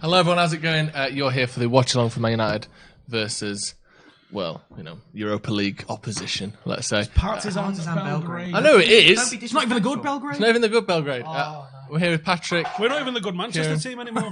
Hello, everyone. How's it going? You're here for the watch along for Man United versus, well, Europa League opposition. Let's say Partizan Belgrade. I know it is. It's not even the good Belgrade. It's not even the good Belgrade. We're here with Patrick. We're not even the good Manchester team anymore.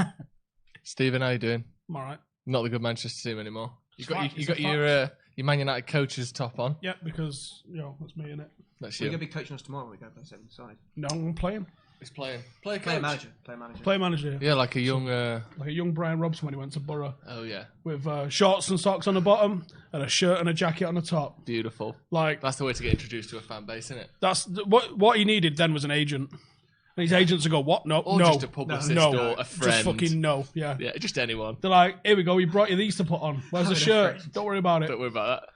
Stephen, how you doing? I'm all right. Not the good Manchester team anymore. You got your Man United coach's top on. Yeah, because that's me in it. That's You're you. gonna be coaching us tomorrow when we go play 7 side. No, I'm playing. He's playing. Play manager. Play manager. Yeah, like a young. Like a young Brian Robson when he went to Borough. Oh yeah. With shorts and socks on the bottom and a shirt and a jacket on the top. Beautiful. Like that's the way to get introduced to a fan base, isn't it? That's what he needed then was an agent. And his agents would go, what? No, or no, just a publicist or a friend. Just fucking no. Yeah. Yeah, just anyone. They're like, here we go. We brought you these to put on. Where's the shirt? Don't worry about it. Don't worry about that.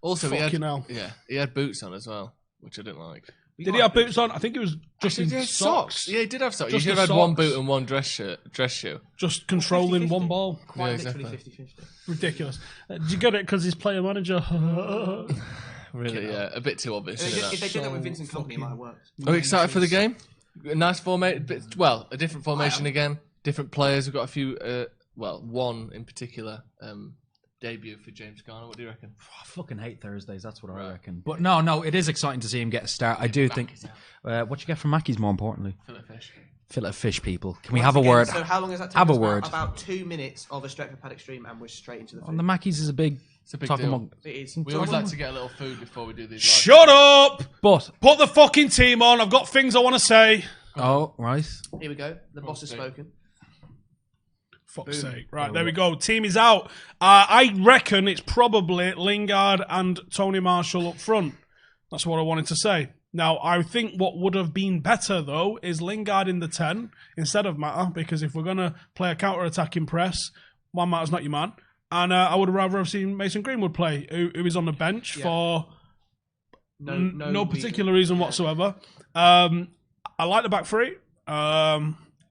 Also, he had boots on as well, which I didn't like. Did he have boots on? I think it was just in socks. Yeah, he did have socks. Just you should have had one boot and one dress shoe. Just controlling 50-50. One ball. Quite literally 50-50. Ridiculous. Did you get it because he's player manager? Really, yeah. A bit too obvious. If they did that with Vincent Kompany, it might have worked. Are we excited for the game? A nice formation. Well, a different formation again. Different players. We've got a few. One in particular. Debut for James Garner. What do you reckon? I fucking hate Thursdays. That's what I reckon. But no, it is exciting to see him get a start. I do think. What you get from Mackey's more importantly. Fillet of fish, people. Can we have a word? So how long has that taken? Have a word. About 2 minutes of a Stretford Paddock stream, and we're straight into the food. The Mackey's is a big. It's a big talking deal. about. It is. We always like to get a little food before we do these. Shut up! But put the fucking team on. I've got things I want to say. Oh right. Here we go. The boss has spoken. Fuck's sake. Right, there we go. Team is out. I reckon it's probably Lingard and Tony Marshall up front. That's what I wanted to say. Now, I think what would have been better, though, is Lingard in the 10 instead of Mata, because if we're going to play a counter-attacking press, Juan Mata's not your man. And I would rather have seen Mason Greenwood play, who is on the bench for no particular reason whatsoever. I like the back three.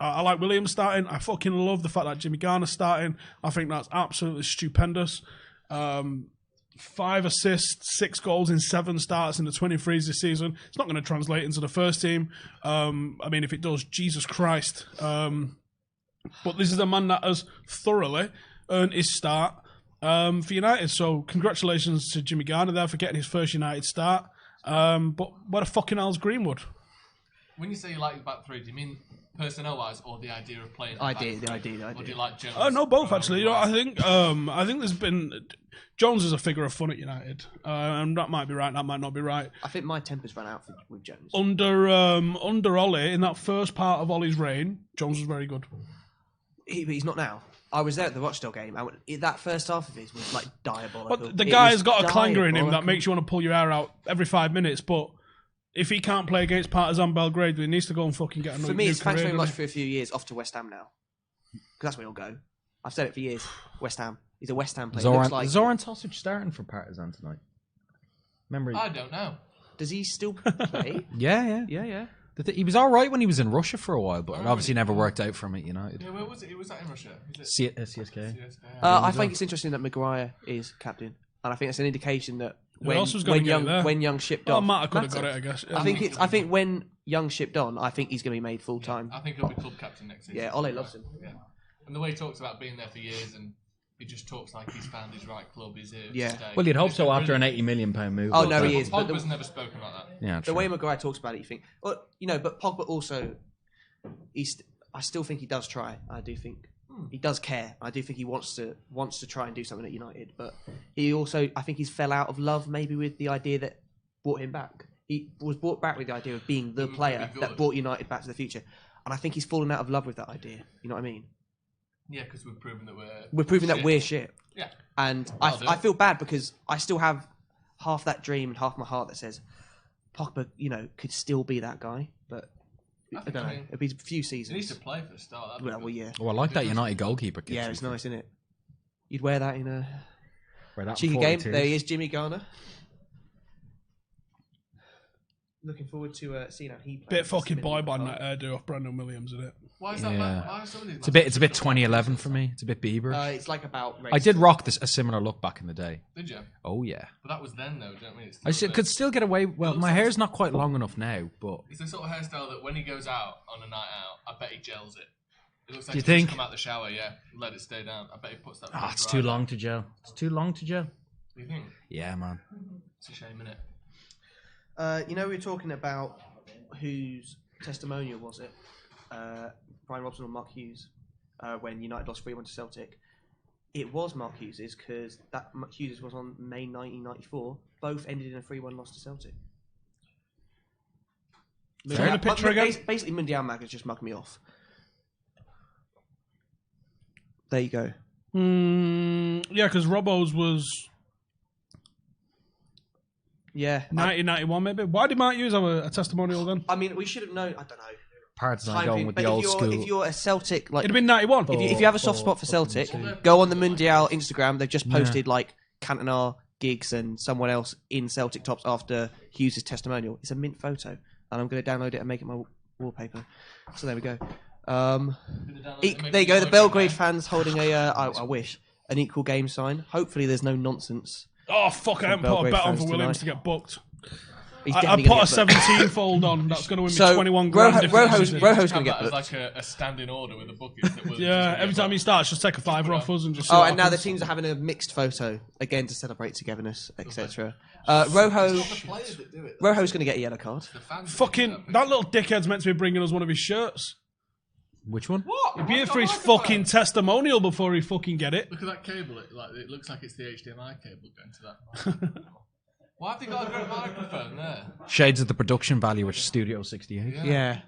I like Williams starting. I fucking love the fact that Jimmy Garner's starting. I think that's absolutely stupendous. 5 assists, 6 goals in 7 starts in the 23s this season. It's not going to translate into the first team. I mean, if it does, Jesus Christ. But this is a man that has thoroughly earned his start for United. So congratulations to Jimmy Garner there for getting his first United start. But what the fucking hell's Greenwood? When you say you like the back three, do you mean personnel-wise or the idea of playing? The idea. Or do you like Jones? No, both actually. I think there's been Jones is a figure of fun at United, and that might be right, that might not be right. I think my temper's run out with Jones. Under Ollie, in that first part of Ollie's reign, Jones was very good. He's not now. I was there at the Rochdale game, and that first half of his was like diabolical. But the guy's got a clanger in him that makes you want to pull your hair out every 5 minutes, but if he can't play against Partizan Belgrade, he needs to go and fucking get another. For me, it's thanks very much he? for a few years off to West Ham now. Because that's where he'll go. I've said it for years. West Ham. He's a West Ham player. Zoran Tosic starting for Partizan tonight. Remember? I don't know. Does he still play? Yeah. He was all right when he was in Russia for a while, but it obviously never worked out for him at United. Yeah, where was it? Was that in Russia? CSK. I think it's interesting that Maguire is captain, and I think that's an indication that when Young shipped on, Mata could have got it, I guess. I think when Young shipped on, I think he's going to be made full time. I think he'll be club captain next season. Yeah, Ole loves him. Yeah, and the way he talks about being there for years, and he just talks like he's found his right club. He's here to stay. Well, you'd hope so after an £80 million move. Oh no, he is. Pogba's never spoken like that. Yeah, the way Maguire talks about it, you think, well, but Pogba also, I still think he does try. I do think he does care. I do think he wants to try and do something at United, but he also, I think he's fell out of love maybe with the idea that brought him back. He was brought back with the idea of being the player that brought United back to the future, and I think he's fallen out of love with that idea. You know what I mean? Yeah, because we've proven that we're shit. Yeah, and I feel bad because I still have half that dream and half my heart that says Pogba, could still be that guy, but I don't know. It'll be a few seasons. He needs to play for the start. Yeah. Oh, I like that United goalkeeper. Yeah, it's nice, isn't it? You'd wear that in a cheeky 42s. game. There he is, Jimmy Garner. Looking forward to seeing how he plays. Bit fucking boy-band that hairdo off Brandon Williams, isn't it? Why is that? Why It's a bit 2011 for me. It's a bit Bieber. It's like about race. I did rock a similar look back in the day. Did you? Oh yeah. But that was then, though. Don't mean it's. I could still get away. Well, my hair's not quite long enough now, but it's the sort of hairstyle that when he goes out on a night out, I bet he gels it. It looks like Do you he's think? just come out the shower, yeah, and let it stay down. I bet he puts that. It's too long to gel. It's too long to gel. Do you think? Yeah, man. It's a shame, innit? We were talking about whose testimonial was it? Brian Robson or Mark Hughes when United lost 3-1 to Celtic. It was Mark Hughes's because that Hughes was on May 1994. Both ended in a 3-1 loss to Celtic. Show the picture again. Basically, Mundial Mag has just mugged me off. There you go. Yeah, because Robbo's was Yeah. 1991 maybe. Why did Mark Hughes have a testimonial then? I mean, we should have known. I don't know. Partizan going with the old school. If you're a Celtic, like It'd have been 91. if you have a soft spot for Celtic, go on the Mundial Instagram. They've just posted like Cantona, Giggs, and someone else in Celtic tops after Hughes' testimonial. It's a mint photo, and I'm going to download it and make it my wallpaper. So there we go. There you go. The Belgrade fans holding I wish an equal game sign. Hopefully, there's no nonsense. Oh fuck! I haven't put a Belgrade bet on fans for Williams tonight. to get booked. He's I definitely put gonna a get booked. 17 fold on. That's going to win me So 21 grand. if Rojo's it's- going to Have get that as booked. like a standing order with the buckets. That will Yeah, every time he starts, just take a fiver off us and just. see Oh, what and now the happens. teams are having a mixed photo again to celebrate togetherness, etc. Rojo's going to get a yellow card. Fucking that little dickhead's meant to be bringing us one of his shirts. Which one? It'd be here for his fucking testimonial before he fucking get it. Look at that cable. It looks like it's the HDMI cable going to that. Why have they got a great microphone there? Shades of the production value, which is Studio 68. Yeah.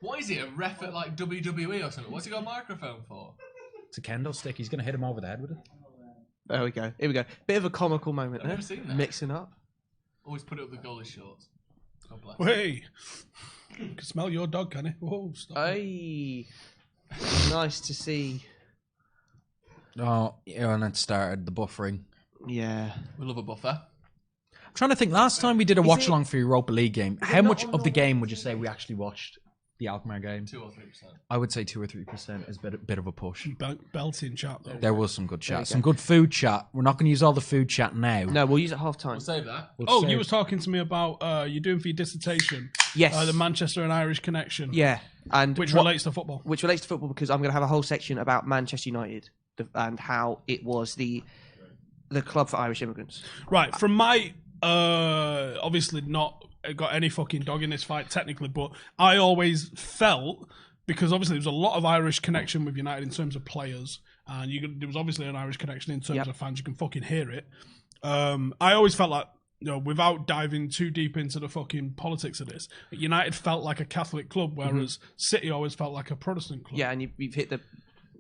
What is it? A ref at like WWE or something? What's he got a microphone for? It's a kendo stick. He's going to hit him over the head with it. There we go. Here we go. Bit of a comical moment I've there. never seen that. Mixing up. Always put it up the goalie shorts. God bless. Hey, can smell your dog, can he? Whoa, stop. Hey. Nice to see. Oh, yeah, and it started the buffering. Yeah. We love a buffer. I'm trying to think. Last time we did a watch it- along for Europa League game, how much of the game would you say we actually watched the Alkmaar game? 2 or 3%. I would say 2 or 3% is a bit of a push. Belting chat though. There was some good chat, some good food chat. We're not going to use all the food chat now. No, we'll use it half time. We'll save that. Oh, you was talking to me about you're doing for your dissertation. Yes. The Manchester and Irish connection. Yeah. And Which what- relates to football. Which relates to football because I'm going to have a whole section about Manchester United and how it was the club for Irish immigrants. Right, from my obviously not got any fucking dog in this fight technically, but I always felt, because obviously there was a lot of Irish connection with United in terms of players, and there was obviously an Irish connection in terms of fans. You can fucking hear it. I always felt like, without diving too deep into the fucking politics of this, United felt like a Catholic club, whereas City always felt like a Protestant club. Yeah, and you've hit the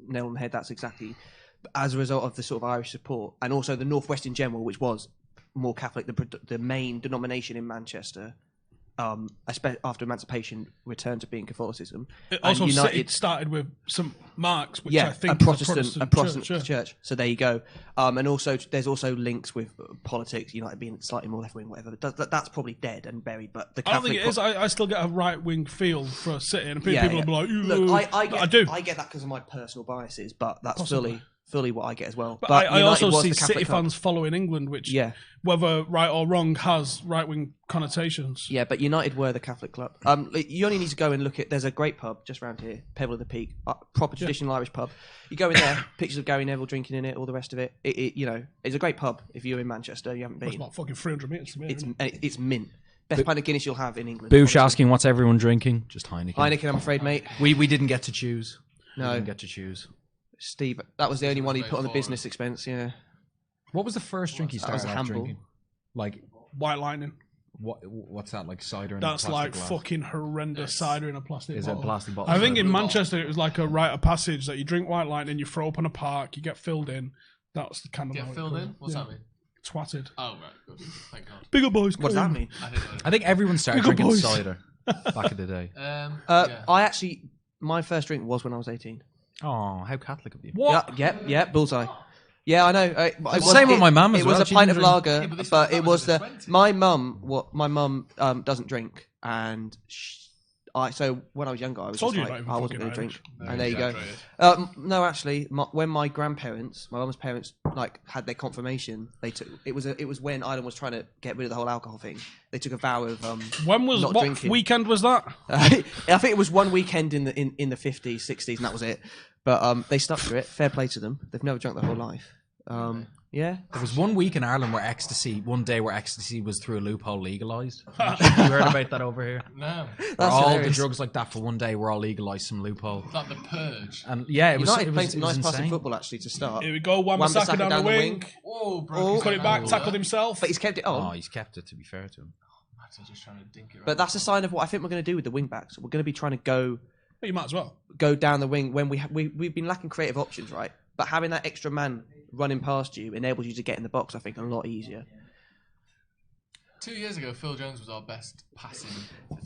nail on the head. That's exactly as a result of the sort of Irish support, and also the Northwest in general, which was more Catholic. The main denomination in Manchester, after emancipation, returned to being Catholicism. It also, And City started with St Mark's, which I think a Protestant is a Protestant church. So there you go. And also, there's also links with politics. United being slightly more left wing, whatever. That's probably dead and buried. But the I don't Catholic think it is. I still get a right wing feel for City, and people will be like, Look, I do. I get that because of my personal biases, but that's fully what I get as well. But I United also was see the Catholic City club. fans following England, which, Yeah. whether right or wrong, has right wing connotations. Yeah, but United were the Catholic club. You only need to go and look at. There's a great pub just around here, Pebble of the Peak, proper traditional Irish pub. You go in there, pictures of Gary Neville drinking in it, all the rest of it. It's a great pub. If you're in Manchester, you haven't It's been. about fucking 300 metres to me. isn't it? It's mint. Best pint of Guinness you'll have in England. Boosh honestly. asking, what's everyone drinking? Just Heineken. Heineken, I'm afraid, mate. We didn't get to choose. We No. didn't get to choose. Steve, that was the only one he put on the business expense. Yeah. What was the first drink he That was started a off handball. drinking? Like, White Lightning. what's that, like cider in That's a plastic like glass? fucking horrendous cider in a plastic Is it a bottle. plastic bottle? I think in Blue Manchester it was like a rite of passage that you drink White Lightning, you throw up in a park, you get filled in. That's the kind of how Get it filled goes. in? What's Yeah. that mean? Twatted. Oh, right. Good. Thank God. Bigger boys. What does that mean? I didn't know. I think everyone started Bigger drinking boys. cider back in the day. Yeah. I actually, my first drink was when I was 18. Oh, how Catholic of you. What? Yeah, bullseye. Yeah, I know. It was, Same with my mum as It well. was a She pint didn't of drink. lager, Yeah, but this but was- it was that the was in the 20s. my mum. My mum doesn't drink, and So when I was younger, I was Told just you like, you're not I even wasn't going to fucking drink. And there you go. Exaggerated. No, actually, when my grandparents, my mum's parents, like had their confirmation, they took it was when Ireland was trying to get rid of the whole alcohol thing. They took a vow of When was not what drinking. weekend was that? I think it was one weekend in the 50s, 60s, and that was it. But they stuck to it. Fair play to them. They've never drunk their whole life. Yeah. There was one week in Ireland where one day where ecstasy was through a loophole legalised. You heard about that over here? No. That's all the hilarious. drugs like that for one day were all legalised some loophole. It's like the purge. And yeah, it was United it played was, some it was nice passing insane. football actually to start. Here we go. Wan-Bissaka down the wing. Whoa, bro. Oh, Cut it back, tackled himself. But he's kept it on. Oh, he's kept it, to be fair to him. Matt's just trying to dink it right. But that's a sign of what I think we're going to do with the wing backs. We're going to be trying to go You might as well. down the wing when we've been lacking creative options, right? But having that extra man running past you enables you to get in the box, I think, a lot easier. 2 years ago, Phil Jones was our best passing.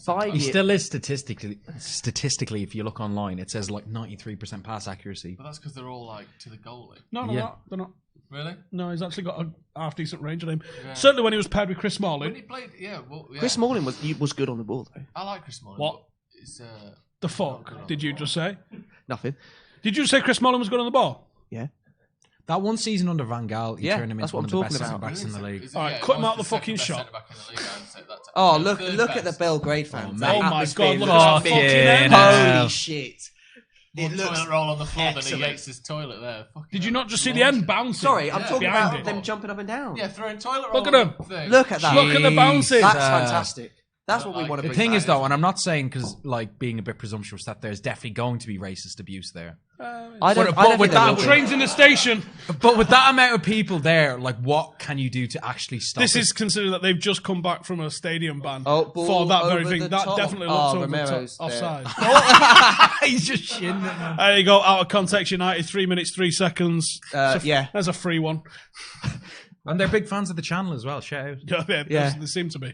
5 He years. still is statistically, if you look online, it says like 93% pass accuracy. But that's because they're all like to the goalie. No, Yeah. they're not. Really? No, he's actually got a half decent range on him. Yeah. Certainly when he was paired with Chris When Smalling. he played, yeah. Chris Smalling was good on the ball though. I like Chris Smalling. What? But it's, The fuck did you just say? Nothing. Did you say Chris Smalling was good on the ball? Yeah. That one season under Van Gaal, he Yeah, turned him that's into what one I'm of the best talking centre about. backs in the league. All right, cut him out the fucking shot. Oh, look at the Belgrade fans. man. That Oh my atmosphere God, look looks at that big. fucking hell. Holy shit. It One looks toilet roll on the floor, then he excellent. gets his toilet there. Fucking Did you hell. not just see the end bouncing? Sorry, I'm talking behind about it? them jumping up and down. Yeah, throwing toilet roll. Look at on him. the thing. Look at that. Look at the bouncing. That's fantastic. That's what we like want to The bring thing back. is, though, and I'm not saying because, like, being a bit presumptuous, that there's definitely going to be racist abuse there. I don't, But I don't with think there that will be. Trains in the station. But with that amount of people there, like, what can you do to actually stop This it? is considering that they've just come back from a stadium ban Oh, ball for that very over thing. the That top. definitely Oh, looks over Romero's the top, there. offside. He's just shinning it, man. There you go. Out of context, United. 3 minutes 3 seconds. Yeah. There's a free one. And they're big fans of the channel as well. Shout out. Yeah, they seem to be.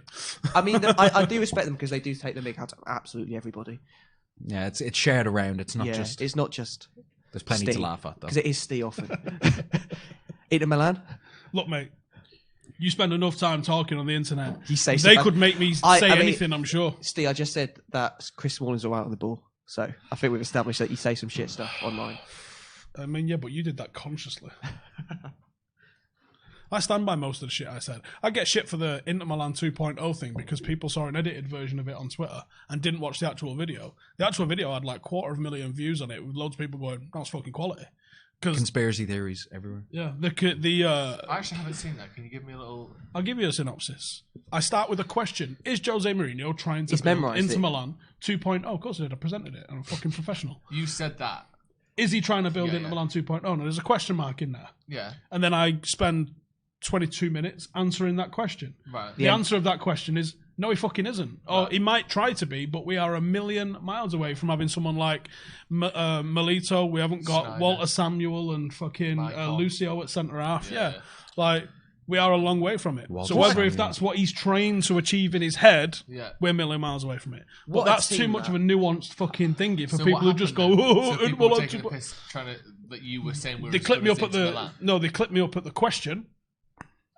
I mean, I do respect them because they do take the mick out of absolutely everybody. Yeah, it's shared around. It's not Yeah, just. it's not just There's plenty Steve, to laugh at, though. because it is Steve often. Inter Milan. Look, mate. You spend enough time talking on the internet. You say They stuff- could make me I say mean- anything, I'm sure. Steve, I just said that Chris Smalling's all right on the ball, so I think we've established that you say some shit stuff online. I mean, yeah, but you did that consciously. I stand by most of the shit I said. I get shit for the Inter Milan 2.0 thing because people saw an edited version of it on Twitter and didn't watch the actual video. The actual video had like 250,000 views on it with loads of people going, that's fucking quality. Because, Conspiracy theories everywhere. yeah, I actually haven't seen that. Can you give me a little? I'll give you a synopsis. I start with a question. Is Jose Mourinho trying to He's build memorised Inter it. Milan 2.0? Of course I did. I presented it. I'm a fucking professional. You said that. Is he trying to build Yeah, Inter yeah. Milan 2.0? No, there's a question mark in there. Yeah. And then I spend 22 minutes answering that question. Right. The answer of that question is no, he fucking isn't. Or he might try to be, but we are a million miles away from having someone like Melito. We haven't got Snyder. Walter Samuel and fucking Michael. Lucio at centre half. Yeah. Yeah. Like, we are a long way from it. Walter So whether if Samuel. that's what he's trying to achieve in his head, Yeah. we're a million miles away from it. But What a that's too team much that. of a nuanced fucking thingy for So people what who just go, happened then? oh, So Inter people were Milan taking 2.0. the piss, trying to that you were saying we were They as clipped good me as up at Inter the Milan. no. They clipped me up at the question,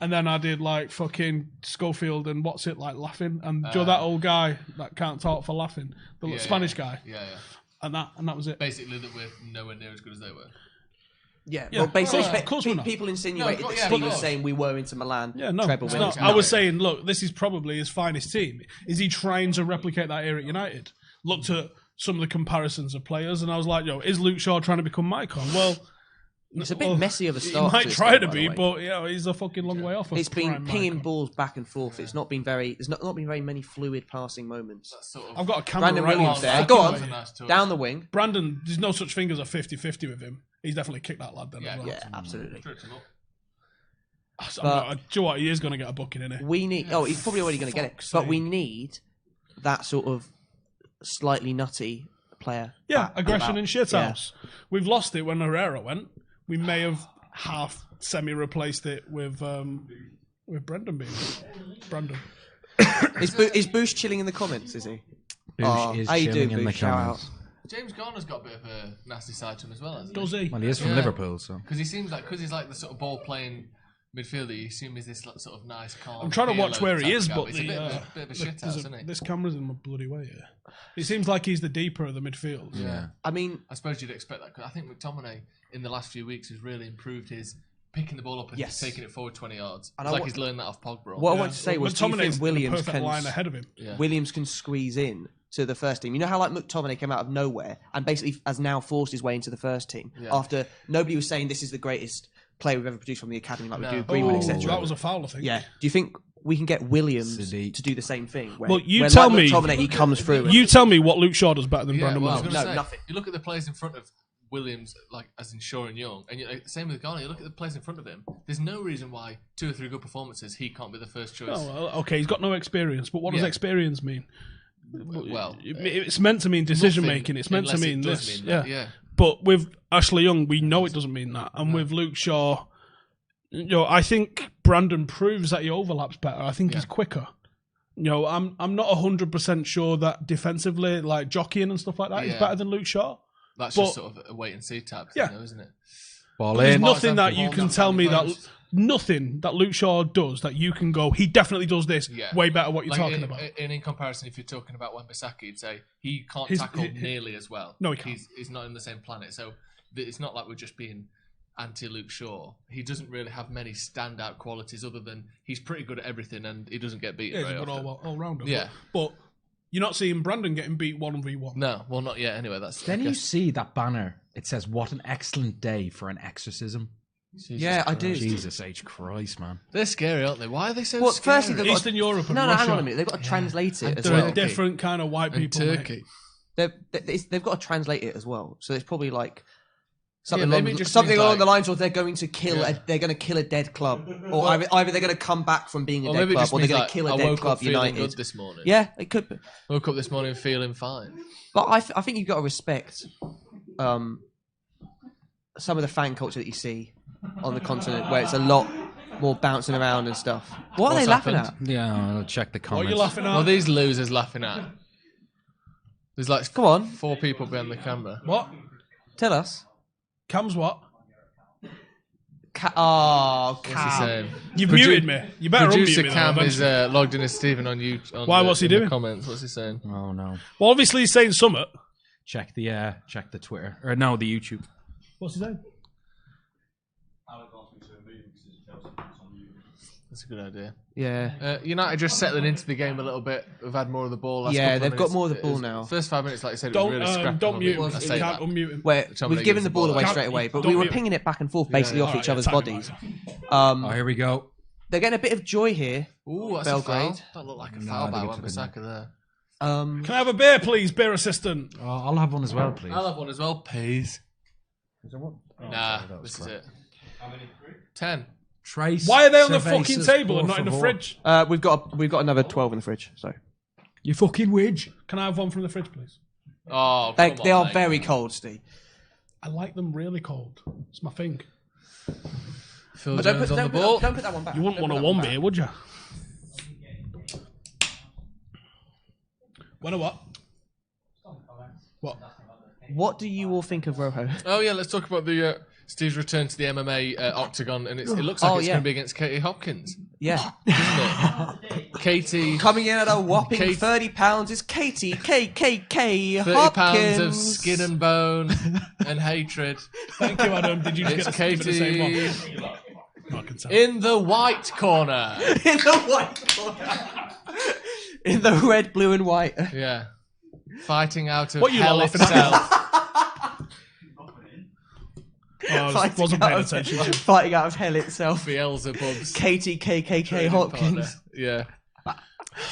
and then I did like fucking Schofield and what's it like laughing and Joe, that old guy that can't talk for laughing, the Yeah, Spanish yeah. guy, Yeah, yeah. and that was it. Basically, that we're nowhere near as good as they were. Yeah, Yeah, well, basically, of course we're not. people insinuated No, that yeah, Steve of was course. saying we were into Milan. Yeah, no, treble it's winners. not. I was saying, look, this is probably his finest team. Is he trying to replicate that era at United? Looked at some of the comparisons of players, and I was like, yo, is Luke Shaw trying to become Maicon? Well, It's a bit messy of a he start. might to this try game, to by the be, way. but yeah, he's a fucking long way off. Of It's been prime pinging Maicon. balls back and forth. It's not been very. There's not been very many fluid passing moments. That's sort of. I've got a camera Brandon right Williams on. there. Fucking Go on. way. Nice touch. Down the wing. Brandon, there's no such thing as a 50-50 with him. He's definitely kicked that lad then Yeah, as well. Yeah, absolutely. Tripped him up. Do you know what? He is going to get a booking in it. We need. Oh, he's probably already going to get it. Fuck's But we sake. need that sort of slightly nutty player. Yeah, back- aggression about- in shithouse. We've lost it when Herrera went. We may have half semi-replaced it with Brendan being Brandon. Is Boosh chilling in the comments? Is he? Boosh is how you chilling doing, in the Boosh? Shout comments. out. James Garner's got a bit of a nasty side to him as well, hasn't Does he? Well, he is from Yeah. Liverpool, so. Because he seems like, because he's like the sort of ball playing midfielder, you assume he's this sort of nice, calm. I'm trying to watch where he is, but but he's a bit of a shit house, isn't he? this camera's in my bloody way here. It seems like he's the deeper of the midfield. Yeah. I mean, I suppose you'd expect that. 'Cause I think McTominay in the last few weeks has really improved his picking the ball up and Yes. taking it forward 20 yards. And It's I like wa- he's learned that off Pogba. what I wanted to say was, do you McTominay's think Williams the perfect can line ahead of him. Yeah. Williams can squeeze in to the first team? You know how like McTominay came out of nowhere and basically has now forced his way into the first team after nobody was saying this is the greatest player we've ever produced from the academy, like we do Greenwood, etc. That was a foul, I think. Yeah. Do you think we can get Williams Sedate. to do the same thing? Where, Well, you where, tell like me- McTominay, he comes through. You tell me what Luke Shaw does better than Yeah, Brandon well, I was Williams. going to No, say, nothing. you look at the players in front of Williams, like as in Shaw and Young, and same with Garner. You look at the players in front of him. There's no reason why 2 or 3 good performances he can't be the first choice. Oh, well, okay, he's got no experience, but what does Yeah. experience mean? Well, It's meant to mean decision making. It's meant to unless it mean does this. mean that, yeah. But with Ashley Young, we know it doesn't mean that. And with Luke Shaw, I think Brandon proves that he overlaps better. I think he's quicker. I'm not 100% sure that defensively, like jockeying and stuff like that, is better than Luke Shaw. That's But- just sort of a wait and see type thing, though, isn't it? Ball There's in. nothing that Ball you can down, tell me that close. nothing that Luke Shaw does that you can go, he definitely does this way better what you're talking about. And in comparison, if you're talking about Wan-Bissaka, you'd say he can't He's- tackle he- nearly as well. No, he can't. He's not in the same planet. So it's not like we're just being anti-Luke Shaw. He doesn't really have many standout qualities other than he's pretty good at everything and he doesn't get beaten Yeah, he's a very good often. all-rounder. Yeah. But you're not seeing Brandon getting beat 1v1. No, well, not yet. Anyway, that's. Then I you guess- see that banner. It says, "What an excellent day for an exorcism." Jesus Yeah, I Christ. do. Jesus H. Christ, man. They're scary, aren't they? Why are they so Well, scary? firstly, they've got Eastern Europe and no, Russia. hang on a minute. They've got to translate it And as They're well. a different kind of white and people. mate. Turkey. They've got to translate it as well. So it's probably like something maybe it along, just something means along like- the lines of they're going to kill Yeah. they're going to kill a dead club, or either they're going to come back from being a Or dead maybe it club, just or they're means going like, to kill a I dead woke club. up feeling United. good this morning. Yeah, it could be. Woke up this morning feeling fine. But I think you've got to respect some of the fan culture that you see on the continent, where it's a lot more bouncing around and stuff. What are What's they laughing happened? at? Yeah, I'll check the What comments. are you laughing at? What are these losers laughing at? There's like Come on. 4 people behind the camera. What? Tell us. Cam's what? What's he Cam. saying? You've muted me. You better unmute Producer me. though, Cam is eventually. logged in as Stephen on YouTube. Why, what's he in the doing? comments. What's he saying? Oh no. Well, obviously he's saying summit. Check the Twitter or no, the YouTube. What's he saying? That's a good idea. Yeah. United just settling into the game a little bit. We've had more of the ball. Last Yeah, couple of they've got minutes. more of the It ball was- now. First 5 minutes, like I said, it was really scrappy. Don't mute him. I You say can't that. unmute him. Where McTominay we've given gives the the ball ball away out. straight away, but Don't we were mute him. pinging it back and forth basically off each other's tag him, bodies. Oh, here we go. They're getting a bit of joy here. Ooh, that's Belgrade. a foul. That looked like a foul I by think it took Wan-Bissaka there. Can I have a beer, please, beer assistant? Oh, I'll have one as well, please. I'll have one as well, please. Is there one? Oh, Nah, sorry, that was this is crap. it. 10. Trace. Why are they on the cervezas, fucking table and por not in the favor. fridge? We've got another 12 in the fridge. So You fucking widge. Can I have one from the fridge, please? Oh, they come on, are mate. very cold, Steve. I like them really cold. It's my thing. Phil But Jones on the ball. don't put that one back. You wouldn't Don't want a put that one back. beer, would you? When a what? What? What do you all think of Rojo? Oh yeah, let's talk about the Steve's return to the MMA octagon, and it looks like Oh, it's yeah. going to be against Katie Hopkins, Yeah. isn't it? Katie, Coming in at a whopping Kate- 30 pounds is Katie KKK 30 Hopkins. pounds of skin and bone and hatred. Thank you, Adam. Did you just It's get the same Katie one? I can tell. in the white corner. in the white corner. In the red, blue, and white. Yeah, fighting out of What you hell lot laughing at? itself. Oh, I Fighting wasn't out paying of- attention to you. Fighting out of hell itself. Beelzebub's Katie KKK trading partner. Hopkins. Yeah.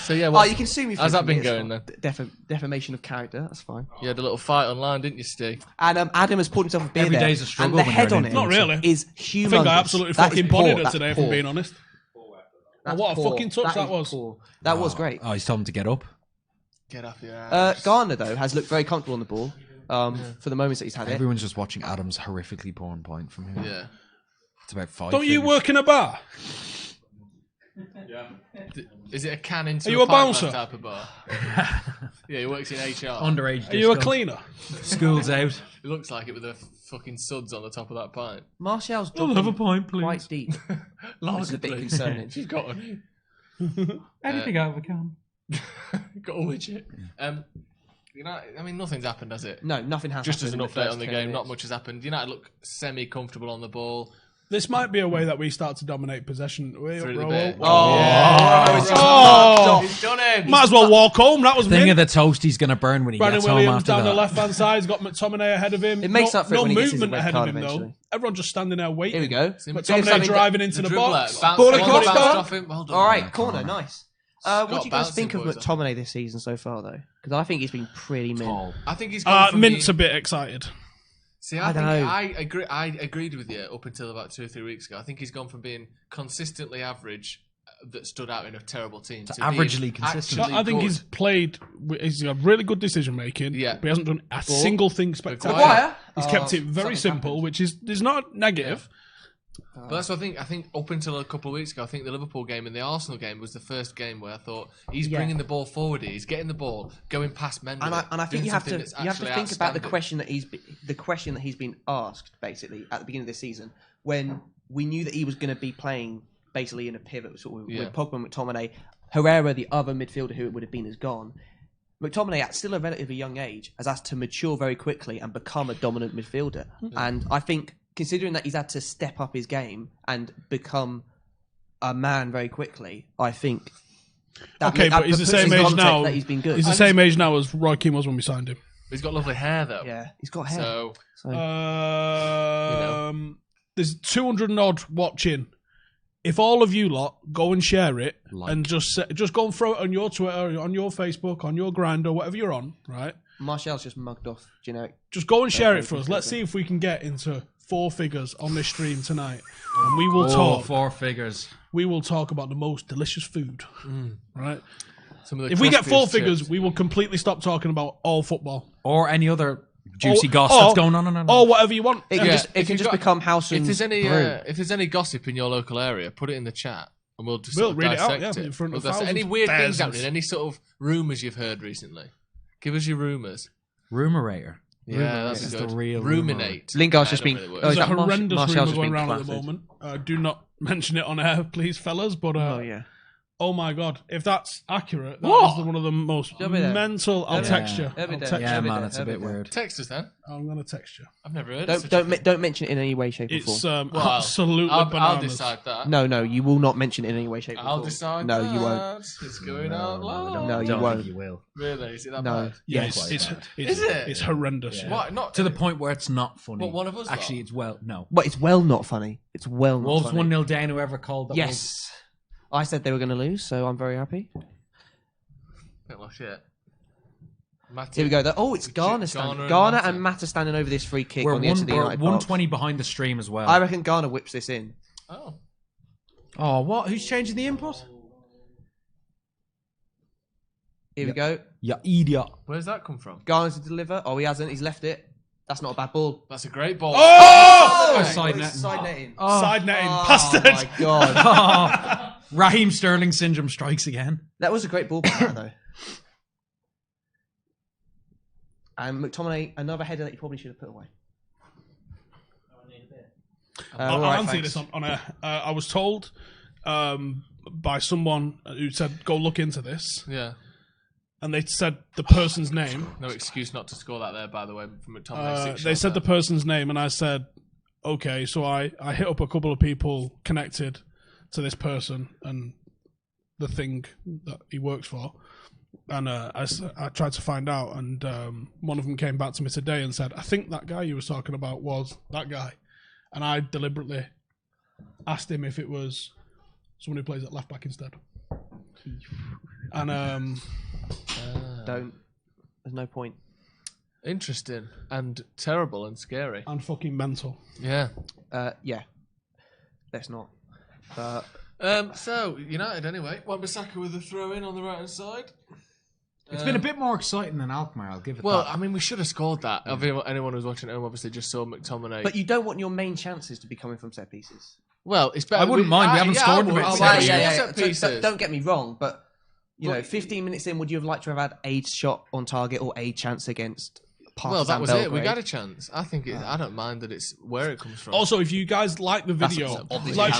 So yeah, Oh, what's- you can sue me for how's that been it's going fine. Defamation of character, that's fine. you had a little fight online, didn't you, Steve? And Adam has poured himself a beer Every there, day's a struggle and the when head you're on an it Not really. is I humongous. think I absolutely That is fucking poor. bodied her That's today, if poor. I'm being honest. That's What a poor. fucking touch that is was. poor. That was great. Oh, he's told him to get up. Get off your ass. Garner, though, has looked very comfortable on the ball for the moments that he's had it. Everyone's just watching Adam's horrifically porn point from here. Yeah. It's about 5. Don't you figures. work in a bar? Yeah. Is it a can into Are you a pint bouncer? type of bar? Yeah, he works in HR. Underage. Are you a disco. cleaner? School's out. It looks like it with the fucking suds on the top of that pint. Martial's I'll have a dropping pint, please. quite deep. It's a bit concerning. She's got one. Anything out of a can. Got a widget. I mean, nothing's happened, has it? No, nothing has Just as an happened in update first on the 10 game, not minutes. much has happened. United look semi-comfortable on the ball. This might be a way that we start to dominate possession. Through the bit. Oh! He's done him. Might as well walk home. That was Thing me. of the toast he's going to burn when he Brandon gets home Williams after down the that. left-hand side. He's got McTominay ahead of him. It makes up for it no when he gets his movement red ahead card of him, eventually. though. Everyone just standing there waiting. Here we go. McTominay driving into the box. Ball across, bounced Scott. off him. Well done. All right, corner, nice. What Got do you guys bouncing think of boys, McTominay this season so far, though? Because I think he's been pretty mint. Tall. I think he's gone from Mint's being... a bit excited. See, I I don't think know. I agree. I agreed with you up until about 2 or 3 weeks ago. I think he's gone from being consistently average, that stood out in a terrible team, to being averagely consistent. actually I think good. he's played. He's got really good decision making. Yeah. But he hasn't done a single thing spectacular. Maguire? He's kept it very something's simple, which is not negative. But that's what I think. I think up until a couple of weeks ago, I think the Liverpool game and the Arsenal game was the first game where I thought he's bringing the ball forward. He's getting the ball, going past Mendy. And I think doing you have to something that's actually think about the outstanding. question that he's been asked basically at the beginning of this season, when we knew that he was going to be playing basically in a pivot sort of with Pogba and McTominay. Herrera, the other midfielder who it would have been, is gone. McTominay, at still a relatively young age, has had to mature very quickly and become a dominant midfielder. And I think, considering that he's had to step up his game and become a man very quickly, I think. That Okay, but he's the puts same in age context now. that he's been good. He's the same age now as Roy Keane was when we signed him. He's got lovely hair though. Yeah, he's got hair. So There's 200 and odd watching. If all of you lot go and share it and just go and throw it on your Twitter, on your Facebook, on your Grindr, whatever you're on, right? Martial's just mugged off generic. Just go and share it for us. Let's see if we can get into 4 figures on this stream tonight, and we will talk. 4 figures. We will talk about the most delicious food, right? some of the If we get 4 crustiest figures, chips. we will completely stop talking about all football Or any other juicy Or- gossip or- that's going on. or whatever you want. It can Yeah, just, it if can you've just got- become Howson's if there's any gossip in your local area, put it in the chat and we'll just We'll sort of read it out, dissect yeah, in front of thousands, any weird things thousands. happening, any sort of rumours you've heard recently. Give us your rumours. Rumorator. Yeah, that's This is good. the real Ruminate. Lingard's I just don't been. know the Oh, word. is There's a that horrendous Martial's rumour just going been around at the clattered. moment. Do not mention it on air, please, fellas. But Oh yeah. oh my god, if that's accurate, that What? is one of the most They'll be there. mental. I'll They'll text be you. there. They'll be I'll there. text Yeah, Every man, day, it's a every bit day. weird. Text us then. you. I'm gonna text you. I've never heard of Don't such don't a me- thing. don't mention it in any way, shape, or It's form. Well, absolutely I'll bananas. decide that. No, you will not mention it in any way, shape, or form. I'll decide No, that. you won't. It's going out loud. No, you Don't won't. think you will. Really? Is it that No. bad? Yeah, Yes. it's Is it? It's horrendous. Yeah. What? Not To the point where it's not funny. What, one of us Actually, lot? it's no. But it's well not funny. It's well not Wolves funny. 1-0 down, whoever called that. Yes. I said they were going to lose, so I'm very happy. Bit like shit. Matty. Here we go. Oh, it's Garner standing. Garner and Matt are standing over this free kick We're, on the edge of the we're United 120 behind the stream as well. box. I reckon Garner whips this in. Oh. Oh, what? Who's changing the input? Here we go. You idiot. Where's that come from? Garner to deliver. Oh, he hasn't. He's left it. That's not a bad ball. That's a great ball. Oh! Side it's netting. Side netting. Side netting, Oh bastard. my god. Raheem Sterling syndrome strikes again. That was a great ball back though. And McTominay, another header that he probably should have put away. I'll Alright, answer thanks. this on air. I was told by someone who said, "Go look into this," Yeah. and they said the person's name. No excuse not to score that there, by the way, from McTominay. They said the person's name, and I said, "Okay." So I hit up a couple of people connected to this person and the thing that he works for, and I tried to find out, and one of them came back to me today and said, "I think that guy you were talking about was that guy," and I deliberately asked him if it was someone who plays at left back instead, and Don't. There's no point. Interesting and terrible and scary. and fucking mental. Yeah. Yeah. Let's not. But So United anyway. Wan-Bissaka with the throw in on the right hand side. It's been a bit more exciting than Alkmaar, I'll give it Well, that. I mean, we should have scored that. Anyone who's watching at home obviously just saw McTominay. you don't want your main chances to be coming from set pieces. Well, it's better. I wouldn't mind. We haven't scored in I would. about Oh, 7 yeah, years. set pieces. So, don't get me wrong, but 15 minutes in, would you have liked to have had a shot on target or a chance against Partizan Well, that was Belgrade? it. We got a chance. I think. I don't mind that it's where it comes from. Also, if you guys like the video, Like,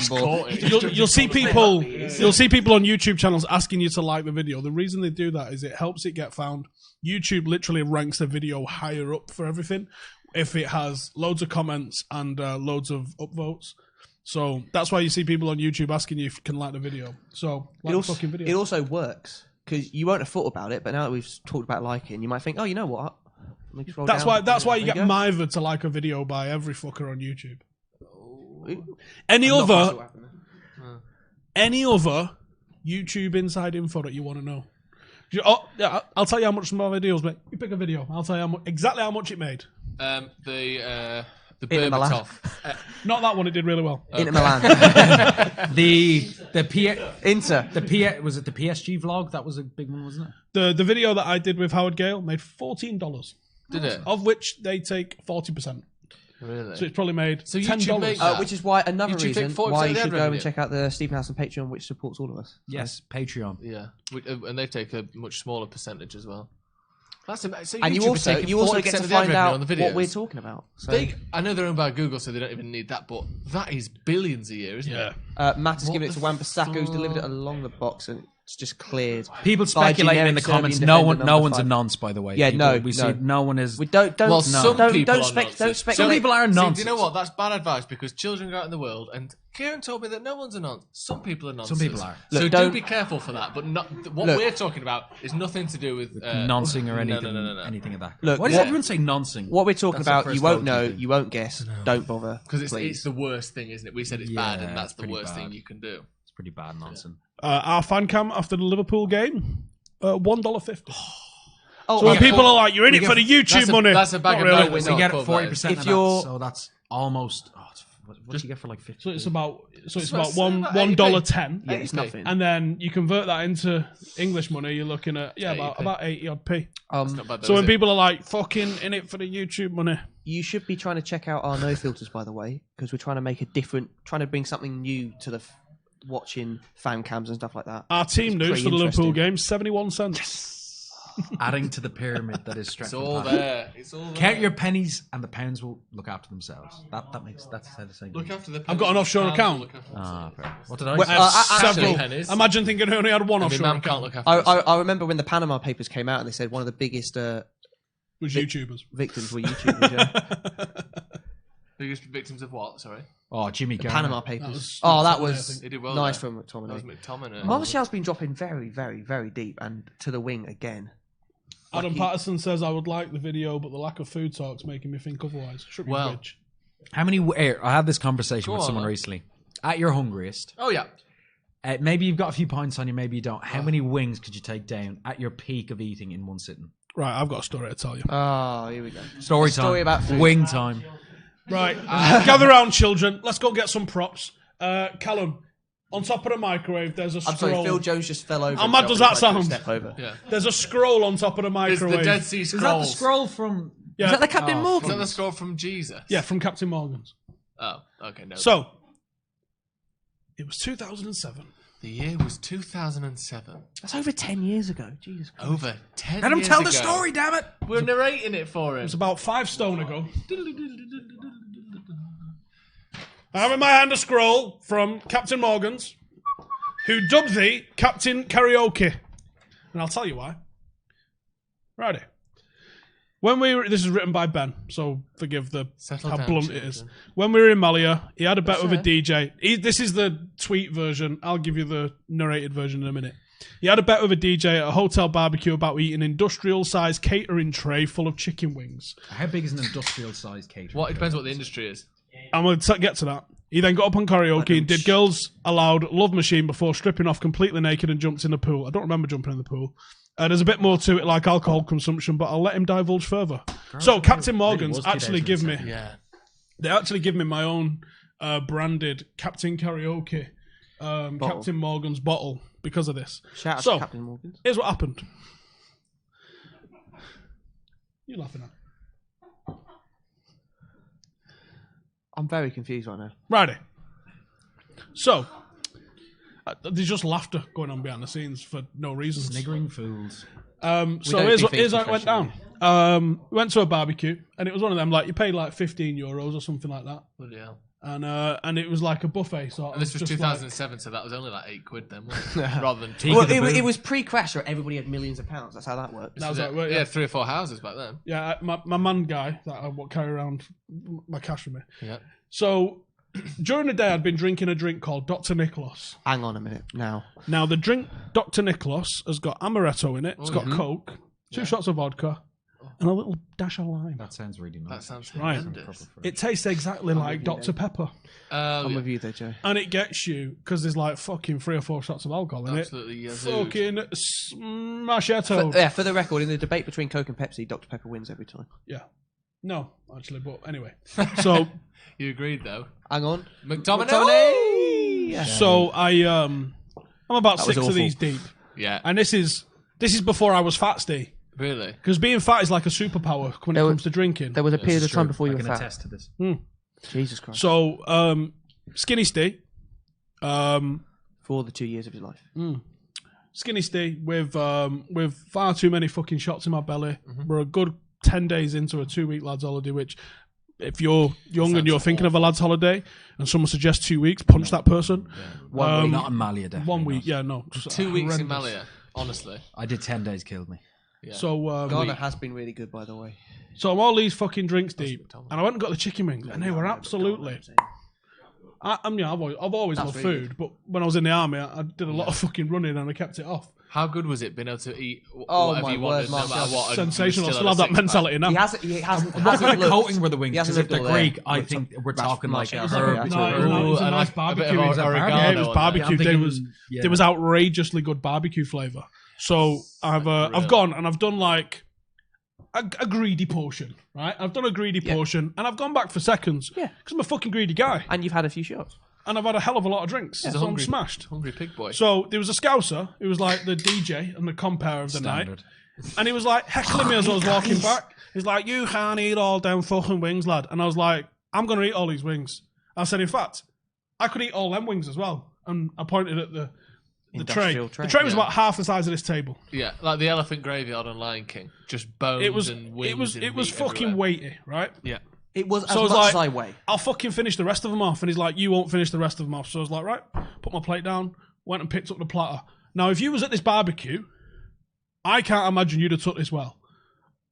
you'll see people on YouTube channels asking you to like the video. The reason they do that is it helps it get found. YouTube literally ranks the video higher up for everything if it has loads of comments and loads of upvotes. So that's why you see people on YouTube asking you if you can like the video. So like the fucking video. It also works because you won't have thought about it, but now that we've talked about liking, you might think, oh, you know what? Let me scroll That's down. why you There get go. Myver to like a video by every fucker on YouTube. I'm Any not quite other sure what happened there. any other YouTube inside info that you want to know? Oh, yeah, I'll tell you how much my videos made. You pick a video. I'll tell you exactly how much it made. The Inter Milan. Berbatov. Not that one. It did really well. Inter Milan. Inter. Was it the PSG vlog? That was a big one, wasn't it? The video that I did with Howard Gale made $14, Did it? of which they take 40%. Really? So it's probably made So YouTube $10. makes that. Which is why another YouTube take reason 40% why of you the should ad go revenue. and check out the Stephen Howson Patreon, which supports all of us. Yes, Patreon. Yeah, and they take a much smaller percentage as well. That's so And you YouTube also are taking get 40% to of the ad find revenue out on the videos. what we're talking about. So I know they're owned by Google, so they don't even need that. But that is billions a year, isn't Yeah. it? Matt has What given it the to Wan-Bissaka, who's fuck? delivered it along the box, and it's just cleared. People by speculating in generic the Serbian comments. defender No one's a 5. nonce, by the way. Yeah, People, no. see no one is. We don't. Well, some people don't are speculate. nonsense. Some people are See, nonsense. do you know what? That's bad advice because children go out in the world, and Kieran told me that no one's a nonce. Some people are nonsense. Some people are. So Look, do don't- be careful for that. But what Look. we're talking about is nothing to do with Noncing or anything, No. anything of that. Look, Why does what- everyone say noncing? What we're talking That's the about, first you won't vote know, you do. you won't guess. Don't bother. Because it's please. the worst thing, isn't it? We said it's bad, Yeah, and that's it's the pretty worst bad. thing you can do. It's pretty bad nonsense. Our fan cam after the Liverpool game, $1.50. Oh, So when yeah. people are like, "You're in it for the YouTube money," That's a bag Not of really. donuts. So you get Cool, 40% If of you're- that, so that's almost. What do you get for like 50? So it's about It's about about $1.10, Yeah, it's nothing. and then you convert that into English money. You're looking at 80p. about 80 odd p. Not bad, though, So is when it? people are like, "Fucking in it for the YouTube money," You should be trying to check out our no filters, by the way, because we're trying to make trying to bring something new to the watching fan cams and stuff like that. our team It's news pretty for the Liverpool interesting. game, 71 cents. Adding to the pyramid that is It's Stretford. all Paddock. there. It's all there. Count your pennies, and the pounds will look after themselves. That's how the saying. Look after the. I've got an offshore account. Fair. What did I Well, say? actually, pennies. Imagine thinking I only had one I mean, offshore man account. can't look after. I remember when the Panama Papers came out and they said one of the biggest Was YouTubers. victims were YouTubers. Yeah. Biggest victims of what? Sorry. Oh, Jimmy Garner. Panama Papers. was- That I was think. He did well nice there. from That was McTominay. McTominay. Martial's been dropping very, very, very deep and to the wing again. Adam he- Patterson says, "I would like the video, but the lack of food talk's making me think otherwise." Should be Well, rich. How many? I had this conversation Go with on, someone man. recently. At your hungriest, Oh yeah. maybe you've got a few pints on you, maybe you don't. How many wings could you take down at your peak of eating in one sitting? Right, I've got a story to tell you. Oh, here we go. Story A time. story about food. Wing time. Right, gather round, children. Let's go get some props. Callum, on top of the microwave, there's a I'm scroll. sorry, Phil Jones just fell over. How mad does that sound? Step over. Yeah. There's a scroll on top of the It's microwave. the Dead Sea Is that the Scrolls. scroll from? Yeah. Is that the Captain Is Morgan? that the scroll from Jesus? Yeah, from Captain Morgan's. Oh, okay. No. So, it was 2007. the year was 2007. That's over 10 years ago. Jesus Christ. Over 10 Let him years tell the ago. story, damn it! We're narrating it for him. It was about 5 stone ago. I have in my hand a scroll from Captain Morgan's, who dubbed thee Captain Karaoke. And I'll tell you why. Righty. This is written by Ben, so forgive Settle how down, blunt children. it is. When we were in Malia, he had a bet with a DJ. This is the tweet version. I'll give you the narrated version in a minute. He had a bet with a DJ at a hotel barbecue about eating an industrial-sized catering tray full of chicken wings. How big is an industrial-sized catering? What? It depends what the industry is. I'm going to get to that. He then got up on karaoke and did Girls Aloud Love Machine before stripping off completely naked and jumped in the pool. I don't remember jumping in the pool. There's a bit more to it, like alcohol consumption, but I'll let him divulge further. So Captain Morgan's was actually give me, Yeah. they actually give me my own branded Captain Karaoke Captain Morgan's bottle because of this. Shout out So, to Captain Morgan. here's what happened. You laughing at? I'm very confused right now. Righty. So, there's just laughter going on behind the scenes for no reason. Sniggering fools. don't Here's do here's things how it went down. We went to a barbecue, and it was one of them, like, you paid like €15 or something like that. Bloody hell. And it was like a buffet sort of. And this was just 2007, so that was only like £8 then, wasn't it? Rather than Peak Well, of the boom. it was pre-crash, so everybody had millions of pounds. That's how that worked. That was like, yeah, 3 or 4 houses back then. yeah, my man guy that I would carry around my cash with me. Yeah. So during the day, I'd been drinking a drink called Dr. Nicholas. Hang on a minute now. Now, the drink Dr. Nicholas has got amaretto in it. It's got Coke, 2 shots of vodka, and a little dash of lime. That sounds really nice. That sounds Right. tremendous. It tastes exactly like Dr. Pepper. I'm with you there, Joe. And it gets you, because there's like fucking 3 or 4 shots of alcohol in Absolutely, it. yes. Fucking smashito. For the record, in the debate between Coke and Pepsi, Dr. Pepper wins every time. Yeah. No, actually, but anyway. So, You agreed, though. Hang on. McTominay! Yeah. so I'm about That was 6 of awful. these deep. Yeah. And this is before I was fat, Steve. Really? Because being fat is like a superpower when it comes to drinking. There was a period of True. time before you I were can fat. attest to this. Jesus Christ. So, Skinny Steve. For the 2 years of his life. Skinny Steve with far too many fucking shots in my belly. Mm-hmm. We're a good 10 days into a 2-week lads holiday, which if you're young and you're thinking of a lads holiday and someone suggests 2 weeks, punch that person. 1 week, not in Malia, definitely. 1 week, not. yeah, no. just 2 weeks in horrendous. Malia, honestly. I did 10 days, killed me. Yeah. So, Ghana has been really good, by the way. so I'm all these fucking drinks deep, and I went and got the chicken wings, and they were absolutely. I've always That's loved really food, but when I was in the army, I did a lot of fucking running, and I kept it off. How good was it being able to eat Oh whatever my you word, wanted, no Mark, matter what? and Sensational. I you still have had that a six-pack? mentality now. He hasn't What kind of looked- coating were the wings? He hasn't Because if looked they're all Greek, there. I think we're talking like Marshall, herb. yeah. No, it was a Ooh, nice a bit barbecue. of It was oregano yeah, it was on barbecue. there. There I'm was thinking, yeah. there was outrageously good barbecue flavour. So I've gone and I've done like a greedy portion, right? I've done a greedy portion, and I've gone back for seconds. Yeah. Because I'm a fucking greedy guy, And you've had a few shots. and I've had a hell of a lot of drinks. He's a So I'm hungry, smashed. hungry pig boy. So there was a Scouser who was like the DJ and the compere of the night. Standard. And he was like heckling me as I was walking back. He's like, "You can't eat all them fucking wings, lad." And I was like, "I'm going to eat all these wings." I said, "In fact, I could eat all them wings as well." And I pointed at the tray. Industrial tray, The tray was yeah. about half the size of this table. Yeah, like the elephant graveyard on Lion King. Just bones It was and wings and it was meat fucking everywhere. weighty, right? Yeah. It was as So I was much like, as I weigh. "I'll fucking finish the rest of them off." And he's like, "You won't finish the rest of them off." So I was like, "Right." Put my plate down, went and picked up the platter. Now, if you was at this barbecue, I can't imagine you'd have took this well.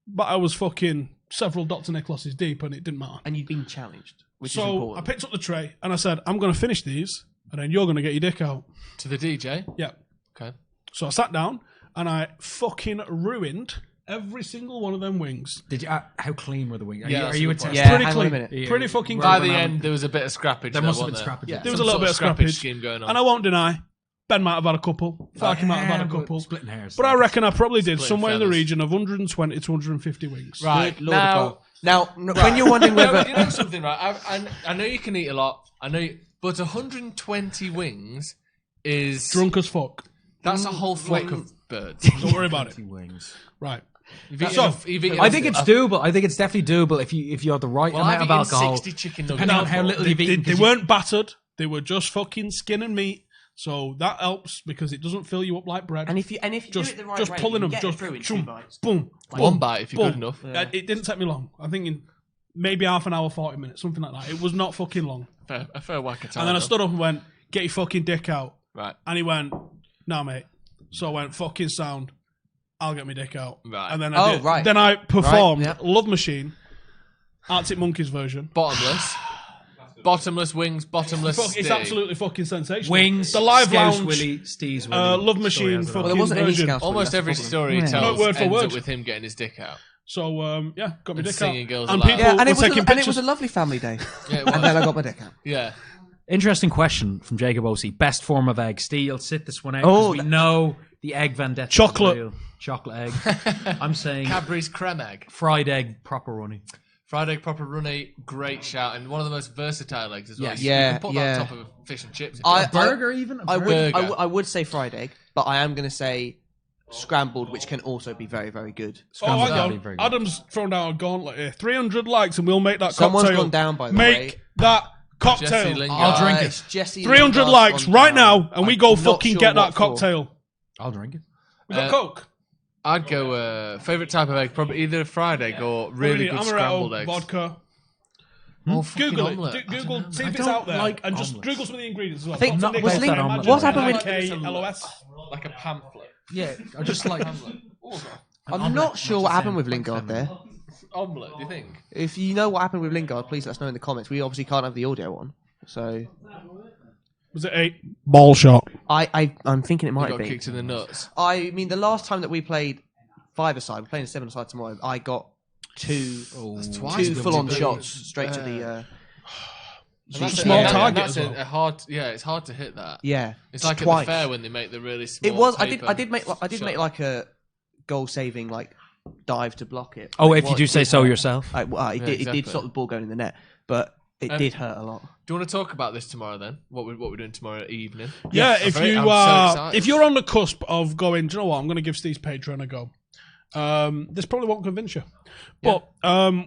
But I was fucking several Dr. Nicholas's deep, and it didn't matter. And you've been challenged, which is So I important. picked up the tray and I said, "I'm going to finish these, and then you're going to get your dick out." To the DJ? Yeah. Okay. So I sat down and I fucking ruined every single one of them wings. Did you? How clean were the wings? Are Yeah, you, that's are you a a good point. test? Yeah, Pretty hang on a clean. minute. Pretty fucking By clean. the end, there was a bit of scrappage. There must have been wasn't scrappage. Yeah. There was a Some little bit of sort scrappage scrappage. scheme going on. And I won't deny, Ben might have had a couple. Farky might have had a couple. Splitting hairs. But I reckon I probably did Splitting somewhere in the feathers. region of 120 to 150 wings. Right, Good Lord now... above. Now, when you're wondering You know, whether... you know something, right? I know you can eat a lot. I know, but 120 wings is... Drunk as fuck. That's a whole flock of birds. Don't worry about it. Wings. Right. You've eaten So, enough- you've eaten I think enough- it's doable. I think it's definitely doable if you have the right Well, amount I've of eaten alcohol. 60 chicken nuggets. Depending on how little They, you've eaten. they 'cause you- weren't battered. They were just fucking skin and meat. So that helps because it doesn't fill you up like bread. And if you just do it the right just way, pulling you them, can get just it through in boom, 2 bites. boom, One boom, bite if you're boom. good enough. Yeah. It didn't take me long. I think in maybe half an hour, 40 minutes, something like that. It was not fucking long. A fair whack of time. And then I though. stood up and went, "Get your fucking dick out." Right. And he went, "No, mate." So I went, "Fucking sound. I'll get my dick out." Right. And then I Oh, did. right. Then I performed Right, yeah. Love Machine, Arctic Monkeys version. Bottomless. Bottomless wings, bottomless Fuck, it's steak. absolutely fucking sensational. Wings. The live Scouse lounge, Willy, Steve's Willy. Love story Machine, has it all. fucking Well, there wasn't any version. Scouts. Almost every story he Yeah. tells Not word for ends word. up with him getting his dick out. So yeah, got my And dick singing out. Girls And Aloud. people Yeah, and were it, was taking a, and it pictures. was a lovely family day. Yeah, it was. And then I got my dick out. Yeah. Interesting question from Jacob O.C. Best form of egg. Steve, you'll sit this one out. Oh, 'cause we know the egg vendetta. is Chocolate. real. Chocolate egg. I'm saying Cadbury's creme egg. fried egg, proper runny. Fried egg proper runny, great shout, and one of the most versatile eggs as well. Yes. You Yeah, can put yeah. that on top of fish and chips. if I- you want. Burger even? A I burger? would, I would say fried egg, but I am going to say scrambled, which can also be very, very good. Oh, hang Scrambled on. egg, very good. Adam's thrown down a gauntlet here. 300 likes and we'll make that Someone's cocktail. gone down, by the Make way. that Cocktail. Jesse Lingard. I'll drink it. It's Jesse 300 Lingard likes on right down. now, and we I'm go not fucking sure get that what for. cocktail. I'll drink it. We got Uh, Coke. I'd go favourite type of egg, probably either a fried egg or really good scrambled eggs. Vodka. Or fucking Google omelette. it. Google, see I if it's don't out there, like and just omelette. Google some of the ingredients as well. I think Not was Nick Ling- Said, omelette. what's happened with- LOS. Like a pamphlet. Yeah, I just like. I'm not sure what happened with Lingard there. Omelette, do you think? If you know what happened with Lingard, please let us know in the comments. We obviously can't have the audio on, so Was it a ball shot? I'm thinking it He might got be. kicked in the nuts. I mean, the last time that we played five-a-side, we're playing a seven-a-side tomorrow. I got two Twice full-on the shots straight to the. And that's small and target that's as well. a hard. Yeah, it's hard to hit that. Yeah, It's like twice. at the fair when they make the really small. It was. I paper did make shot. like a goal-saving like dive to block it. Oh, It if you was- do say it so hurt. yourself. It did exactly. stop the ball going in the net, but it did hurt a lot. Do you want to talk about this tomorrow then? What we're doing tomorrow evening? Yeah, I'm if very- you I'm so excited. if you're on the cusp of going, do you know what? I'm going to give Steve's Patreon a go. This probably won't convince you, but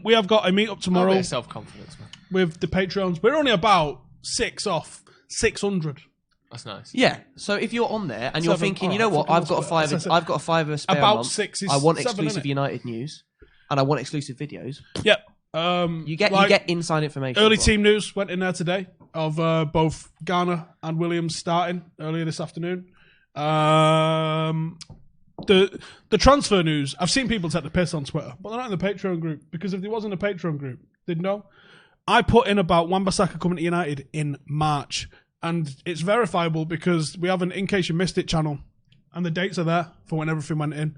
we have got a meet up tomorrow Self confidence, man. with the Patreons. We're only about 6 off 600. That's nice. Yeah. So if you're on there and you're Seven. thinking, All you know right, what, fucking I've got a that's what- fiver, that's it. I've got a fiver spare About a month. 6 is I want 7, exclusive innit? United news, and I want exclusive videos. Yep. You get like, inside information. early as well. team news went in there today of both Garner and Williams starting earlier this afternoon. The transfer news, I've seen people take the piss on Twitter, but they're not in the Patreon group, because if they wasn't a Patreon group, they'd know. I put in about Wan-Bissaka coming to United in March, and it's verifiable because we have an In Case You Missed It channel, and the dates are there for when everything went in.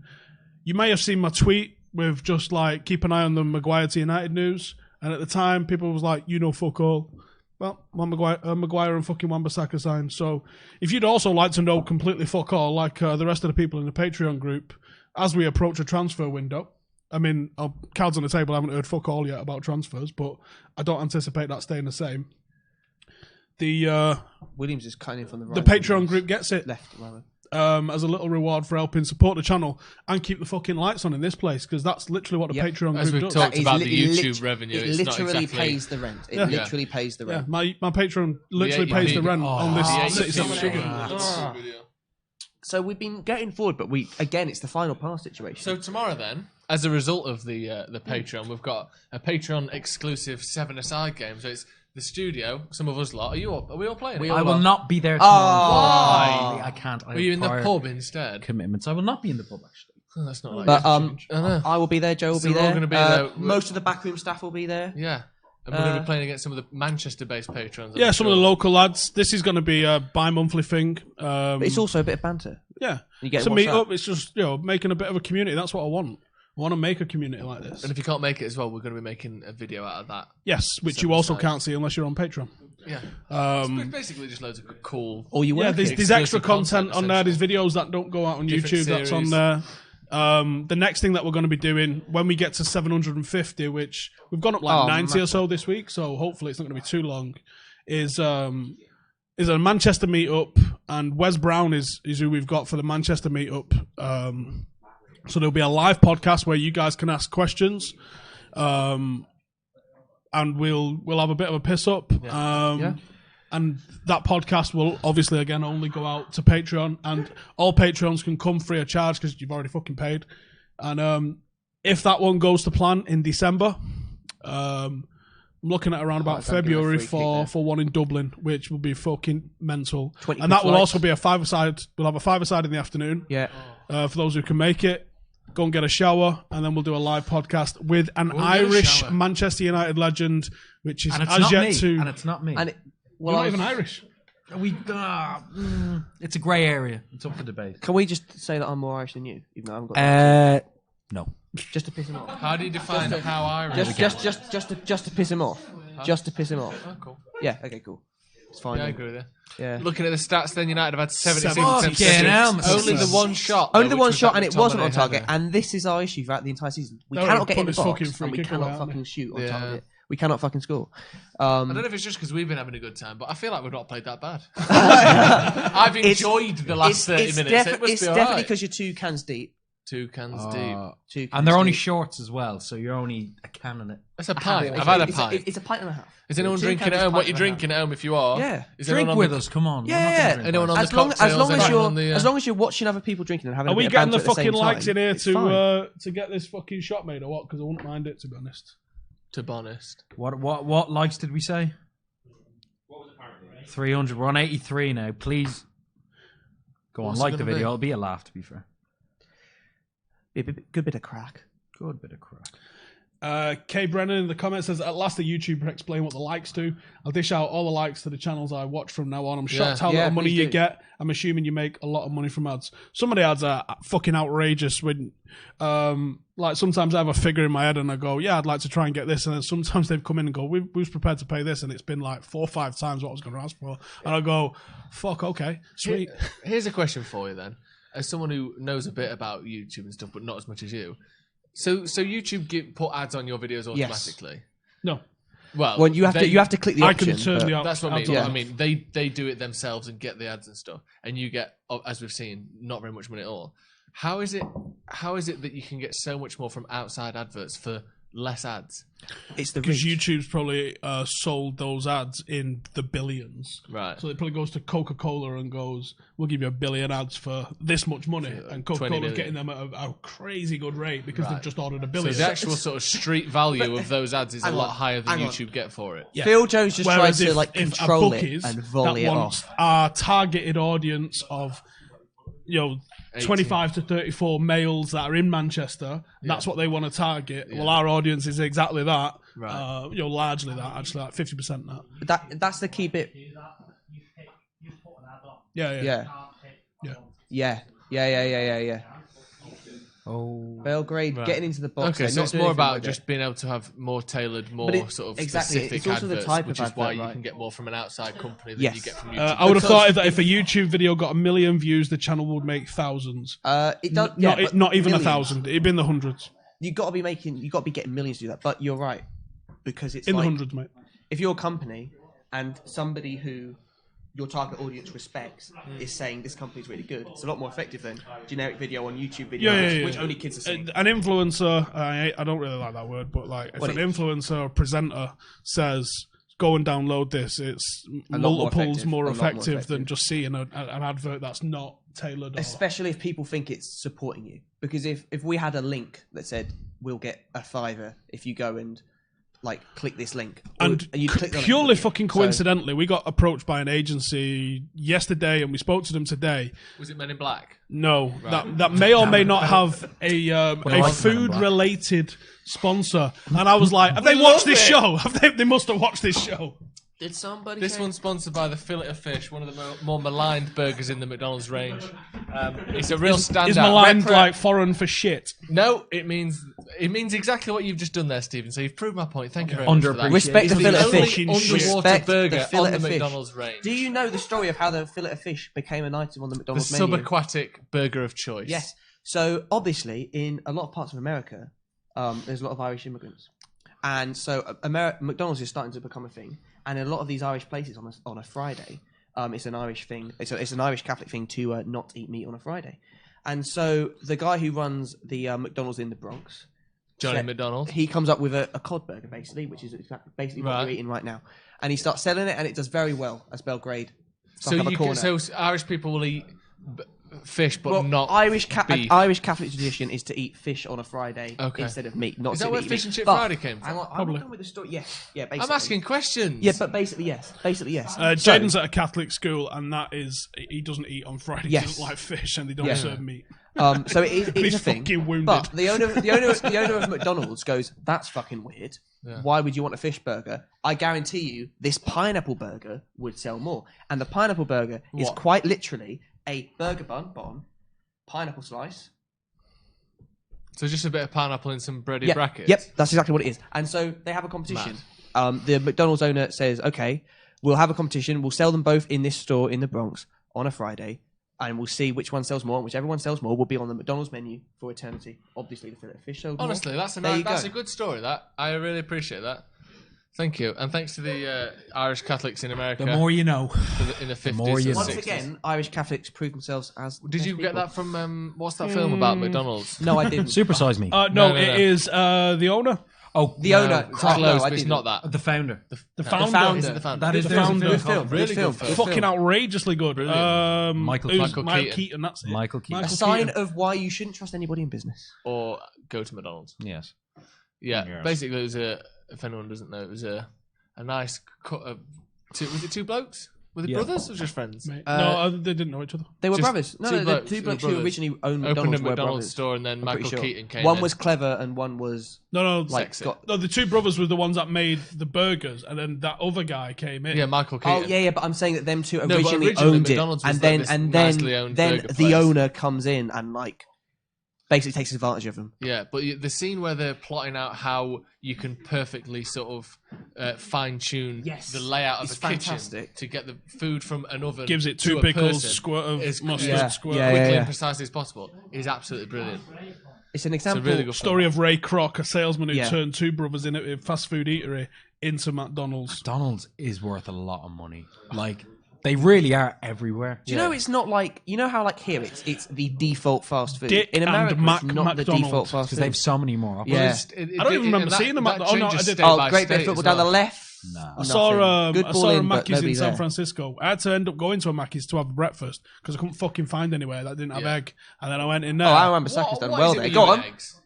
You may have seen my tweet with just like, keep an eye on the Maguire to United news, and at the time, people was like, you know fuck all. Well, Maguire and fucking Wan-Bissaka signed. So if you'd also like to know completely fuck all, like the rest of the people in the Patreon group, as we approach a transfer window, I mean, cards on the table, I haven't heard fuck all yet about transfers, but I don't anticipate that staying the same. The Williams is cutting in from the right. the Patreon group gets it left, rather. as a little reward for helping support the channel and keep the fucking lights on in this place, because that's literally what the Yep. Patreon As group we've does. talked That is about the it YouTube revenue, It it's not literally exactly- pays the rent. It Yeah. literally pays the Yeah, rent. my Patreon literally Yeah, pays you the need- rent on this Yeah, City you Sugar. see- So we've been getting forward, but it's the final pass situation. So tomorrow then, as a result of the Patreon, we've got a Patreon exclusive 7-a-side game. So it's the studio, some of us lot. Are we all playing? I will not be there tomorrow. Why? I can't. I Were you have in the prior pub instead? commitments. I will not be in the pub, actually. Oh, that's not like But strange. I know. I will be there. Joe will So be we're all there. gonna be there. Most of the backroom staff will be there. Yeah. And we're going to be playing against some of the Manchester-based patrons. Yeah, some of the local lads. This is going to be a bi-monthly thing. But it's also a bit of banter. Yeah. You get So to meet watch that. up. It's just, making a bit of a community. That's what I want. I want to make a community like this. And if you can't make it as well, we're going to be making a video out of that. Yes, which Seven you also sides. can't see unless you're on Patreon. Yeah. It's basically just loads of cool. Or you Yeah, work there's it. extra Exclusive content content, on there. There's videos that don't go out on Different YouTube that's on series. there. The next thing that we're going to be doing when we get to 750, which we've gone up like 90 or so this week, so hopefully it's not going to be too long, is a Manchester meetup, and Wes Brown is who we've got for the Manchester meetup. So there'll be a live podcast where you guys can ask questions, and we'll have a bit of a piss up. And that podcast will obviously again only go out to Patreon, and all Patreons can come free of charge because you've already fucking paid. And if that one goes to plan in December, I'm looking at around about don't give a February free kick there. for one in Dublin, which will be fucking mental. 20 And that will flights. also be a five-a-side. We'll have a five-a-side in the afternoon. Yeah. For those who can make it, go and get a shower, and then we'll do a live podcast with an get a Irish shower. Manchester United legend, which is And it's as not yet me. to. And it's not me. And it, You're well, not even Irish. It's a grey area. It's up for debate. can we just say that I'm more Irish than you, even though I haven't got that? No. Just to piss him off. How do you define how Irish? Just to piss him off. Just to piss him off. Oh, cool. Yeah. Okay. Cool. It's fine. Yeah, I then. agree with you. Yeah. Looking at the stats, then United have had 76 Fucking attempts. hell, Only the one shot. Only though, the which one was shot, that and it wasn't on McTominay target. header. And this is our issue throughout the entire season. We No, cannot get put in the this box, fucking free and we kick cannot away, haven't fucking shoot on Yeah. target. We cannot fucking score. I don't know if it's just because we've been having a good time, but I feel like we've not played that bad. I've enjoyed the last 30 minutes. It must It's be definitely alright. because you're 2 cans deep. 2 cans deep. 2 cans And they're only deep. shorts as well, so you're only a can in it. That's a pint. I've had a pint. It's a pint and a half. Is anyone 2 drinking cans at is home? pint What you and a half. drinking at home if you are? Yeah. Is Drink anyone on with the- us, come on. Yeah, We're not gonna yeah. drink Anyone by on ourselves. the cocktails, As long as you're watching other people drinking and having Are a we bit of getting the banter at the fucking same likes time, in here it's fine. to get this fucking shot made or what? Because I wouldn't mind it, to be honest. To be honest. What likes did we say? 300. We're on 83 now. Please go on, What's it like the gonna video. be? It'll be a laugh, to be fair. Good bit of crack. Good bit of crap. Kay Brennan in the comments says, at last a YouTuber explain what the likes do. I'll dish out all the likes to the channels I watch from now on. I'm shocked how little money please you do. get. I'm assuming you make a lot of money from ads. Some of the ads are fucking outrageous. When, like sometimes I have a figure in my head and I go, yeah, I'd like to try and get this. And then sometimes they've come in and go, who's prepared to pay this? And it's been like 4 or 5 times what I was going to ask for. And I go, fuck, okay, sweet. Here's a question for you then. As someone who knows a bit about YouTube and stuff, but not as much as you. So YouTube put ads on your videos automatically? No. Well, You have to click the I option. can turn but- the op- That's what I mean. ads Yeah. on. I mean, they do it themselves and get the ads and stuff, and you get, as we've seen, not very much money at all. How is it that you can get so much more from outside adverts for less ads? It's the Because reach. YouTube's probably sold those ads in the billions. Right. So it probably goes to Coca-Cola and goes, we'll give you 1 billion ads for this much money. And 20 Coca-Cola's million. getting them at a crazy good rate because they've Right. just ordered 1 So billion. the actual sort of street value of those ads is a hang lot on, higher than hang on. YouTube get for it. Yeah. Phil Jones just Whereas tries to if a control bookies it and volley that it wants off. our targeted audience of 18. 25 to 34 males that are in Manchester, that's what they want to target. Well, our audience is exactly that. Right. Largely that, actually, like 50% that. That's the key bit. Yeah. Yeah. Oh. Belgrade Right. getting into the box. Okay, they're so not it's doing more anything about with it. just being able to have more tailored, more But sort of exactly, specific it's also the adverts, type which of is why advert, you right. can get more from an outside company than Yes. you get from YouTube. I would have Because thought that if a YouTube video got 1 million views, the channel would make thousands. It does. Yeah, but Not even millions. 1,000. It'd be in the hundreds. You got to be getting millions to do that. But you're right, because it's In like the hundreds, mate. if you're a company and somebody who your target audience respects is saying this company's really good, it's a lot more effective than generic video on YouTube video, which only kids are seeing. An influencer, I don't really like that word, but like if an influencer or presenter says, go and download this, it's A lot more multiples effective. more A lot more effective than effective. just seeing an advert that's not tailored. Especially if people think it's supporting you. Because if we had a link that said we'll get a $5 if you go and like click this link, And you'd click on it, purely wouldn't you? fucking So- coincidentally, we got approached by an agency yesterday, and we spoke to them today. Was it Men in Black? No, that may or may not have a like Men in food Black. related sponsor, and I was like, have they watched this show? They must have watched this show. Did somebody? This one's sponsored by the Fillet of Fish, one of the more maligned burgers in the McDonald's range. It's a real standout. Is maligned like foreign for shit? No, it means exactly what you've just done there, Stephen. So you've proved my point. Thank you very much for that. Underappreciated. Respect It's the fillet of only fish. Fucking underwater Respect burger the fillet on the of fish. McDonald's range. Do you know the story of how the fillet of fish became an item on the The McDonald's menu? subaquatic burger of choice. Yes. So obviously, in a lot of parts of America, there's a lot of Irish immigrants, and so McDonald's is starting to become a thing. And in a lot of these Irish places on a Friday, it's an Irish thing. It's an Irish Catholic thing to not eat meat on a Friday. And so the guy who runs the McDonald's in the Bronx, Johnny said- McDonald. he comes up with a cod burger basically, which is basically what Right. we're eating right now. And he starts selling it, and it does very well as Belgrade. So Stuck up a you can, corner. so Irish people will eat fish, but Well, not Irish beef. Irish Catholic tradition is to eat fish on a Friday Okay. instead of meat. Not Is to that where eat Fish meat. and Chip But- Friday came from? Hang on, Probably. I'm done with the story. Yes, yeah, basically. I'm asking questions. Yeah, but basically yes. Basically yes. So- Jaden's at a Catholic school, and that is he doesn't eat on Friday. Yes. He doesn't like fish, and they don't Yeah. serve meat. So it is He's a thing. fucking wounded. But the owner of McDonald's goes, "That's fucking weird. Why would you want a fish burger? I guarantee you, this pineapple burger would sell more." And the pineapple burger is What? quite literally a burger bun, pineapple slice. So just a bit of pineapple in some bready Yeah, brackets. Yep, that's exactly what it is. And so they have a competition. The McDonald's owner says, "Okay, we'll have a competition. We'll sell them both in this store in the Bronx on a Friday, and we'll see which one sells more. And whichever one sells more will be on the McDonald's menu for eternity." Obviously, the fillet of fish sold more. Honestly, that's There you a go. good story. That I really appreciate that. Thank you, and thanks to the Irish Catholics in America. The more you know. In the 50s more you and know. Once 60s. again, Irish Catholics prove themselves as. Did you get that from what's that film about McDonald's? No, I didn't. Supersize me. No, it is the owner. Oh, The owner. It's No, close, I but it's didn't. not that. the founder. The No. founder. founder. Is it the founder? That is the the founder. Good film. Really Good good film. film. Fucking outrageously good. Michael who's Keaton. Michael Keaton. That's it. Michael Keaton. A sign of why you shouldn't trust anybody in business. Or go to McDonald's. Yes. Yeah, Yes. basically it was if anyone doesn't know, it was a nice cut of was it two blokes? Were they brothers or just friends? Mate. No, they didn't know each other. They were Just brothers. No, two the blokes, two they were blokes who brothers. originally owned Opened McDonald's a were McDonald's brothers. store and then I'm pretty Michael sure. Keaton came One in. was clever and one was No, like Sexy. got. no. The two brothers were the ones that made the burgers, and then that other guy came in. Yeah, Michael Keaton. Oh yeah, but I'm saying that them two but originally originally owned it, McDonald's was and like then this and nicely owned then burger the place. owner comes in and like basically takes advantage of them. Yeah, but the scene where they're plotting out how you can perfectly sort of fine tune Yes. the layout of It's a kitchen fantastic. to get the food from an oven Gives it to two a pickles, person squirt of as mustard, Yeah. squirt. Yeah, quickly yeah. and precisely as possible is absolutely brilliant. It's an It's a example. really good Story of Ray Kroc, a salesman who Yeah. turned two brothers in a fast food eatery into McDonald's. McDonald's is worth a lot of money. Like, they really are everywhere. Do you know it's not like how like here it's the default fast food Dick in and America Mac it's not the McDonald's, default fast Because food. they have so many more options. Yeah. I don't even remember seeing them at the- oh, no, I did. Oh, great bit of football down the left. Nah. I saw Good I ball saw a in, but Mackey's in nobody San there. Francisco. I had to end up going to a Mackey's to have breakfast because I couldn't fucking find anywhere that didn't have Yeah. egg. And then I went in there. Oh, Aaron Bissaka's done What well is it there. with Go you on. and eggs?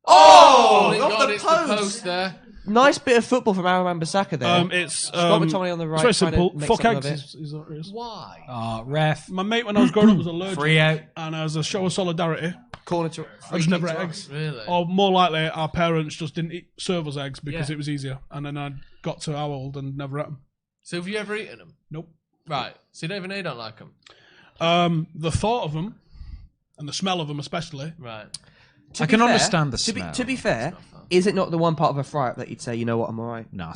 Oh, Thank off God the it's post. the post there. Nice bit of football from Aaron Bissaka there. It's Scott McTominay on the right. It's very trying to simple. make Fuck something eggs. of it. Is what it is. Why? Ref. My mate, when I was growing up, was allergic. Free out. And as a show of solidarity, Corner to. I just never ate eggs. Really? Or more likely, our parents just didn't serve us eggs because Yeah. it was easier. And then I got to our old and never ate them. So have you ever eaten them? Nope. Right. So you don't even know you don't like them. The thought of them and the smell of them, especially. Right. To I be can fair- understand the to be- smell. To be fair, is it not the one part of a fry-up that you'd say, you know what, I'm alright? No, No.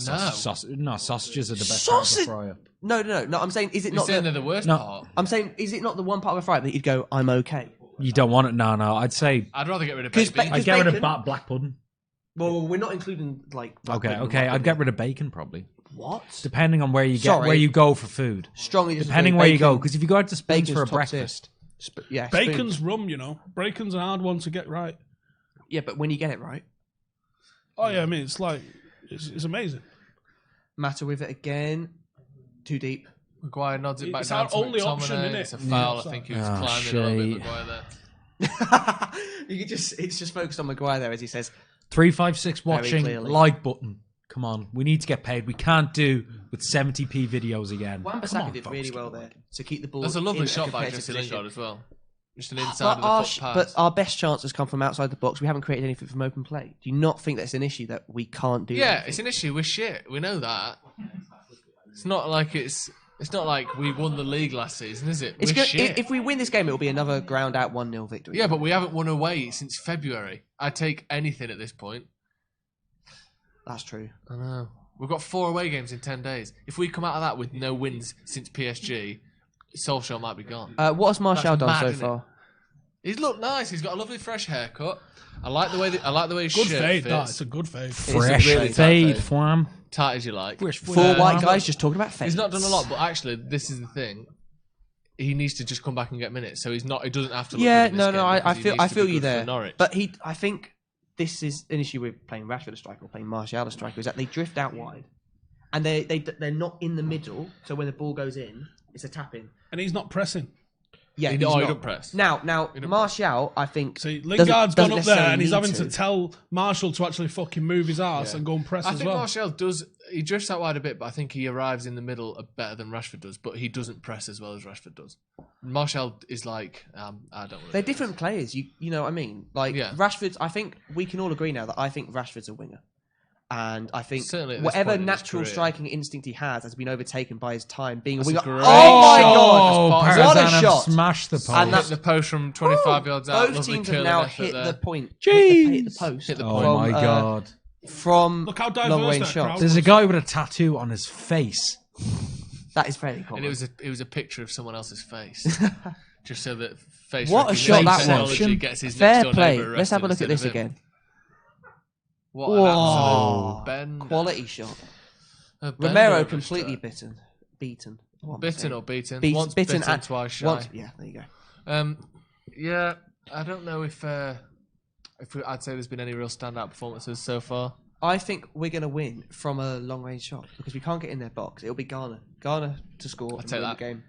sausages are the best Sausage- part of a fryer. No. I'm saying, is it You're not saying the? they're the worst No. part. I'm saying, is it not the one part of a fry-up that you'd go, I'm okay? You don't want it? No. I'd say I'd rather get rid of 'Cause baked beans. ba- I'd get rid of bacon- black pudding. Well, we're not including like. Okay. I'd get rid of bacon probably. What? Depending on where you Sorry. where you go for food. Strongly disagree. Depending where you go, Bacon- because if you go out to Spoons bacon's for a top tier. breakfast, Yeah, Bacon's spoon. rum, you know. Bacon's a hard one to get right. Yeah, but when you get it right, Oh, yeah, I mean, it's like, it's amazing. matter with it again. Too deep. Maguire nods it back It's down our to only McTominay. option, innit? It's a foul. Yeah. I think he was Ah, climbing a little bit, shit. Maguire there. You could it's just focused on Maguire there as he says. 356 watching, clearly. like button. Come on, we need to get paid. We can't do with 70p videos again. Come Wan-Bissaka on, did folks, really get well paid. there to keep the ball. That's a lovely in shot by competitive Jesse position. Lingard as well. Just an inside But of the our, foot pass. but our best chances come from outside the box. We haven't created anything from open play. Do you not think that's an issue that we can't do? yeah, anything? it's an issue. We're shit. We know that. It's not like It's not like we won the league last season, is it? It's We're good. shit. If we win this game, it'll be another ground out 1-0 victory. Yeah, but we haven't won away since February. I'd take anything at this point. That's true. I know. We've got 4 away games in 10 days. If we come out of that with no wins since PSG, Solskjaer might be gone. What has Martial That's done mad, so isn't it? far? He's looked nice. He's got a lovely fresh haircut. I like the way his Good shirt fade, fits. that. It's a good fade. Fresh really fade, tight fade. fam. Tight as you like. Four white guys just talking about face. He's not done a lot, but actually, this is the thing. He needs to just come back and get minutes, so he's not. He doesn't have to. Look Yeah, good in no, this no. game I because he feel, needs I to feel be you good for there. Norwich. But I think this is an issue with playing Rashford as striker or playing Martial as striker. Is that they drift out wide, and they're not in the middle. So when the ball goes in, it's a tap in. And he's not pressing. Yeah, He he's don't not. press. Now, don't Martial, I think. See, doesn't- Lingard's gone doesn't up there necessarily and he's need having to tell Marshall to actually fucking move his ass and go and press I as think well. Martial does. He drifts out wide a bit, but I think he arrives in the middle better than Rashford does. But he doesn't press as well as Rashford does. Martial is like, I don't. Really They're do different players. You know what I mean? Like Yeah. Rashford's. I think we can all agree now that I think Rashford's a winger, and I think Certainly at this whatever point in his natural career. striking instinct he has been overtaken by his time being That's a a winger. great Oh my shot. god! That's What a Partizan shot! Smash the post. And Hit the post from 25 yards out. Both Lovely teams have curling now effort hit there. the point. Jeez. Hit the post. Hit the Oh point. my god. From Look how diverse long range that shots. crowd There's a guy with a tattoo on his face. That is very And common. it was a picture of someone else's face, just so that face What a recognition shot that was. technology gets his Fair next door play. neighbour Let's have a arrested look at this instead of him. again. What an Whoa. absolute bend. Quality shot. Romero completely beaten. What am I Bitten saying? or beaten? Beat- Once bitten bitten, and- twice shy. Yeah, there you go. Yeah, I don't know if I'd say there's been any real standout performances so far. I think we're going to win from a long range shot because we can't get in their box. It'll be Garner. Garner to score and take win that. the game.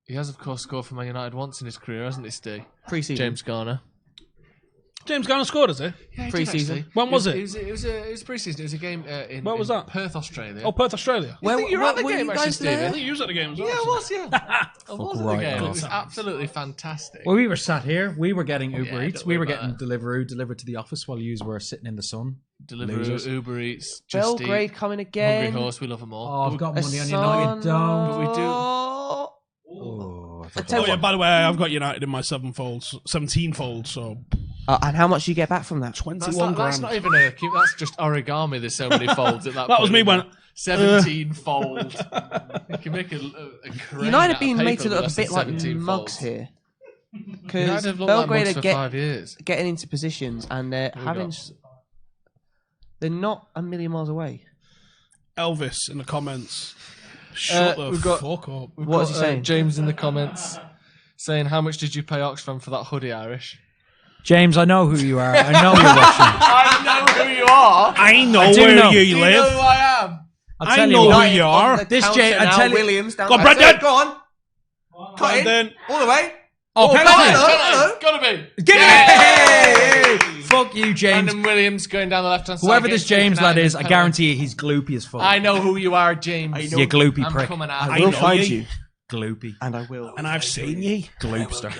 He has, of course, scored for Man United once in his career, hasn't he, Steve? Pre-season. James Garner. James Garner scored, has he? Yeah, he Pre-season. did, actually. When was it? It was pre-season. It was a game in Where was that? Perth, Australia. Oh, Perth, Australia. I think you were at the were game, you actually, guys Stephen. there? I think you was at the game as well. Yeah, I was, yeah. I was at the right game. It off. was absolutely fantastic. Well, we were sat here. We were getting Uber yeah, Eats. don't We worry were about getting Deliveroo delivered to the office while you were sitting in the sun. Deliveroo, Uber Eats, Just Belgrade Eat, coming Hungry again. Horse, we love them all. Oh, I've got money on United. Don't. But we do. Oh, I I forgot. tell Oh, you yeah, what, by the way, I've got United in my 17-fold, so and how much do you get back from that? 21 That's grand. not even that's just origami. There's so many folds at that That was point, me isn't when... it? 17 fold. You can make a crane United out of being made paper to with look a less than bit like 17 mugs folds. here. United Because have looked like Belgrade mugs are for 5 years. getting into positions and they're we having... got? They're not a million miles away. Elvis in the comments. Shut the we've got- fuck up. We've What is got, he saying? James in the comments saying, "How much did you pay Oxfam for that hoodie, Irish?" James, I know who you are. I know you're watching. I know who you are. I know I do where know. you Do you know live. who I am? I'll I tell know you who what. you are. This Jay- I tell you- Williams down Go, there. Brendan! Go on. Cut in. Brendan. All the way. Oh, penalty. hello. Gotta be. Get it! Fuck you, James. Brandon Williams going down the left-hand side. Whoever getting this James taken out lad in is, the I penalty. guarantee you he's gloopy as fuck. I know who you are, James. You gloopy I'm prick. coming I out. will know find ye. you. Gloopy. And I will. And I've seen ye. Gloopster.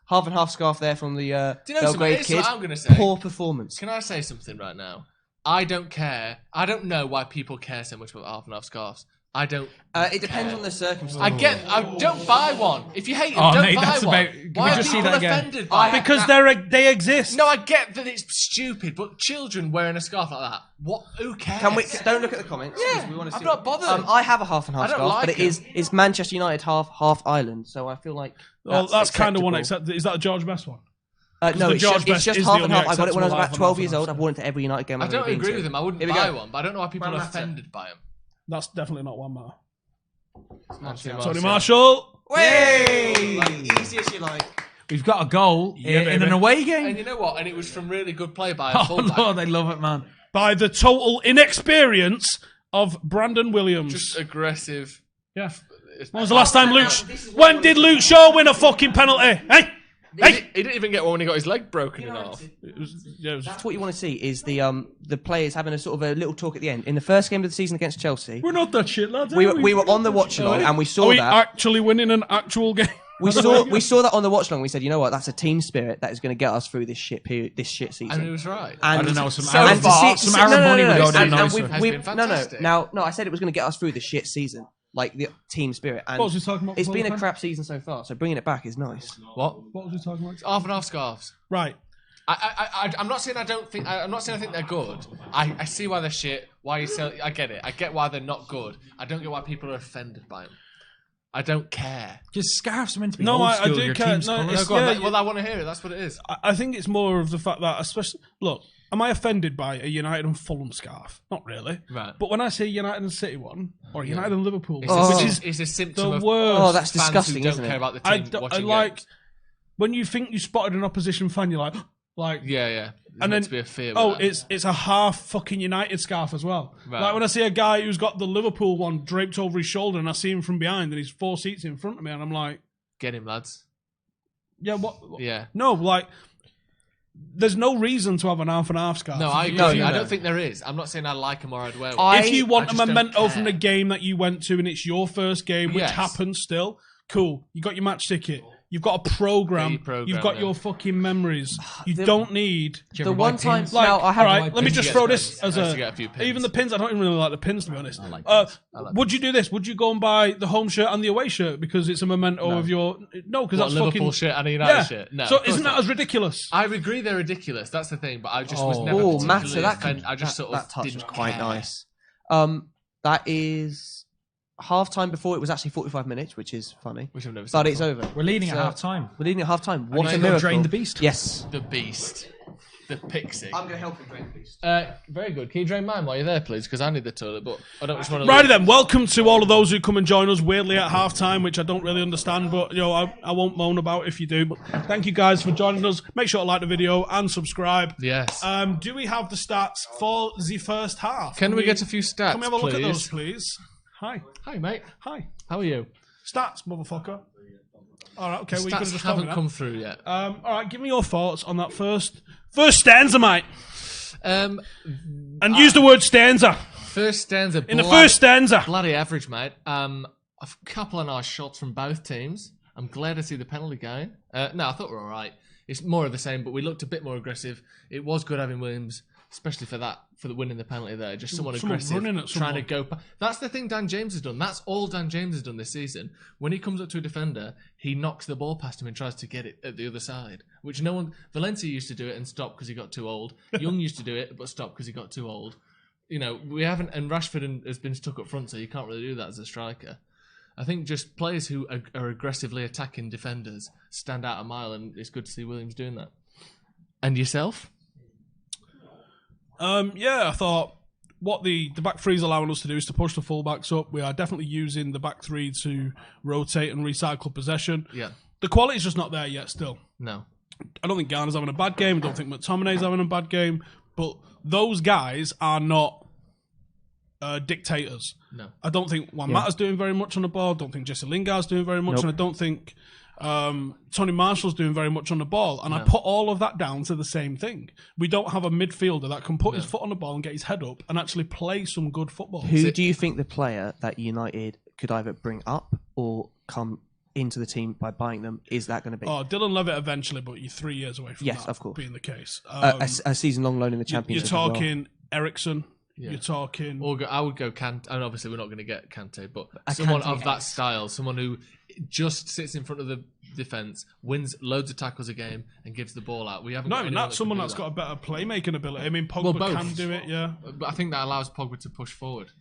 Half and half scarf there from the Do you know something? Belgrade Here's kid. what I'm going to say. Poor performance. Can I say something right now? I don't care. I don't know why people care so much about half and half scarves. I don't. It depends on the circumstances. I don't buy one. If you hate them, Oh, don't mate, buy that's one. about- can Why we are just see people that again? offended by it? Because they exist. No, I get that it's stupid, but children wearing a scarf like that, what? Who cares? Can we? Don't look at the comments. 'cause Yeah, we want to I'm see not bothered. I have a half and half I don't scarf, like but it. it's Manchester United half Ireland, so I feel like Well, that's kind of one. acceptable. Is that the George Best one? No, the it's George just, Best it's just is half the and only half. I got it when I was acceptable about half 12 and years half old. I've worn it to every United game I I've don't ever been agree to. with him. I wouldn't Here we buy go. one, but I don't know why people One are matter. offended by him. That's definitely not one matter. Martial. Tony Marshall. Way! Easy as you like. We've got a goal Yeah, in baby. an away And game. you know what? And it was from really good play by a Oh, fullback. Lord, they love it, man. By the total inexperience of Brandon Williams. Just aggressive. Yeah. When was the last time Luke... When did Luke Shaw win a fucking penalty? Hey! He didn't even get one when he got his leg broken in half. It was That's what you want to see is the players having a sort of a little talk at the end. In the first game of the season against Chelsea, we're not that shit, lads. we are were on the watch along and we Are saw we that. actually winning an actual game? We saw that on the watch along. We said, you know what, that's a team spirit that is going to get us through this shit period, this shit season. And he was right. And I don't know, some So Arab, far, some Arab money would go down nicer. Has been fantastic. No, I said it was going to get us through the shit season, like the team spirit. And What was he talking about it's before been the a time? crap season so far, so bringing it back is nice. What? What was he talking about? Half and half scarves. Right. I'm not saying I don't think. I'm not saying I think they're good. I see why they're shit. Why you sell? I get it. I get why they're not good. I don't get why people are offended by them. I don't care. Just scarves are meant to be No, old I school. do Your care. team's No, colours. No, it's- go on. yeah, Well, I want to hear it. That's what it is. I think it's more of the fact that, especially, look, am I offended by a United and Fulham scarf? Not really. Right. But when I say United and City one, or United and Liverpool It's, one, a, which is it's a symptom the of worst. Oh, that's fans disgusting, who don't isn't care it? about the I, team I watching like games. when you think you spotted an opposition fan, you're like, Yeah. There's and then meant to be a fear. oh, with that. it's a half fucking United scarf as well. Right. Like when I see a guy who's got the Liverpool one draped over his shoulder, and I see him from behind, and he's 4 seats in front of me, and I'm like, Get him, lads. yeah, what? Yeah. No, like, there's no reason to have an half and half scarf. No, I agree. No, I no. don't think there is. I'm not saying I like them or I'd wear one. If you want I a just don't memento from care. the game that you went to and it's your first game, which Yes. happens still, cool. You got your match ticket. You've got a program. Yeah, your program, You've got yeah. your fucking memories. You don't need. The one time, Like, now I have. all right, let me pins. just Yes, throw pins. this as I used a. to get a few pins. Even the pins, I don't even really like the pins, to be honest. like pins. I like Would you do this? Would you go and buy the home shirt and the away shirt because it's a memento of your? No, because What, that's Liverpool fucking shit and a United yeah. shit? No. So of course isn't that not. as ridiculous? I agree they're ridiculous. That's the thing. But I just was never Oh, particularly Matter, that offended. I just that, sort of that touch didn't was quite care. nice. That is half time before it was actually 45 minutes, which is funny. Which I've never seen But it's before. over. We're leading at So- half time. We're leading at half time. you What a still miracle! drain the beast? Yes. The beast. the pixie. I'm going to help him drink, please. Very good. Can you drain mine while you're there, please? Because I need the toilet, but I don't just want to. Righty then, welcome to all of those who come and join us weirdly at half-time, which I don't really understand, but I won't moan about if you do. But thank you guys for joining us. Make sure to like the video and subscribe. Yes. Do we have the stats for the first half? Can we get a few stats, Can we have a look please? at those, please? Hi. Hi, mate. Hi. How are you? Stats, motherfucker. All right, okay. The Well, you could have stats just told me haven't that. come through yet. All right, give me your thoughts on that first stanza, mate. And use the word stanza. First stanza. In the first stanza. Bloody average, mate. A couple of nice shots from both teams. I'm glad to see the penalty going. No, I thought we were all right. It's more of the same, but we looked a bit more aggressive. It was good having Williams, especially for the winning the penalty there. Just someone aggressive, running at trying to someone. go. That's the thing Dan James has done. That's all Dan James has done this season. When he comes up to a defender, he knocks the ball past him and tries to get it at the other side, which no one. Valencia used to do it and stop because he got too old. Young used to do it but stopped because he got too old. We haven't, and Rashford has been stuck up front, so you can't really do that as a striker. I think just players who are aggressively attacking defenders stand out a mile, and it's good to see Williams doing that. And yourself? I thought what the back three is allowing us to do is to push the fullbacks up. We are definitely using the back three to rotate and recycle possession. Yeah. The quality's just not there yet still. No. I don't think Garner's having a bad game. I don't think McTominay's having a bad game. But those guys are not dictators. No. I don't think Juan Mata's doing very much on the ball. I don't think Jesse Lingard's doing very much. Nope. And I don't think Tony Marshall's doing very much on the ball. And I put all of that down to the same thing. We don't have a midfielder that can put his foot on the ball and get his head up and actually play some good football. Who do you think the player that United could either bring up or come into the team by buying them? Is that going to be? Oh, Dylan Levitt eventually, but you're 3 years away from Yes, that of course. being the case. A season-long loan in the You're Championship. as well. talking Ericsson. Yeah. You're talking... I would go Kante, and obviously we're not going to get Kante, but someone Kante of that style, someone who just sits in front of the defence, wins loads of tackles a game, and gives the ball out. We haven't. Not got even anyone that. can Someone do that's that. got a better playmaking ability. I mean, Pogba both. can do it, yeah. But I think that allows Pogba to push forward.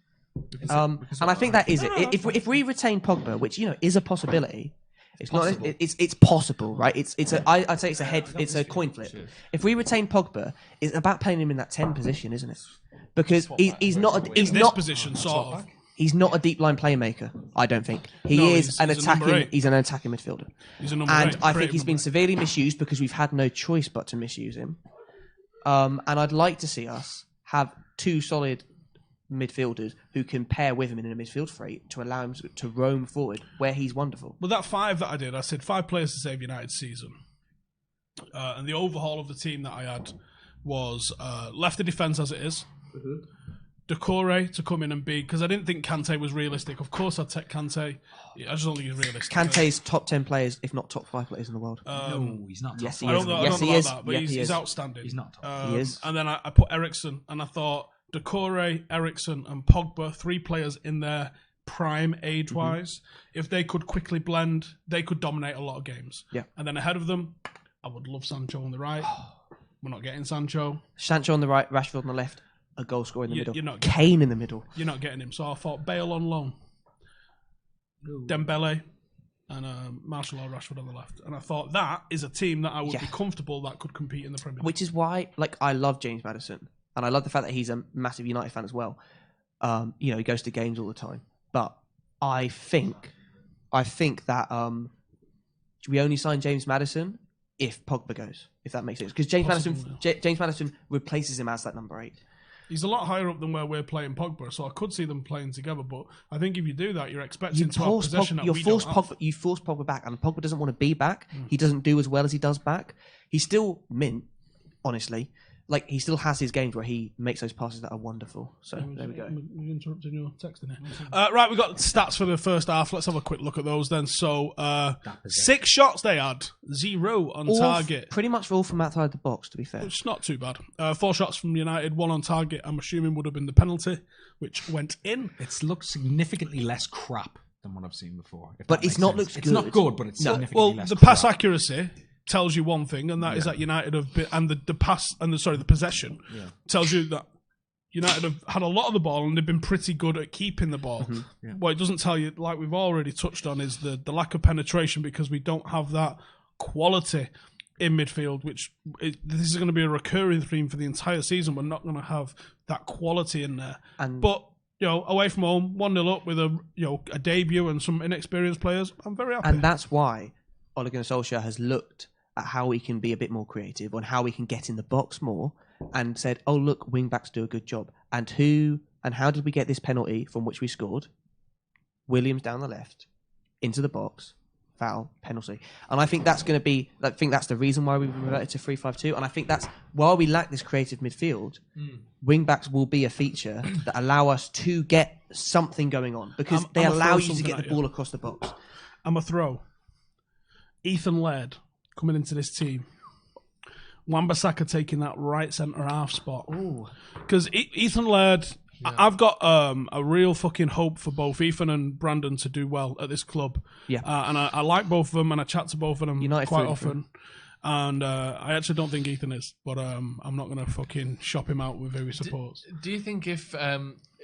And I think that is it. If we retain Pogba, which is a possibility, it's possible. not. It's possible, right? I'd say it's a coin flip. If we retain Pogba, it's about playing him in that 10 position, isn't it? Because he's not. He's In this not. position, sort of. He's not a deep line playmaker. I don't think he No, is he's an a number attacking. 8. He's an attacking midfielder. He's a number And 8. I think creative he's been number severely misused because we've had no choice but to misuse him. And I'd like to see us have two solid midfielders who can pair with him in a midfield three to allow him to roam forward where he's wonderful. With that 5 that I did, I said 5 players to save United's season. And the overhaul of the team that I had was left the defence as it is. Decore to come in and be, because I didn't think Kante was realistic. Of course I'd take Kante. I just don't think he's realistic. Kante's top 10 players, if not top 5 players in the world. No, he's not. Yes, top he I is. don't know, Yes, I don't he know is. about that, but Yeah, he's, he he's is. outstanding. He's not top. He is. And then I put Ericsson, and I thought Decore, Ericsson, and Pogba, 3 players in their prime age-wise. If they could quickly blend, they could dominate a lot of games. Yeah. And then ahead of them, I would love Sancho on the right. We're not getting Sancho. Sancho on the right, Rashford on the left, a goal scorer in the middle. You're not Kane in the middle. You're not getting him. So I thought Bale on loan, Dembele, and Marshall or Rashford on the left. And I thought that is a team that I would be comfortable that could compete in the Premier League. Which is why, I love James Maddison, and I love the fact that he's a massive United fan as well. He goes to games all the time. But I think that we only sign James Maddison if Pogba goes, if that makes sense. Because James Maddison replaces him as that number 8. He's a lot higher up than where we're playing Pogba, so I could see them playing together. But I think if you do that, you're expecting to have possession that we don't have. You force Pogba back, and Pogba doesn't want to be back. He doesn't do as well as he does back. He's still mint, honestly. He still has his games where he makes those passes that are wonderful. So there we go. You're interrupting your texting here. Right, we've got stats for the first half. Let's have a quick look at those then. So 6 shots they had, 0 on target. Pretty much all from outside the box, to be fair. It's not too bad. 4 shots from United, 1 on target. I'm assuming would have been the penalty, which went in. It's looked significantly less crap than what I've seen before. But it's not looks It's not good, but it's significantly less the crap. pass accuracy tells you one thing, and that is that United have been, and the pass and the possession tells you that United have had a lot of the ball and they've been pretty good at keeping the ball. What it doesn't tell you, like we've already touched on, is the lack of penetration because we don't have that quality in midfield, this is going to be a recurring theme for the entire season. We're not going to have that quality in there. But away from home, 1-0 up with a debut and some inexperienced players, I'm very happy. And that's why Ole Gunnar Solskjaer has looked at how we can be a bit more creative on how we can get in the box more, and said, "Oh look, wing backs do a good job." And how did we get this penalty from which we scored? Williams down the left, into the box, foul, penalty. And I think that's going to be. I think that's the reason why we reverted to 3-5-2. And I think that's while we lack this creative midfield, wing backs will be a feature that allow us to get something going on, because they allow you to get the ball across the box. I'm a throw. Ethan Laird coming into this team. Wan-Bissaka taking that right centre half spot. Because Ethan Laird, I've got a real fucking hope for both Ethan and Brandon to do well at this club. Yeah. And I like both of them, and I chat to both of them United quite often. And I actually don't think Ethan is, but I'm not going to fucking shop him out with who he supports. Do you think if...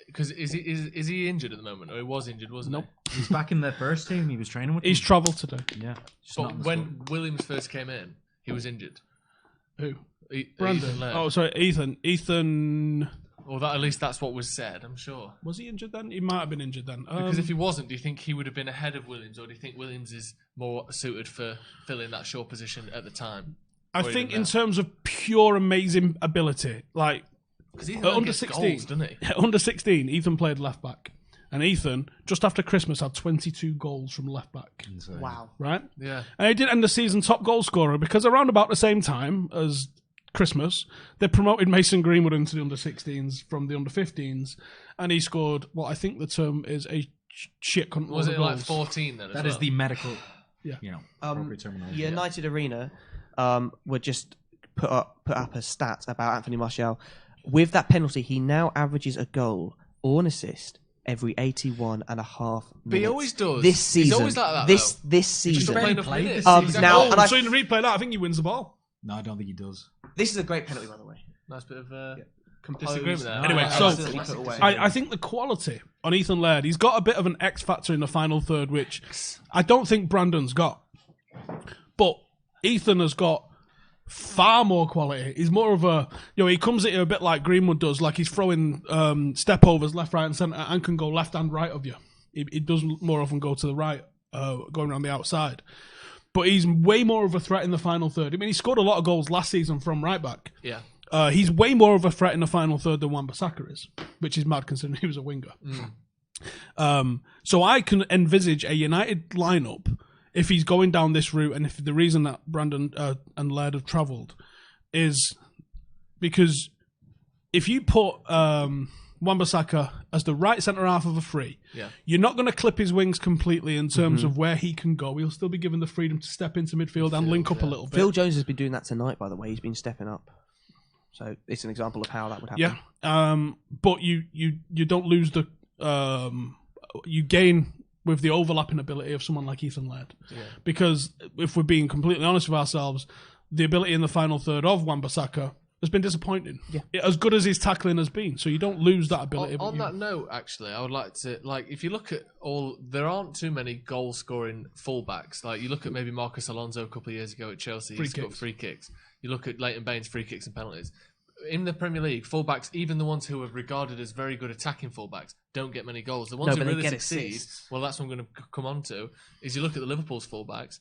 Because is he injured at the moment? Or he was injured, wasn't he? Nope. He's back in the first team. He was training with them. He's travelled today. Yeah. But when Williams first came in, he was injured. Who? Brandon. Ethan Laird. Oh, sorry, Ethan. Or at least that's what was said, I'm sure. Was he injured then? He might have been injured then. Because if he wasn't, do you think he would have been ahead of Williams, or do you think Williams is more suited for filling that short position at the time? I think in terms of pure amazing ability, like under 16, goals, doesn't he? Under 16, Ethan played left back, and Ethan just after Christmas had 22 goals from left back. Insane. Wow. Right? Yeah. And he did end the season top goal scorer, because around about the same time as Christmas, they promoted Mason Greenwood into the under 16s from the under 15s, and he scored what I think the term is a shit control. Was it like 14 then? That is the medical, yeah, appropriate terminology. United Arena would just put up a stat about Anthony Martial. With that penalty, he now averages a goal or an assist every 81 and a half minutes. But he always does. This season. He's always like that, this season. Just enough minutes. Now, so in the replay that, I think he wins the ball. No, I don't think he does. This is a great penalty, by the way. Nice bit of Composed. disagreement there. Anyway, so I think the quality on Ethan Laird, he's got a bit of an X factor in the final third, which I don't think Brandon's got. But Ethan has got far more quality. He's more of a, he comes at you a bit like Greenwood does, like he's throwing step overs left, right, and centre, and can go left and right of you. He does more often go to the right, going around the outside. But he's way more of a threat in the final third. I mean, he scored a lot of goals last season from right back. Yeah. He's way more of a threat in the final third than Wan-Bissaka is, which is mad considering he was a winger. So I can envisage a United lineup, if he's going down this route, and if the reason that Brandon and Laird have travelled is because if you put Wan-Bissaka as the right centre half of a free, you're not going to clip his wings completely in terms of where he can go. He'll still be given the freedom to step into midfield and link up a little bit. Phil Jones has been doing that tonight, by the way. He's been stepping up. So it's an example of how that would happen. Yeah, but you don't lose the... you gain with the overlapping ability of someone like Ethan Laird. Because if we're being completely honest with ourselves, the ability in the final third of Wan-Bissaka has been disappointing. As good as his tackling has been, so you don't lose that ability. On that note, actually, I would like to, if you look at there aren't too many goal-scoring fullbacks. Like, you look at maybe Marcus Alonso a couple of years ago at Chelsea, he's got free kicks. You look at Leighton Baines' free kicks and penalties. In the Premier League, fullbacks, even the ones who are regarded as very good attacking fullbacks, don't get many goals. The ones who really succeed, well, that's what I'm going to come on to, is you look at the Liverpool's fullbacks,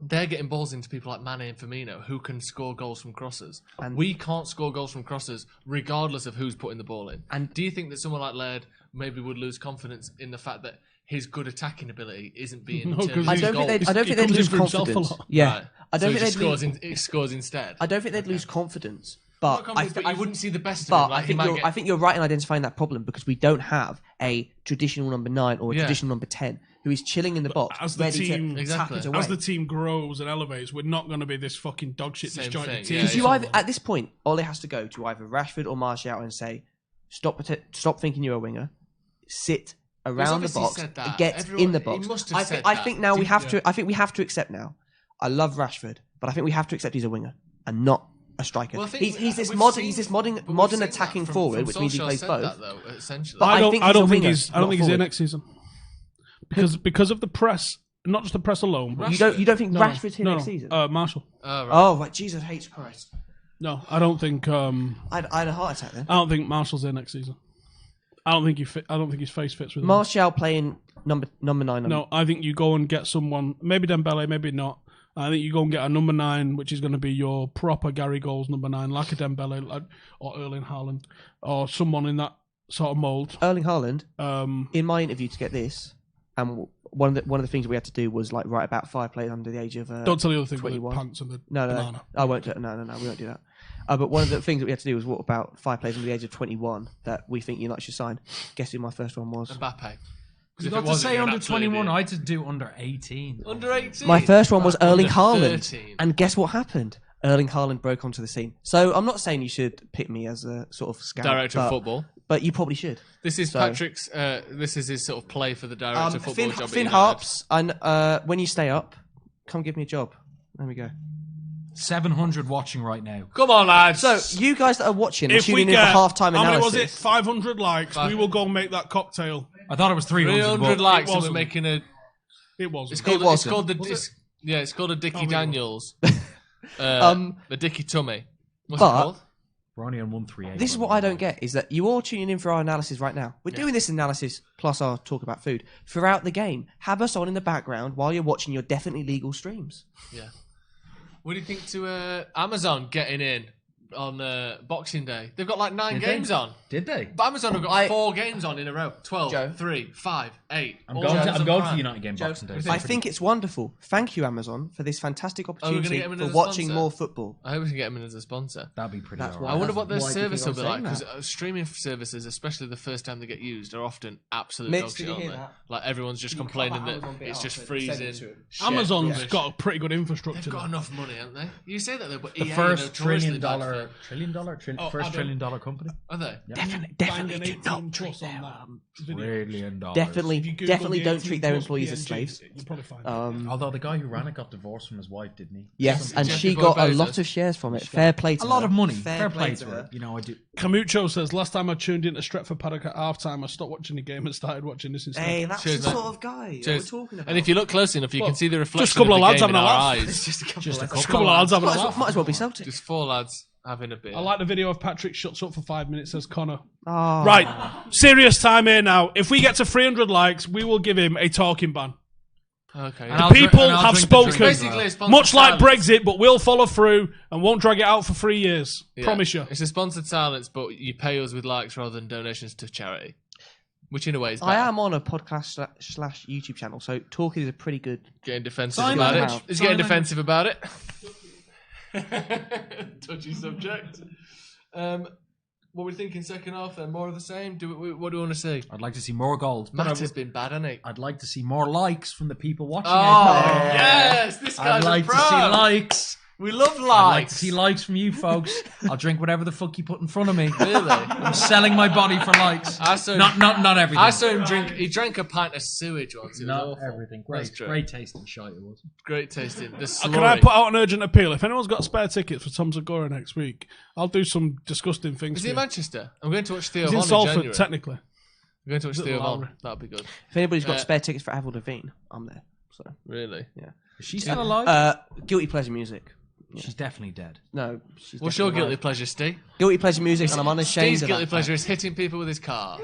they're getting balls into people like Mane and Firmino, who can score goals from crosses. And we can't score goals from crosses, regardless of who's putting the ball in. And do you think that someone like Laird maybe would lose confidence in the fact that his good attacking ability isn't being... I don't think they'd lose confidence. Yeah. Right. I don't think he scores instead. I don't think they'd lose confidence. But I wouldn't see the best of him. Like, I think you're right in identifying that problem, because we don't have a traditional number 9 or a traditional number 10 who is chilling in the box, as the team, tap it away. As the team grows and elevates, we're not going to be this fucking dogshit disjointed team. Because at this point, Ole has to go to either Rashford or Martial and say, stop thinking you're a winger, sit around the box, get in the box. I think now we have to. I think we have to accept now. I love Rashford, but I think we have to accept he's a winger and not a striker. Well, he's this modern attacking forward, which means he plays both. Essentially, I don't think he's here next season because of the press not just the press alone. But You don't think Rashford's here next season? Marshall. Oh, right. Jesus H. Christ. No, I don't think. I had a heart attack then. I don't think Marshall's there next season. I don't think his face fits with him. Martial playing number 9. No, I think you go and get someone. Maybe Dembele, maybe not. I think you go and get a number 9, which is going to be your proper Gary Goals number 9, like a Dembele, or Erling Haaland, or someone in that sort of mould. Erling Haaland. In my interview to get this, one of the things we had to do was like write about 5 players under the age of. Don't tell the other thing 21. with the pants and the No, banana. I won't. No, we won't do that. But one of the things that we had to do was what about 5 players under the age of 21 that we think United should sign. Guess who my first one was? Mbappe. You got to say under 21. I had to do under 18. Under 18. My first one was Erling Haaland, 13. and guess what happened? Erling Haaland broke onto the scene. So I'm not saying you should pick me as a sort of scout, Director of football. but you probably should. This is Patrick's. This is his sort of play for the director of football job. Finn Harps, and when you stay up, come give me a job. There we go. 700 watching right now. Come on, lads. So you guys that are watching, If we tuning in get for halftime how many analysis. was it? 500 likes. We will go and make that cocktail. I thought it was 300. 300 likes, and we're wasn't. making a. It wasn't. It's called a Dickie Daniels. The Dickie Tummy. What's it But- called? We're only on 138. This is what I don't get, is that you're all tuning in for our analysis right now. We're doing this analysis plus our talk about food throughout the game. Have us on in the background while you're watching your definitely legal streams. Yeah. What do you think to Amazon getting in on Boxing Day? They've got like 9 games on. Did they? But Amazon have got 4 games on in a row. 12, Joe. 3, 5, 8. I'm All going games to on the Prime. United game Boxing Day. I think it's wonderful. Thank you, Amazon, for this fantastic gonna opportunity get him in for as a watching sponsor? more football. I hope we can get them in as a sponsor. That'd be pretty That's alright. I wonder what their why do you service think will be I'm like, saying because streaming services, especially the first time they get used, are often absolute Mitch, dog shit, did you aren't hear they? that? Like everyone's just complaining that it's just freezing. shit, Amazon's rubbish. got a pretty good infrastructure. They've got there. enough money, haven't they? You say that though, but The EA first are notoriously $1 bad for it. first $1 trillion company. Are they? Definitely Banging do 18 not treat plus on their that video. $1 trillion. If definitely you Google definitely the don't 18 treat their plus employees as PNGs, slaves. You'll probably find it. Although the guy who ran it got divorced from his wife, didn't he? Yes, and Jeff she before got a Bezos. lot of shares from it. Fair play to A her. lot of money. Fair Fair play to to her. You know, I do. Camucho says, last time I tuned into Stretford Paddock at halftime, I stopped watching the game and started watching this instead. Hey, that's Cheers, the mate. sort of guy that Cheers. we're talking about. And if you look close enough, you can see the reflection just a couple of of the lads game in having a our laugh. eyes. just a couple Just a of couple. Just a couple of lads having a laugh. might as well be Celtic. Just 4 lads having a beer. I like the video of Patrick shuts up for 5 minutes, says Connor. Oh. Right, serious time here now. If we get to 300 likes, we will give him a talking ban. Okay. And yeah. I'll People and I'll have drink the drink spoken. as well. Basically, a sponsored Much like silence. Brexit, but we'll follow through and won't drag it out for 3 years. Yeah. Promise you. It's a sponsored silence, but you pay us with likes rather than donations to charity. Which in a way is I better. am on a podcast slash YouTube channel, so talking is a pretty good. Getting defensive Sign about it it. out. He's Sign getting it. defensive about it. Touchy subject. What we're thinking second half then? More of the same? What do we want to see? I'd like to see more goals. But Matt has been bad, hasn't he? I'd like to see more likes from the people watching Oh, it. yes! This guy's I'd like a pro. to see likes. We love likes. I'd like to see likes from you folks. I'll drink whatever the fuck you put in front of me. Really? I'm selling my body for likes. I saw him, Not everything. I saw him drink. He drank a pint of sewage once. It was Not awful. everything. That's Great, true. great tasting shite it was. Great tasting. The Can I slurry. put out an urgent appeal? If anyone's got spare tickets for Tom Zagora next week, I'll do some disgusting things. Is for he in you. Manchester? I'm going to watch Theo He's in Von in Salford, January. technically. I'm going to watch Little Theo Von. Lowry. That'll be good. If anybody's got Uh, spare tickets for Avril Lavigne, I'm there. So Really? Is she still alive? guilty pleasure music. She's definitely dead. No, she's What's your definitely guilty alive. pleasure, Steve? Guilty pleasure music, and I'm unashamed Steve's of guilty that. pleasure is hitting people with his car.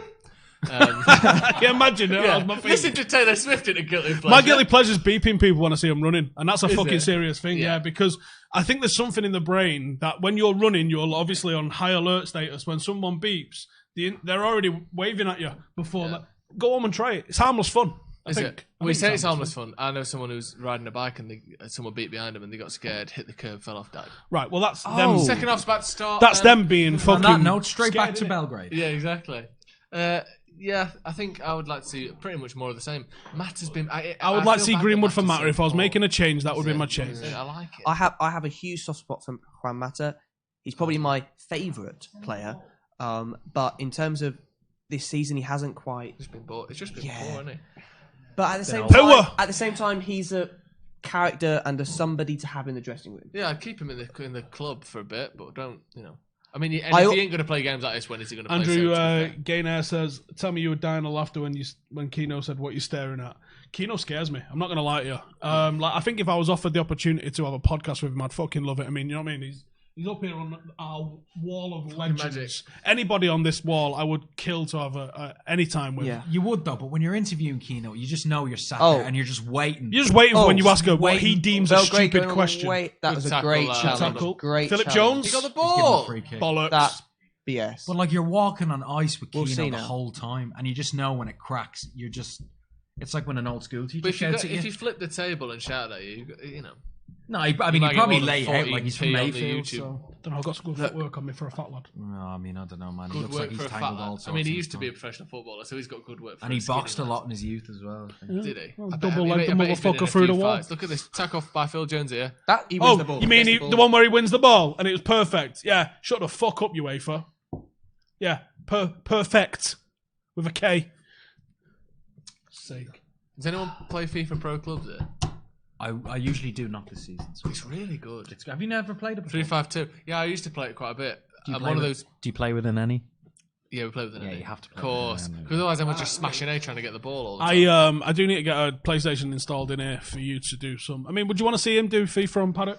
I can imagine it. Yeah. That was my favourite. Listen to Taylor Swift in a guilty pleasure. My guilty pleasure is beeping people when I see them running, and that's a fucking it? serious thing, Yeah. yeah. Because I think there's something in the brain that when you're running, you're obviously on high alert status. When someone beeps, they're already waving at you before that. Go home and try it. It's harmless fun. I Is think. it? I We think say it's harmless fun. I know someone who's riding a bike and someone beat behind them and they got scared, hit the curb, fell off, died. Right. Well, that's Oh. them. Second half's about to start. That's them being On fucking. that note, straight scared, back to innit? Belgrade. Yeah, exactly. Yeah, I think I would like to see pretty much more of the same. Matt has been. I I would like to feel see bad that Greenwood for Matt Mata. is If I was so making a poor. change, that would be my change. I like it. I have a huge soft spot for Juan Mata. He's probably my favourite player. But in terms of this season, he hasn't quite. It's just been bored. It's just been Yeah. poor, hasn't it? But at the same Power. time, he's a character and a somebody to have in the dressing room. Yeah, I'd keep him in the club for a bit, but don't. I mean, and if he ain't going to play games like this, when is he going to play? Andrew Gaynor says, "Tell me you were dying of laughter when Keno said what you're staring at." Keno scares me. I'm not going to lie to you. I think if I was offered the opportunity to have a podcast with him, I'd fucking love it. I mean, you know what I mean? He's up here on our wall of legends. Magic. Anybody on this wall, I would kill to have any time with. Yeah. You would though, but when you're interviewing Keno, you just know you're sat there and you're just waiting. You're just waiting for when you ask her what he deems a stupid question. That was a great challenge. Great Philip challenge. Jones. He got the ball. Bollocks. That's BS. But like you're walking on ice with Keno the now. whole time, and you just know when it cracks. You're just. It's like when an old school teacher But shouts at you. if you flip the table and shout at you, you know. No, I mean, he'd probably lay out like he's from Mayfield. So. Don't know, I've got some good footwork on me for a fat lad. No, I mean, I don't know, man. He Good looks work like he's for a fat tangled lad. all sorts. I mean, he used to be a professional footballer, so he's got good work for and he boxed a lot in his youth as well. I think. Did he? Well, double-legged the motherfucker through the wall. Look at this tack off by Phil Jones here. He wins the ball. You mean the one where he wins the ball and it was perfect? Yeah, shut the fuck up, UEFA. Yeah, perfect with a K. Sake. Does anyone play FIFA Pro Clubs here? I usually do, not this season. So It's really good. have you never played it before? 352. Yeah, I used to play it quite a bit. I'm play one of with- those. Do you play with an any? Yeah, we play with it. Yeah, you have to play Of course, with an because otherwise I'm just smashing A trying to get the ball all the time. I do need to get a PlayStation installed in here for you to do some. I mean, would you want to see him do FIFA on Paddock?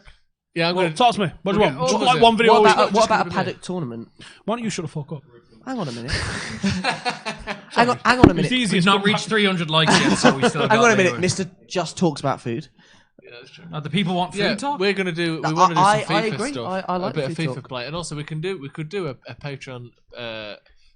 Yeah, I'm Well, going talk to me. What do you want? Just like one video. What Why about a Paddock tournament? don't you shut the fuck up? Hang on a minute. hang on a It's minute. easy. We've not reached 300 likes yet, so we still got Hang on a there. minute. Mr. Just talks about food. Yeah, that's true. The people want food Yeah, talk? we're gonna do. No, We want to do some I FIFA agree. stuff. I like a bit of food FIFA talk. play, and also we could do a Patreon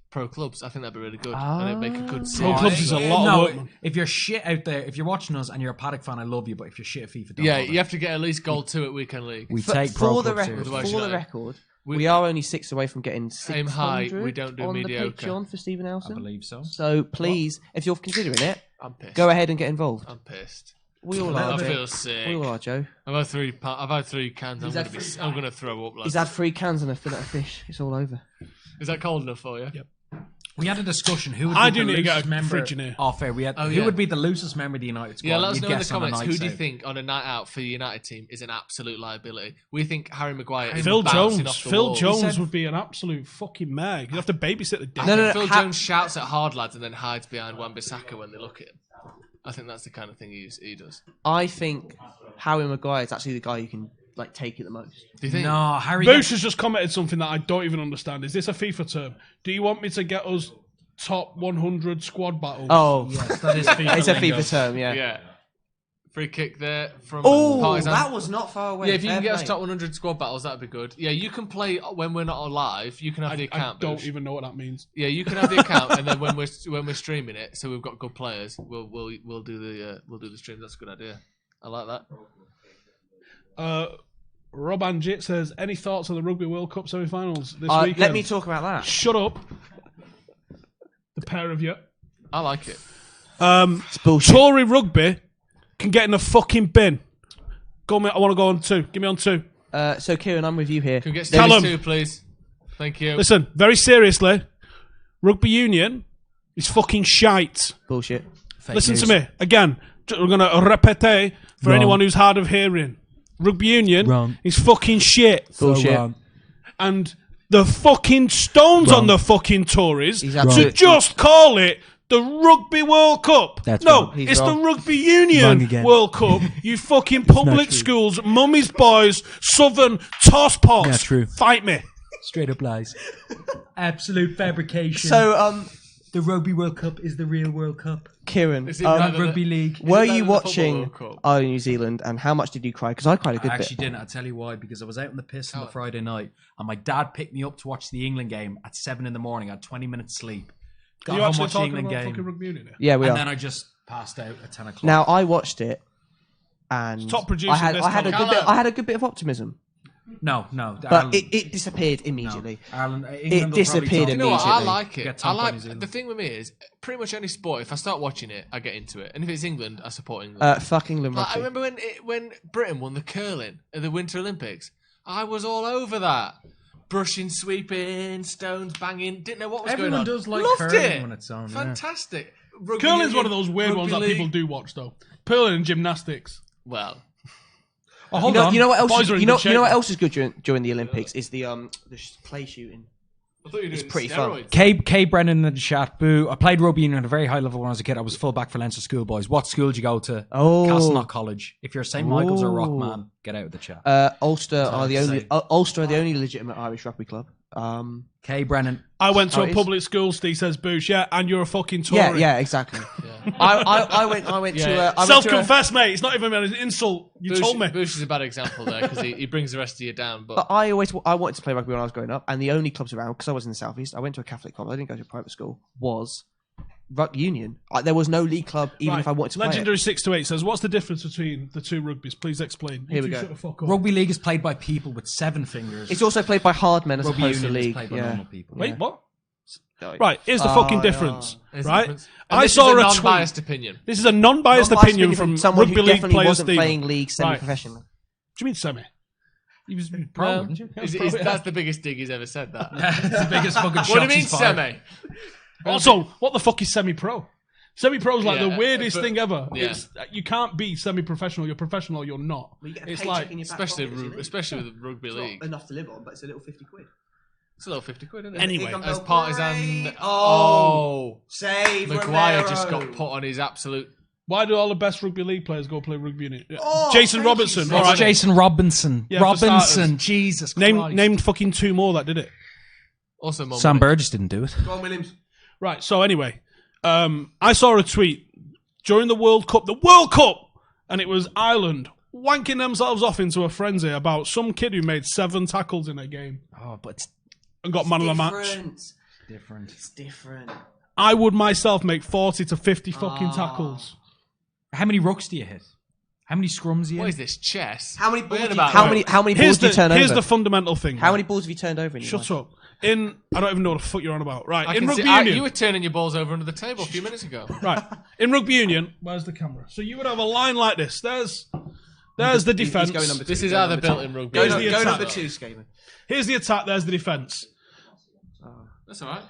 pro clubs. I think that'd be really good, and it'd make a good Pro series. clubs is a lot of No, work, man. if you're shit out there, if you're watching us and you're a Paddock fan, I love you, but if you're shit at FIFA, don't Yeah, bother. you have to get at least gold 2 at weekend league. We take pro For the clubs record, seriously. Otherwise, for you the know, record, we are only 6 away from getting 600 Aim high, we don't do on mediocre. the Patreon for Stephen I Howson. believe so. So please, if you're considering it, I'm pissed. go ahead and get involved. I'm pissed. We all I are, Joe. feel sick. We all are, Joe. I've had 3 cans. I'm gonna throw up. He's had 3 cans and a fillet of fish. It's all over. Is that cold enough for you? Yep. We had a discussion. Who would I be do the need to get loosest a member? fridge in here. Oh, fair. Who yeah. would be the loosest member of the United squad? Yeah, let us You'd know in the guess on a comments. night Who do you out. think on a night out for the United team is an absolute liability? We think Harry Maguire is Phil bouncing Jones. off the Phil wall. Jones would be an absolute fucking mag. You'd have to babysit the dick. No, Phil Jones shouts at hard lads and then hides behind Wan-Bissaka when they look at him. I think that's the kind of thing he does. I think Harry Maguire is actually the guy you can take it the most. Do you think? No, Harry. Boosh has just commented something that I don't even understand. Is this a FIFA term? Do you want me to get us top 100 squad battles? Oh, Yes, that is FIFA. it's a lingo. FIFA term, yeah. Yeah. Free kick there from Oh, Partizan. that was not far away. Yeah, if you can Fair get us play. top 100 squad battles, that'd be good. Yeah, you can play when we're not alive. You can have the I account. don't Boosh. even know what that means. Yeah, you can have the account, and then when we're streaming it, so we've got good players. We'll do the stream. That's a good idea. I like that. Rob Anjit says, any thoughts on the Rugby World Cup semi-finals this weekend? Let me talk about that. Shut up. The pair of you. I like it. It's bullshit. Tory Rugby can get in the fucking bin. Go on, mate. I want to go on 2. Give me on 2. So, Kieran, I'm with you here. Can we get Tell Stevie him. 2, please? Thank you. Listen, very seriously, Rugby Union is fucking shite. Bullshit. Fake Listen news. to me. Again, we're going to repete for Wrong. anyone who's hard of hearing. Rugby Union Wrong. is fucking shit. Bullshit. wrong. And the fucking stones Wrong. on the fucking Tories He's to absolutely- just call it the Rugby World Cup. That's no, wrong. He's it's wrong. the Rugby Wrong Union again. World Cup. You fucking public true. schools, mummies, boys, southern tosspots. Not true. Fight me. Straight up lies. Absolute fabrication. So, the Rugby World Cup is the real World Cup. Kieran, Is it Not better than- Rugby League. were it better you than the watching Football World Cup? Ireland New Zealand, and how much did you cry? Because I cried a good I bit. actually didn't. I'll tell you why. Because I was out in the piss on the Friday night, and my dad picked me up to watch the England game at 7 in the morning. I had 20 minutes sleep. Got Are you home, actually watched the talking England about game, fucking Rugby Union here? Yeah, we and are. then I just passed out at 10 o'clock. Now, I watched it, and Top producer I had this a time. good bit of optimism, no. but it disappeared immediately. Ireland, England It will probably disappeared top You know what? I immediately. like it. Get 10 I like points in. the thing with me is pretty much any sport. If I start watching it, I get into it. And if it's England, I support England. Fuck England Like, I rugby. remember when Britain won the curling at the Winter Olympics. I was all over that. Brushing, sweeping, stones banging. Didn't know what was Everyone going on. does like Loved curling it. when it's on, yeah. Fantastic. Rugby Curling's union, one of those weird rugby ones that league. people do watch, though. Curling and gymnastics. Well, Oh, hold you on. you know what else? Boys are in You know, good you know what shape. else is good during the Olympics is the clay shooting. I thought you were It's doing pretty fun. steroids. Kay Brennan in the chat. Boo. I played rugby union at a very high level when I was a kid. I was full back for Leinster schoolboys. What school did you go to? Oh. Castleknock College. If you're St Michael's or Ooh. Rockman, get out of the chat. Ulster are the hard to only say. Ulster are the only legitimate Irish rugby club. Kay Brennan. I went to Oh, a it is? public school, Steve says, Boosh, yeah, and you're a fucking Tory. Yeah, exactly. I went Yeah. to I went to Self-confess, mate. It's not even an insult. You told me. Bush is a bad example there because he brings the rest of you down. But I wanted to play rugby when I was growing up, and the only clubs around, because I was in the southeast, I went to a Catholic club. I didn't go to a private school. Was rugby union. There was no league club, even if I wanted to play Legendary it. 628 says, what's the difference between the two rugbies? Please explain. Here we You go. shut the fuck up. Rugby league is played by people with 7 fingers. It's also played by hard men as Rugby opposed to union is league. played by Yeah. normal people. Wait, what? Like- Right, here's the fucking difference. There's a Right? difference. And I this saw is a a tweet. non-biased opinion. This is a non-biased Non-biased opinion from someone rugby who league definitely player wasn't Stephen. playing league semi-professionally. What do you mean semi? He was pro, Well, wasn't you? that's the biggest dig he's ever said. That. It's the biggest fucking What do you shots mean he's fired. semi? Also, what the fuck is semi-pro? Semi-pro is like Yeah, the weirdest but- thing ever. yeah. It's, you can't be semi-professional. You're professional. You're not. Well, you get a It's paycheck like in your back Especially pocket, isn't it? especially with rugby It's league. not enough to live on, but it's a little 50 quid. It's a little 50 quid, isn't it? Anyway. Here comes As Belgrade. Partizan. Oh, save Maguire Romero. just got put on his absolute. Why do all the best rugby league players go play rugby union? Oh, Jason thank you Robertson. so all It's right. Jason Robinson. Yeah, for starters. Jesus Christ. Named fucking 2 more that did it. Also, more Sam money. Burgess didn't do it. Go on, Williams. Right. So anyway, I saw a tweet during the World Cup, and it was Ireland wanking themselves off into a frenzy about some kid who made 7 tackles in a game Oh, but it's and got man of the match. different. It's different. I would myself make 40 to 50 fucking tackles. How many rucks do you hit? How many scrums do you What hit? is this chess? How many We're balls? in Do you, about- how many balls do you turn Here's over? the fundamental thing. How many balls have you turned over in your Shut life? up. I don't even know what the fuck you're on about. Right. I In can rugby see, union. you were turning your balls over under the table a few minutes ago. Right. In rugby union, where's the camera? So you would have a line like this. There's the defence. He's going number 2. This is Go how they're number built 2. in rugby. Go, Here's no, the go attack. number 2, Skaven. Here's the attack. There's the defence. That's all right.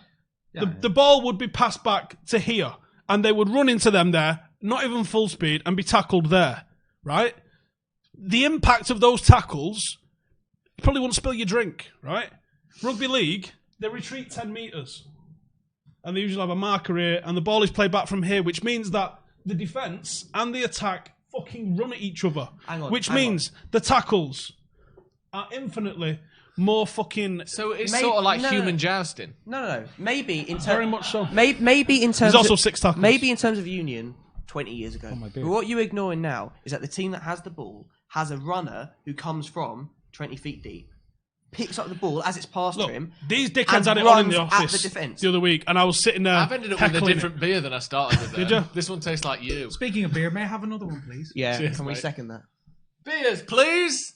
The ball would be passed back to here, and they would run into them there, not even full speed, and be tackled there. Right? The impact of those tackles, you probably wouldn't spill your drink. Right? Rugby league, they retreat 10 metres. And they usually have a marker here, and the ball is played back from here, which means that the defence and the attack fucking run at each other. Hang on, which hang means the tackles are infinitely more fucking... So it's Maybe- sort of like no. human jousting. No. Maybe in terms. Very much so. Maybe in terms. There's also of, 6 tackles. Maybe in terms of union, 20 years ago. my But beard. what you're ignoring now is that the team that has the ball has a runner who comes from 20 feet deep, picks up the ball as it's passed Look, to him. these dickheads and had it on in the runs at office the defence. the other week, and I was sitting there I've ended up with a heckling different beer than I started with. There. Did you? This one tastes like you. Speaking of beer, may I have another one, please? Yeah, Cheers, can we mate. second that? Beers, please.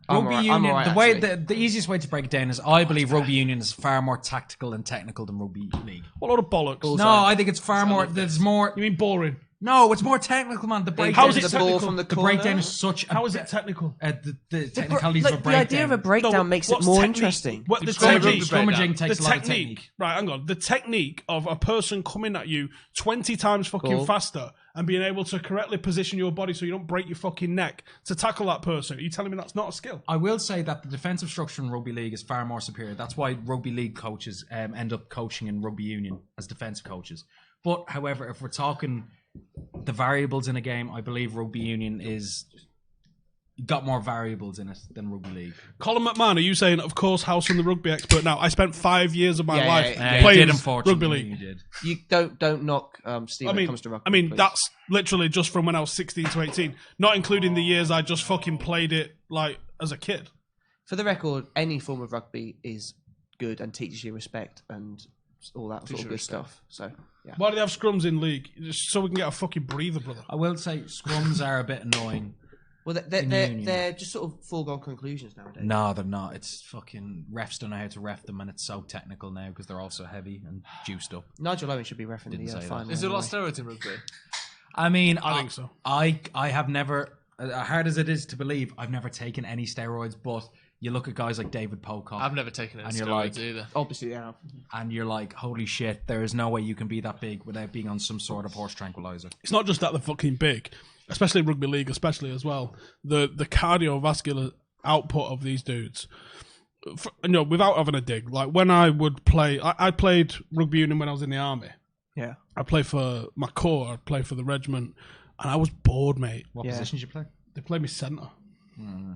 Rugby I'm union. alright, the way actually. the easiest way to break it down is I believe rugby union is far more tactical and technical than rugby league. What a load of bollocks. No, I think it's far more. There's more. You mean boring? No, it's more technical, man. The How breakdown. is it the technical? ball from the The corner? breakdown is such. How is it technical? The technicalities Like, of a the breakdown. idea of a breakdown No, makes it what's more technique? interesting. What the Describe technique? rugby breakdown. Scrummaging takes The a lot of technique. technique. Right, hang on. The technique of a person coming at you 20 times fucking Cool. faster and being able to correctly position your body so you don't break your fucking neck to tackle that person. Are you telling me that's not a skill? I will say that the defensive structure in rugby league is far more superior. That's why rugby league coaches end up coaching in rugby union as defensive coaches. But however, if we're talking the variables in a game, I believe rugby union is got more variables in it than rugby league. Colin McMahon, are you saying, of course, Howson, the rugby expert? Now, I spent 5 years of my Yeah, life yeah, You playing did, unfortunately. rugby league. You did. You don't knock Steve when it comes to rugby. please. That's literally just from when I was 16 to 18, not including the years I just fucking played it like as a kid. For the record, any form of rugby is good and teaches you respect and all that sort of good stuff. So, yeah. Why do they have scrums in league? Just so we can get a fucking breather, brother. I will say scrums are a bit annoying. Well, In union. they're just sort of foregone conclusions nowadays. No, they're not. It's fucking refs don't know how to ref them, and it's so technical now because they're all so heavy and juiced up. Nigel Owen should be reffing Didn't the say that. final. Is there a lot anyway. of steroids in rugby? I mean, I think so. I have never, as hard as it is to believe, I've never taken any steroids. But you look at guys like David Pocock, I've never taken any And you're steroids like- either. Obviously, yeah. and you're like, holy shit, there is no way you can be that big without being on some sort of horse tranquilizer. It's not just that they're fucking big. especially rugby league, especially as well, the cardiovascular output of these dudes. Without having a dig, like when I would play, I played rugby union when I was in the army. Yeah. I played for my corps, I played for the regiment, and I was bored, mate. What position did you play? They played me centre.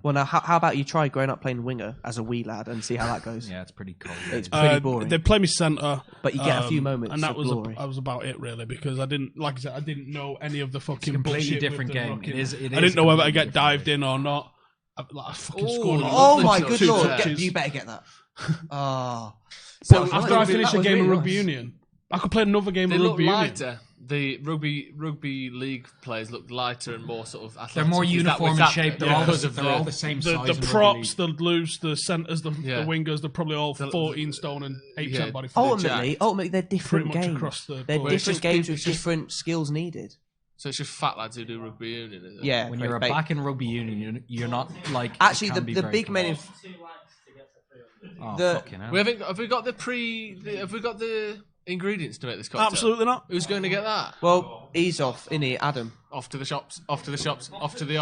Well, now, how about you try growing up playing winger as a wee lad and see how that goes? Yeah, it's pretty cold. It's pretty boring. They played me centre, But you get a few moments and that of was glory. that was about it really, because I didn't, like I said, I didn't know any of the fucking completely bullshit with different the game. rocking. It is I didn't know whether I get dived in. in or not. I fucking Ooh, scored. Oh my Two good touches. lord! touches. You better get that. Oh. So That after I was finished a really game of nice. rugby union, I could play another game They of look rugby union. lighter. The rugby league players look lighter and more sort of athletic. They're more Is that- uniform was in that shape. They're, yeah. all, because of they're all the same The size. in props, rugby league. the loose, the centres, the Yeah. wingers, they're probably all 14 stone and 8% Yeah. body fat. Ultimately, they're different Pretty much games. across the They're board. It's different just games people- with different skills needed. So it's just fat lads who do rugby union, is it? Yeah. When you're a but- back in rugby union, you're not like Actually, it can be the very big men in close. Oh, the- fucking hell. Have we got have we got the ingredients to make this cocktail? Absolutely not. Who's going to get that? well, he's off, isn't he, Adam? Off to the shops. Off to the shops. Off to the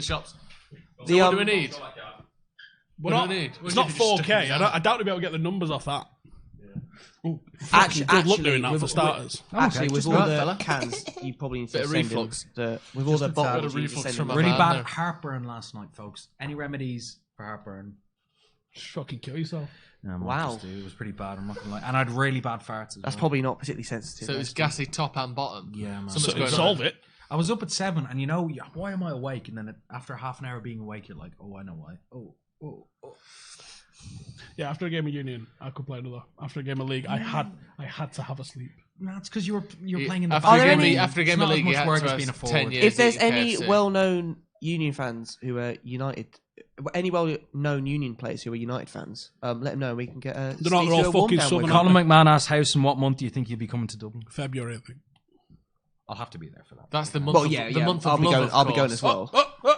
shops. The, What do we need? We're What not, do we need? it's not 4K. I doubt we'll be able to get the numbers off that. Ooh, fucking good luck doing that for starters. Actually, with just all right, the fella. cans, you probably need to Bit of send him reflux. with all the bit bottles, of you need to reflux send from him my Really man bad there. heartburn last night, folks. Any remedies for heartburn? Just fucking kill yourself. No, I might Wow. just do. It was pretty bad. I'm not gonna lie. And I had really bad farts as That's well. probably not particularly sensitive. So it's gassy top and bottom. Yeah, man. Something's So, going on. solve it. I was up at 7, and why am I awake? And then after half an hour being awake, you're like, oh, I know why. Oh. Yeah, after a game of union, I could play another. After a game of league, I had to have a sleep. No, it's because you're playing in the After Are a there game any- after a It's game of not as league, much you had work to as have being a 10 forward. years If there's eating any KFC. well-known Union fans who are United, any well-known Union players who are United fans, let them know. We can get a. They're not- they're all a warm fucking down Southern with. Ireland. Colin McMahon asked Howson, what month do you think you'll be coming to Dublin? February, I think. I'll have to be there for that. That's the month. Well, of, yeah, the yeah. month I'll of be love, going. of I'll be going course. as well.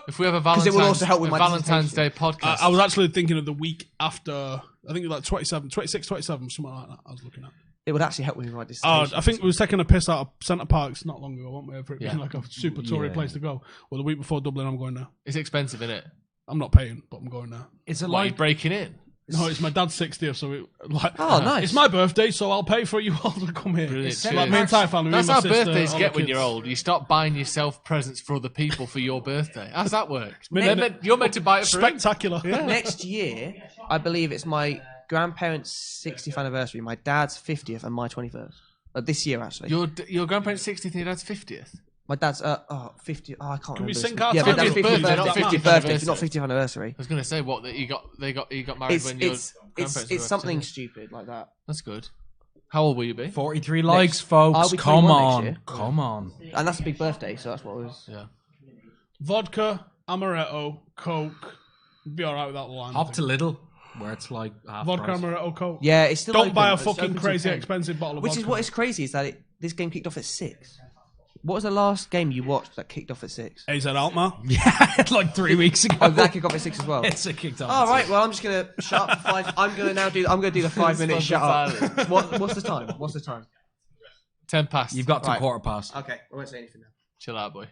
If we have a it Valentine's, will also help with my Valentine's Day dissertation. podcast, I was actually thinking of the week after, I think it was like 26, 27, something like that I was looking at. It would actually help with my Oh, dissertation. I think we was taking a piss out of Centre Parks not long ago, weren't we? For it being Yeah. like a super toury Yeah. place to go. Well, the week before Dublin, I'm going now. it's expensive, isn't it? I'm not paying, but I'm going now. Is it Why are you like breaking in? No, it's my dad's 60th, so Oh, nice. it's my birthday, so I'll pay for you all to come here. Brilliant. It's Cheers. like my entire family. That's me how and my sister, birthdays all get the when kids. you're old. You stop buying yourself presents for other people for your birthday. How's that work? Minute- You're meant to buy it for him. Spectacular. Next year, I believe it's my grandparents' 60th anniversary, my dad's 50th, and my 21st. This year, actually. Your grandparents' 60th and your dad's 50th. My dad's 50. Oh, I can't Can we remember. sync his- our yeah, my time? dad's 50th Birthday, not birthday, 50th 50th birthday, anniversary. not 50th anniversary. I was going to say what that you got married It's when your it's grandparents it's, were it's something 50th. stupid like that, That's good. How old will you be? 43 likes, I'll folks? be Come 21 next on. year. Come on. and that's a big birthday, so that's what it was. Yeah. Vodka, amaretto, Coke. Be alright with that line. Up to Lidl, where it's like half Vodka, price. amaretto, Coke. Yeah, it's still Don't open, buy a but it's fucking open till crazy 10. expensive bottle of Which vodka. is what is crazy is that this game kicked off at 6. What was the last game you watched that kicked off at 6? AZ Alkmaar. Yeah, like 3 weeks ago. Oh, did that kick off at 6 as well? It's a kicked off. All right, well, I'm just gonna shut up for 5. I'm gonna do the 5-minute shut up. What's the time? What's the time? 10 past. You've got to Right. quarter past. Okay, I won't say anything now. Chill out, boy.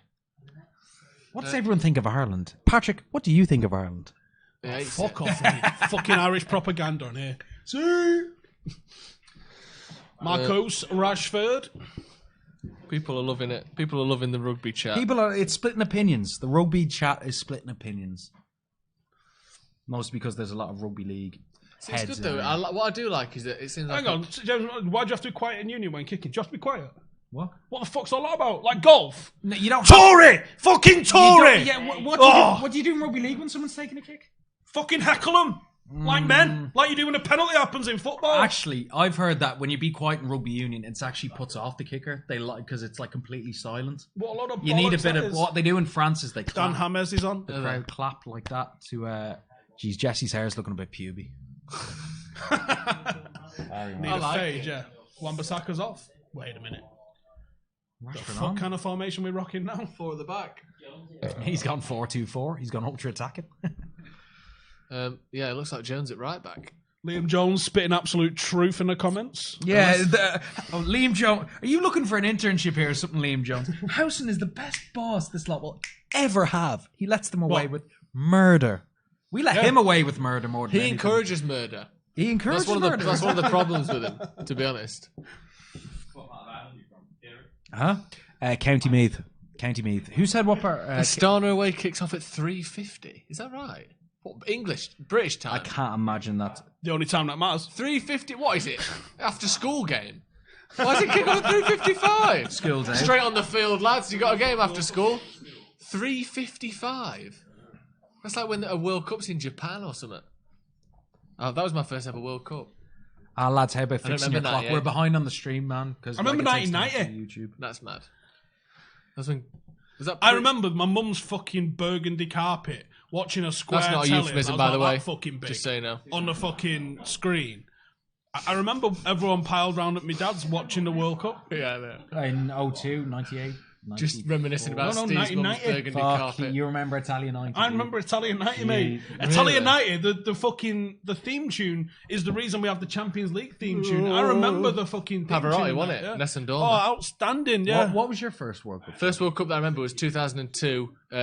What does everyone think of Ireland? Patrick, what do you think of Ireland? Yeah, Fuck off, mate. Fucking Irish propaganda on here. See? Marcos Rashford. People are loving it. People are loving the rugby chat. It's splitting opinions. The rugby chat is splitting opinions. Mostly because there's a lot of rugby league It's heads. good in though. there. What I do like is that it seems like Hang on, James, why do you have to be quiet in union when kicking? Just be quiet. What? What the fuck's all that about? Like golf? No, you don't. Tory! Fucking Tory! Yeah, what Oh. do you do in rugby league when someone's taking a kick? Fucking heckle them! Like men. Like you do when a penalty happens in football. Actually, I've heard that when you be quiet in rugby union, it's actually puts off the kicker. They like because it's like completely silent. What a lot of You need a bollocks bit that of is. what they do in France is they Dan clap. Hammers is on. The crowd clap like that to. Geez, Jesse's hair is looking a bit puby. Need a fade, yeah. Wan-Bissaka's off. Wait a minute. Rashford What on. kind of formation we rocking now? 4 at the back. He's gone 4-2-4. He's gone ultra attacking. Yeah, it looks like Jones at right back. Liam Jones spitting absolute truth in the comments. Yeah, Liam Jones. Are you looking for an internship here or something, Liam Jones? Howson is the best boss this lot will ever have. He lets them away with murder. We let him away with murder more than He anything. encourages murder. He encourages murder. That's one of the problems with him, to be honest. Huh? County Meath. County Meath. Who said what part? Astana away kicks off at 3:50. Is that right? What, British time? I can't imagine that. The only time that matters. 3:50. What is it? After school game? Why does it kick off at 3:55? School day. Straight on the field, lads. You got a game after school. 3:55. That's like when a World Cup's in Japan or something. Oh, that was my first ever World Cup. Lads, how about fixing your remember clock? 98. We're behind on the stream, man. I remember 1990. YouTube. That's mad. That's when. Was that? I remember my mum's fucking burgundy carpet watching a square That's not a telly euphemism, that was by the like way. that fucking big Just so you know. on the fucking screen. I remember everyone piled round at my dad's watching the World Cup. Yeah, I know. In 02, 98. Just reminiscing about No, Steve's mum's 1990. burgundy Fuck, carpet. you remember Italian 90? I remember Italian 90, mate. Really? Italian 90, the theme tune is the reason we have the Champions League theme tune. I remember the fucking theme Pavarotti, tune. wasn't it? Yeah. Nessun Oh, Dorma. outstanding, yeah. What was your first World Cup? First World Cup that I remember was 2002. You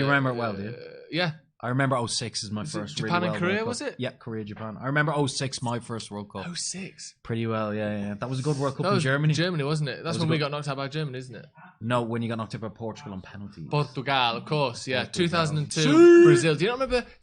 remember it well, do you? Yeah. I remember 06 is my first. Japan really and well Korea, World was Cup. it? Yeah, Korea, Japan. I remember 06, my first World Cup. 06. Pretty well, yeah. That was a good World Cup That in was Germany. Germany, wasn't it? That's was when we good. got knocked out by Germany, isn't it? No, when you got knocked out by Portugal on penalties. Portugal, of course. Yeah, Portugal. 2002, Brazil. Do you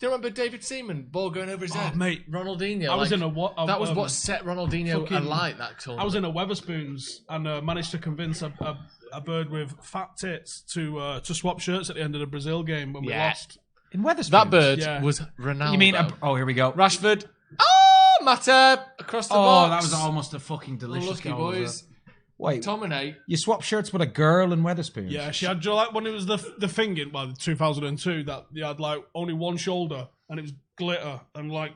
remember David Seaman ball going over his head? mate. Ronaldinho. I was in a that was what set Ronaldinho fucking- alight. That tournament. I was in a Weatherspoons and managed to convince a bird with fat tits to swap shirts at the end of the Brazil game when we Yeah. lost. In Weatherspoons. That bird Yeah. was Ronaldo. You mean? Here we go. Rashford? Oh, Mata across the box. That was almost a fucking delicious Unlucky goal. boys. Wait, Dominate. you swapped shirts with a girl in Weatherspoons? Yeah, she had like when it was the thing in 2002 that you had like only one shoulder and it was glitter and like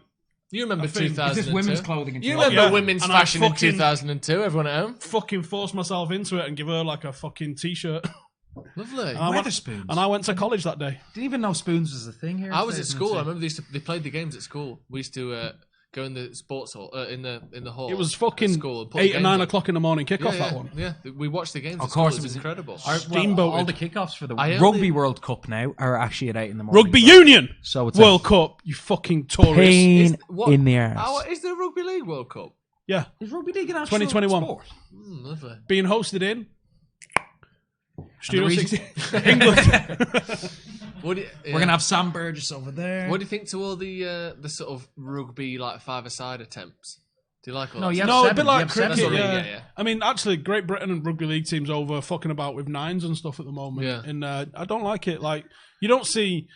You remember I think- 2002? Is this women's clothing? And You children? remember Yeah, women's and I fashion in fucking- 2002? Everyone at home? fucking forced myself into it and give her like a fucking t-shirt. Lovely. I went- Weatherspoons. And I went to college that day. Didn't even know spoons was a thing here. I was at school. I 2002. remember they played the games at school. We used to go in the sports hall, in the hall. It was at fucking school and put the 8 or games 9 on. o'clock in the morning kickoff, Yeah, that one. Yeah, we watched the games. Of at course, school. it was incredible. Steamboated. All the kickoffs for the I only- Rugby World Cup now are actually at 8 in the morning. Rugby Union So it's World Cup, you fucking tourist. pain What- in the arse. Is there a Rugby League World Cup? Yeah, Is rugby league an actual 2021. sport? Lovely. being hosted in Studio reason- 60 England. What do you, We're gonna have Sam Burgess over there. What do you think to all the sort of rugby like five-a-side attempts? Do you like all No, that you stuff? have No, a seven. bit You like have seven. cricket. That's what I Yeah. mean, yeah. I mean, actually, Great Britain and rugby league teams over fucking about with nines and stuff at the moment. Yeah. And I don't like it. Like, you don't see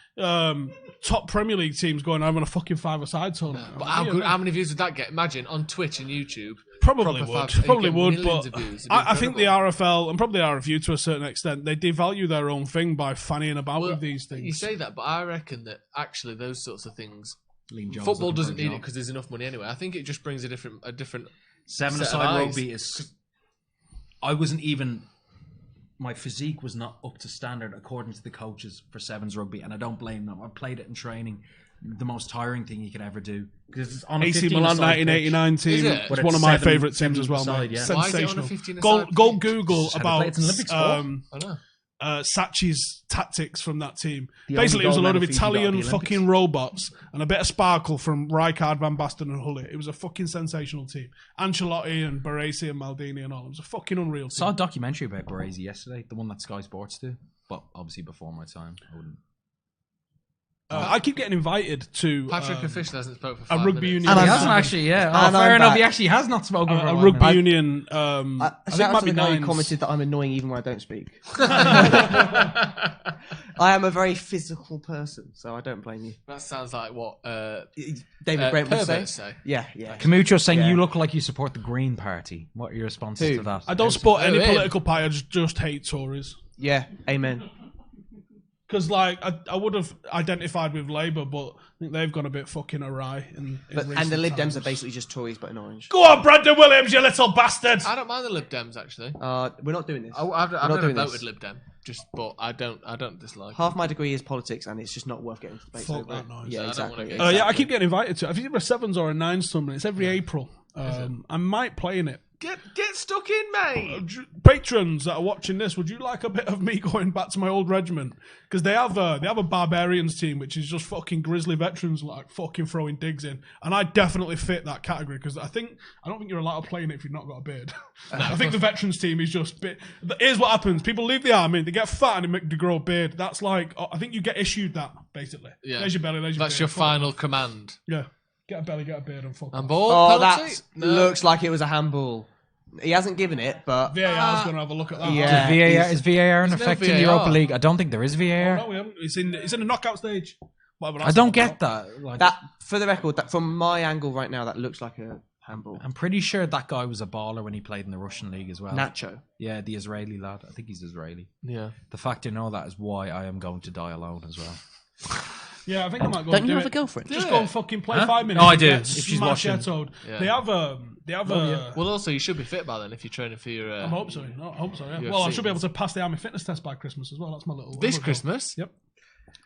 top Premier League teams going over on a fucking five-a-side tournament. But how many views would that get? Imagine on Twitch and YouTube. Probably proper would. five- you'd Probably get would, millions but of views. It'd be I think the incredible. RFL and probably the RFU to a certain extent, they devalue their own thing by fannying about Well, with these things. You say that, but I reckon that actually those sorts of things, Liam Jones football looking for doesn't a need job. it because there's enough money anyway. I think it just brings a different. set of Seven-a-side eyes. rugby is. I wasn't even. My physique was not up to standard according to the coaches for sevens rugby, and I don't blame them. I played it in training. The most tiring thing you could ever do because it's on a AC 15 Milan side 1989 team. Is it? It's But one it's of my seven- favourite teams as well. seven Mate. side, yeah. Why is it on a Sensational. 15 Go aside go pitch? Google Just how they play. about It's an Olympic sport. I know. Sacchi's tactics from that team. The Basically, it was a only load of gold medal Fiji got at Italian the Olympics. fucking robots and a bit of sparkle from Rijkaard, Van Basten and Hullet. It was a fucking sensational team. Ancelotti and Baresi and Maldini and all. It was a fucking unreal Saw a team. documentary about Baresi yesterday, the one that Sky Sports do, but obviously before my time. I wouldn't. I keep getting invited to Patrick officially hasn't spoken for a 5 rugby minutes. union. And He I'm hasn't back. actually, yeah. And Oh, I'm fair enough. back. He actually has not spoken for a one rugby minute. union. I think Shout it out might to be the guy who nines. commented that I'm annoying even when I don't speak. I am a very physical person, so I don't blame you. That sounds like what David Brent would say. perverts say. Yeah, yeah. Camucho saying Yeah. you look like you support the Green Party. What are your responses Who? to that? I don't support any Oh, yeah. political party. I just hate Tories. Yeah, amen. Because like I would have identified with Labour, but I think they've gone a bit fucking awry. And The Lib Dems are basically just Tories but in orange. Go on, Brandon Williams, you little bastard! I don't mind the Lib Dems actually. We're not doing this. I've We're not never doing voted this. Lib Dem. but I don't dislike. Half my degree is politics, and it's just not worth getting into debates Fuck over that it. noise. Yeah, I don't exactly. wanna get- exactly. Yeah, I keep getting invited to it. I think it's a 7s or a 9s tournament. It's every April. I might play in it. Get stuck in, mate. Patrons that are watching this, would you like a bit of me going back to my old regiment? Because they have a barbarians team, which is just fucking grizzly veterans like fucking throwing digs in, and I definitely fit that category because I don't think you're allowed to play in it if you've not got a beard. I think the veterans team is just here's what happens: people leave the army, they get fat, and they grow a beard. That's like I think you get issued that basically. Yeah. There's your belly. There's your That's beard. your Fuck. final command. Yeah, get a belly, get a beard, and fuck. And off. ball. Oh, penalty? that looks like it was a handball. He hasn't given it, but VAR's going to have a look at that. Yeah. VAR is VAR in There's no effect in the VAR. Europa League? I don't think there is VAR. No, we haven't. It's in the knockout stage. Whatever, I that's don't all get about. that. Like, that for the record, that from my angle right now, that looks like a handball. I'm pretty sure that guy was a baller when he played in the Russian league as well. Nacho. Yeah, the Israeli lad. I think he's Israeli. Yeah. The fact you know that is why I am going to die alone as well. Yeah, I think I might go. Don't and you do have it. a girlfriend? Just Yeah. go and fucking play 5 minutes. No, I and do, get if she's smash watching. head-toed. Yeah. They have Well, also you should be fit by then if you're training for your. I hope so. No, I hope so. Yeah. UFC. Well, I should be able to pass the army fitness test by Christmas as well. That's my little. This other goal. Christmas. Yep.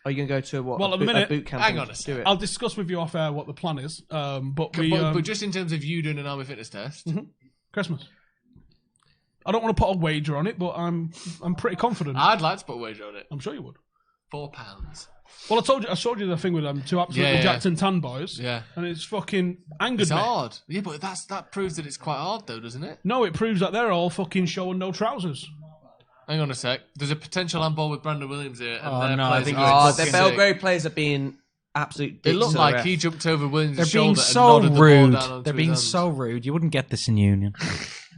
Are you going to go to what? Well, a at the boot- minute- a boot camp. Hang and on a do sec. it. I'll discuss with you off air what the plan is. But we But just in terms of you doing an army fitness test, Christmas. I don't want to put a wager on it, but I'm pretty confident. I'd like to put a wager on it. I'm sure you would. £4. Well, I showed you the thing with them two absolutely Yeah. jacked and tan boys. Yeah. And it's fucking angered It's me. hard. Yeah, but that proves that it's quite hard, though, doesn't it? No, it proves that they're all fucking showing no trousers. Hang on a sec. There's a potential handball with Brandon Williams here. And Oh, their no, I players think are it's Oh, fucking the sick. Belgrade players are being absolute. It dicks looked to the like ref. he jumped over Williams' They're shoulder being and so nodded the ball rude. down onto They're his being hands. so rude. You wouldn't get this in union.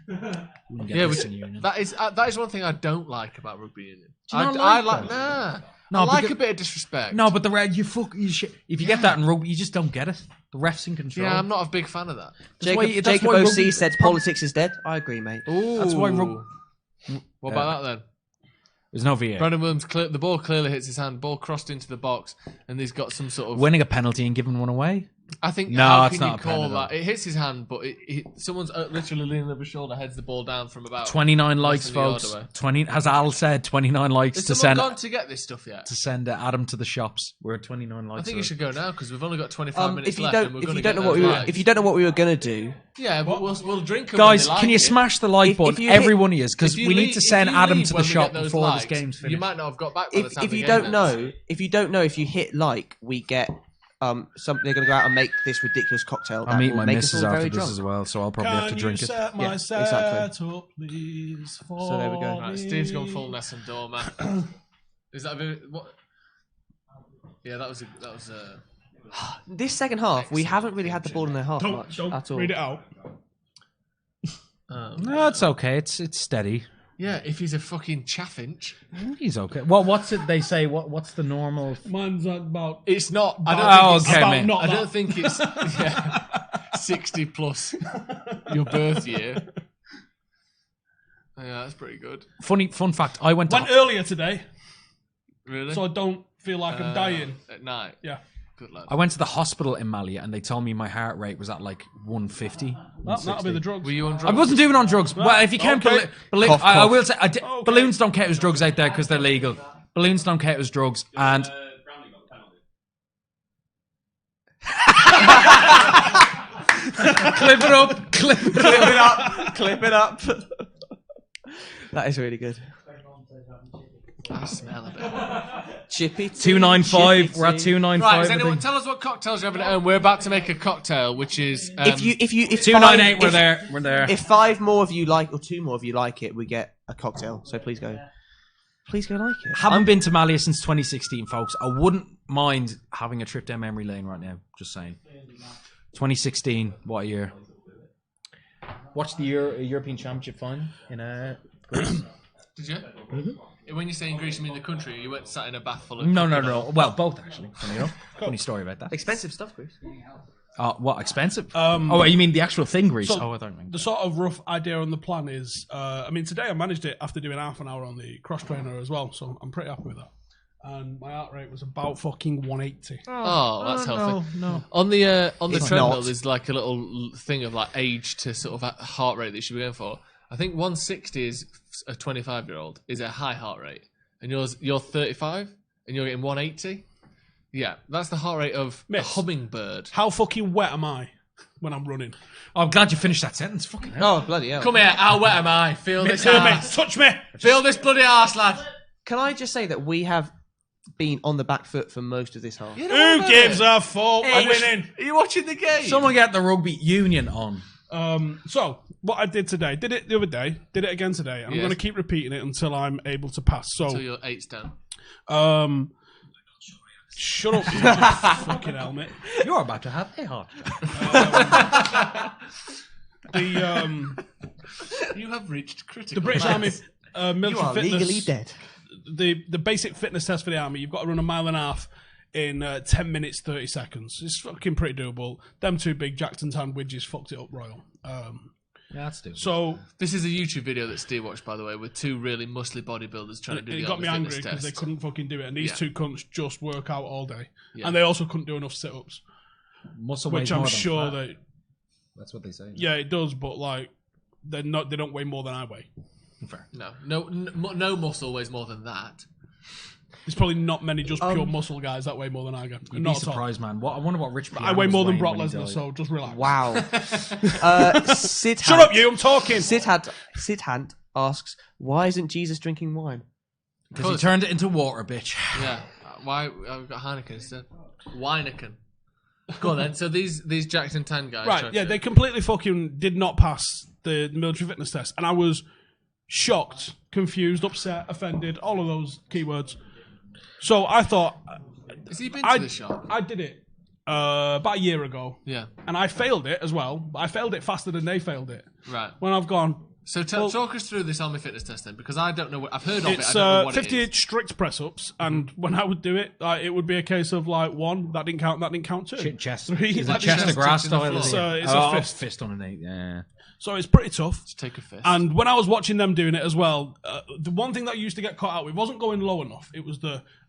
Wouldn't get Yeah, this which, in union. that is one thing I don't like about rugby union. Do you not I like like that? nah. No, I like because- a bit of disrespect. No, but the red, if you get that in rugby, you just don't get it. The ref's in control. yeah, I'm not a big fan of that. That's why- Jacob, that's Jacob why OC rugby- said politics is dead. I agree, mate. Ooh. That's why What about that then? There's no VAR. Brandon Williams, the ball clearly hits his hand. Ball crossed into the box, and he's got some sort of. Winning a penalty and giving one away. I think. No, how it's can not you a call pen, that? It hits his hand, but someone's literally leaning over his shoulder, heads the ball down from about 29 likes, than the yard folks. away. 20, as Al said, 29 likes Has to someone send gone to get this stuff yet? Adam to the shops. We're at 29 likes. I think you should go now because we've only got 25 minutes If you left. don't, and we're if gonna you don't get know what those we were, likes. if you don't know what we were gonna do, yeah, but we'll drink 'em Guys, when they can you like it. smash the like If button? you Everyone is, because If you we need leave- to send if you Adam leave to the when we shop get those before likes, this game's finished. You might not have got back by the time if the you game don't ends. know, if you hit like, we get they're gonna go out and make this ridiculous cocktail. I'll that meet will my make us missus all after very this drunk. as well, so I'll probably have to drink it. Set my Yeah, set exactly. up, please, So there we go. Right, Steve's gone full Ness and Dormer. Is that what? Yeah, that was. This second half, we haven't really had the ball in their half much Don't at all. read it out. No, it's okay. It's steady. Yeah, if he's a fucking chaffinch. He's okay. Well, what's it they say? What's the normal? Mine's about. It's not. I Oh, don't think okay, it's, mate. Not I that. don't think it's 60 plus your birth year. Yeah, that's pretty good. Fun fact. I went Went to earlier today, Really? so I don't feel like I'm dying. At night. Yeah. Good lad. I went to the hospital in Mali, and they told me my heart rate was at like 150. That'll be the drugs. Were you on I drugs? wasn't doing on drugs. Well, if you count Okay. Cough, I cough. will say Okay. balloons don't count as drugs out there because they're legal. Balloons don't count as drugs, and clip it up, clip it up. Clip it up. That is really good. I smell a bit. Chippy. 295. We're at Right, 295. does I anyone think. tell us what cocktails you're having at home? We're about to make a cocktail, which is If 298. We're there. We're there. If 5 more of you like, or 2 more of you like it, we get a cocktail. So please go like it. Haven't been to Mali since 2016, folks. I wouldn't mind having a trip down memory lane right now. Just saying. 2016. What a year. Watched the European Championship final in Greece. Did you? When you say in Greece, you mean the country? You went sat in a bath full of. No. Well, both actually. Funny enough. Funny story about that. Expensive stuff, Chris. What, expensive? Oh, you mean the actual thing, Greece? So I don't think. the sort of rough idea on the plan is, today I managed it after doing half an hour on the cross trainer as well, so I'm pretty happy with that. And my heart rate was about fucking 180. Oh, that's healthy. No. On the It's treadmill, not. there's like a little thing of like age to sort of heart rate that you should be going for. I think 160 is a 25-year-old is a high heart rate, and you're 35, and you're getting 180. Yeah, that's the heart rate of a hummingbird. How fucking wet am I when I'm running? Oh, I'm glad you finished that sentence. Fucking hell. Oh, bloody hell. Come here, how wet am I? Feel this arse. Touch me. Feel this bloody arse, lad. Can I just say that we have been on the back foot for most of this half? Who gives a fuck? I'm winning. Are you watching the game? Someone get the rugby union on. So, what I did today, did it the other day, did it again today. I'm Yes. going to keep repeating it until I'm able to pass. So, Until your 8's down. shut up, you fucking helmet. You're about to have a heart. You have reached critical The British mass. Army You military are fitness. legally dead. The basic fitness test for the army, you've got to run a mile and a half in 10 minutes 30 seconds. It's fucking pretty doable. Them two big Jackson Town widgets fucked it up royal. Yeah, that's doable. So This is a YouTube video that Steve watched, by the way, with two really muscly bodybuilders trying to do it the got me army angry fitness because they test. couldn't fucking do it, and these Yeah. two cunts just work out all day, Yeah. and they also couldn't do enough sit-ups, Muscle which weighs I'm more than sure fat. that That's what they say. yeah it does, but like they don't weigh more than I weigh. Fair. No muscle weighs more than that. There's probably not many just pure muscle guys that weigh more than I do. You'd be Not at all. surprised, man. I wonder what Rich I Piano weigh was more than weighing Brock when he Lesnar, died. so just relax. Wow. Sid Shut up, you! I'm talking. Sid Hunt asks, why isn't Jesus drinking wine? Because he turned it into water, bitch. Yeah. Why? I've got Heineken instead. Weineken. Go on then. So these Jackson 10 guys. Right, yeah, they completely fucking did not pass the military fitness test, and I was shocked, confused, upset, offended, all of those keywords. So I thought Has he been to the shop? I did it about a year ago, Yeah. and I failed it as well. But I failed it faster than they failed it. Right. When I've gone, So talk us through this army fitness test then, because I don't know. I've heard of it. it's I don't know what 50 it is. strict press ups, and when I would do it, it would be a case of like one that didn't count, two. Chest. Three, Is that it chest didn't to grass touching the style? floor. Is So it? it's a fist. Fist underneath, yeah. So it's pretty tough. Just take a fist. And when I was watching them doing it as well, the one thing that used to get caught out with wasn't going low enough. It was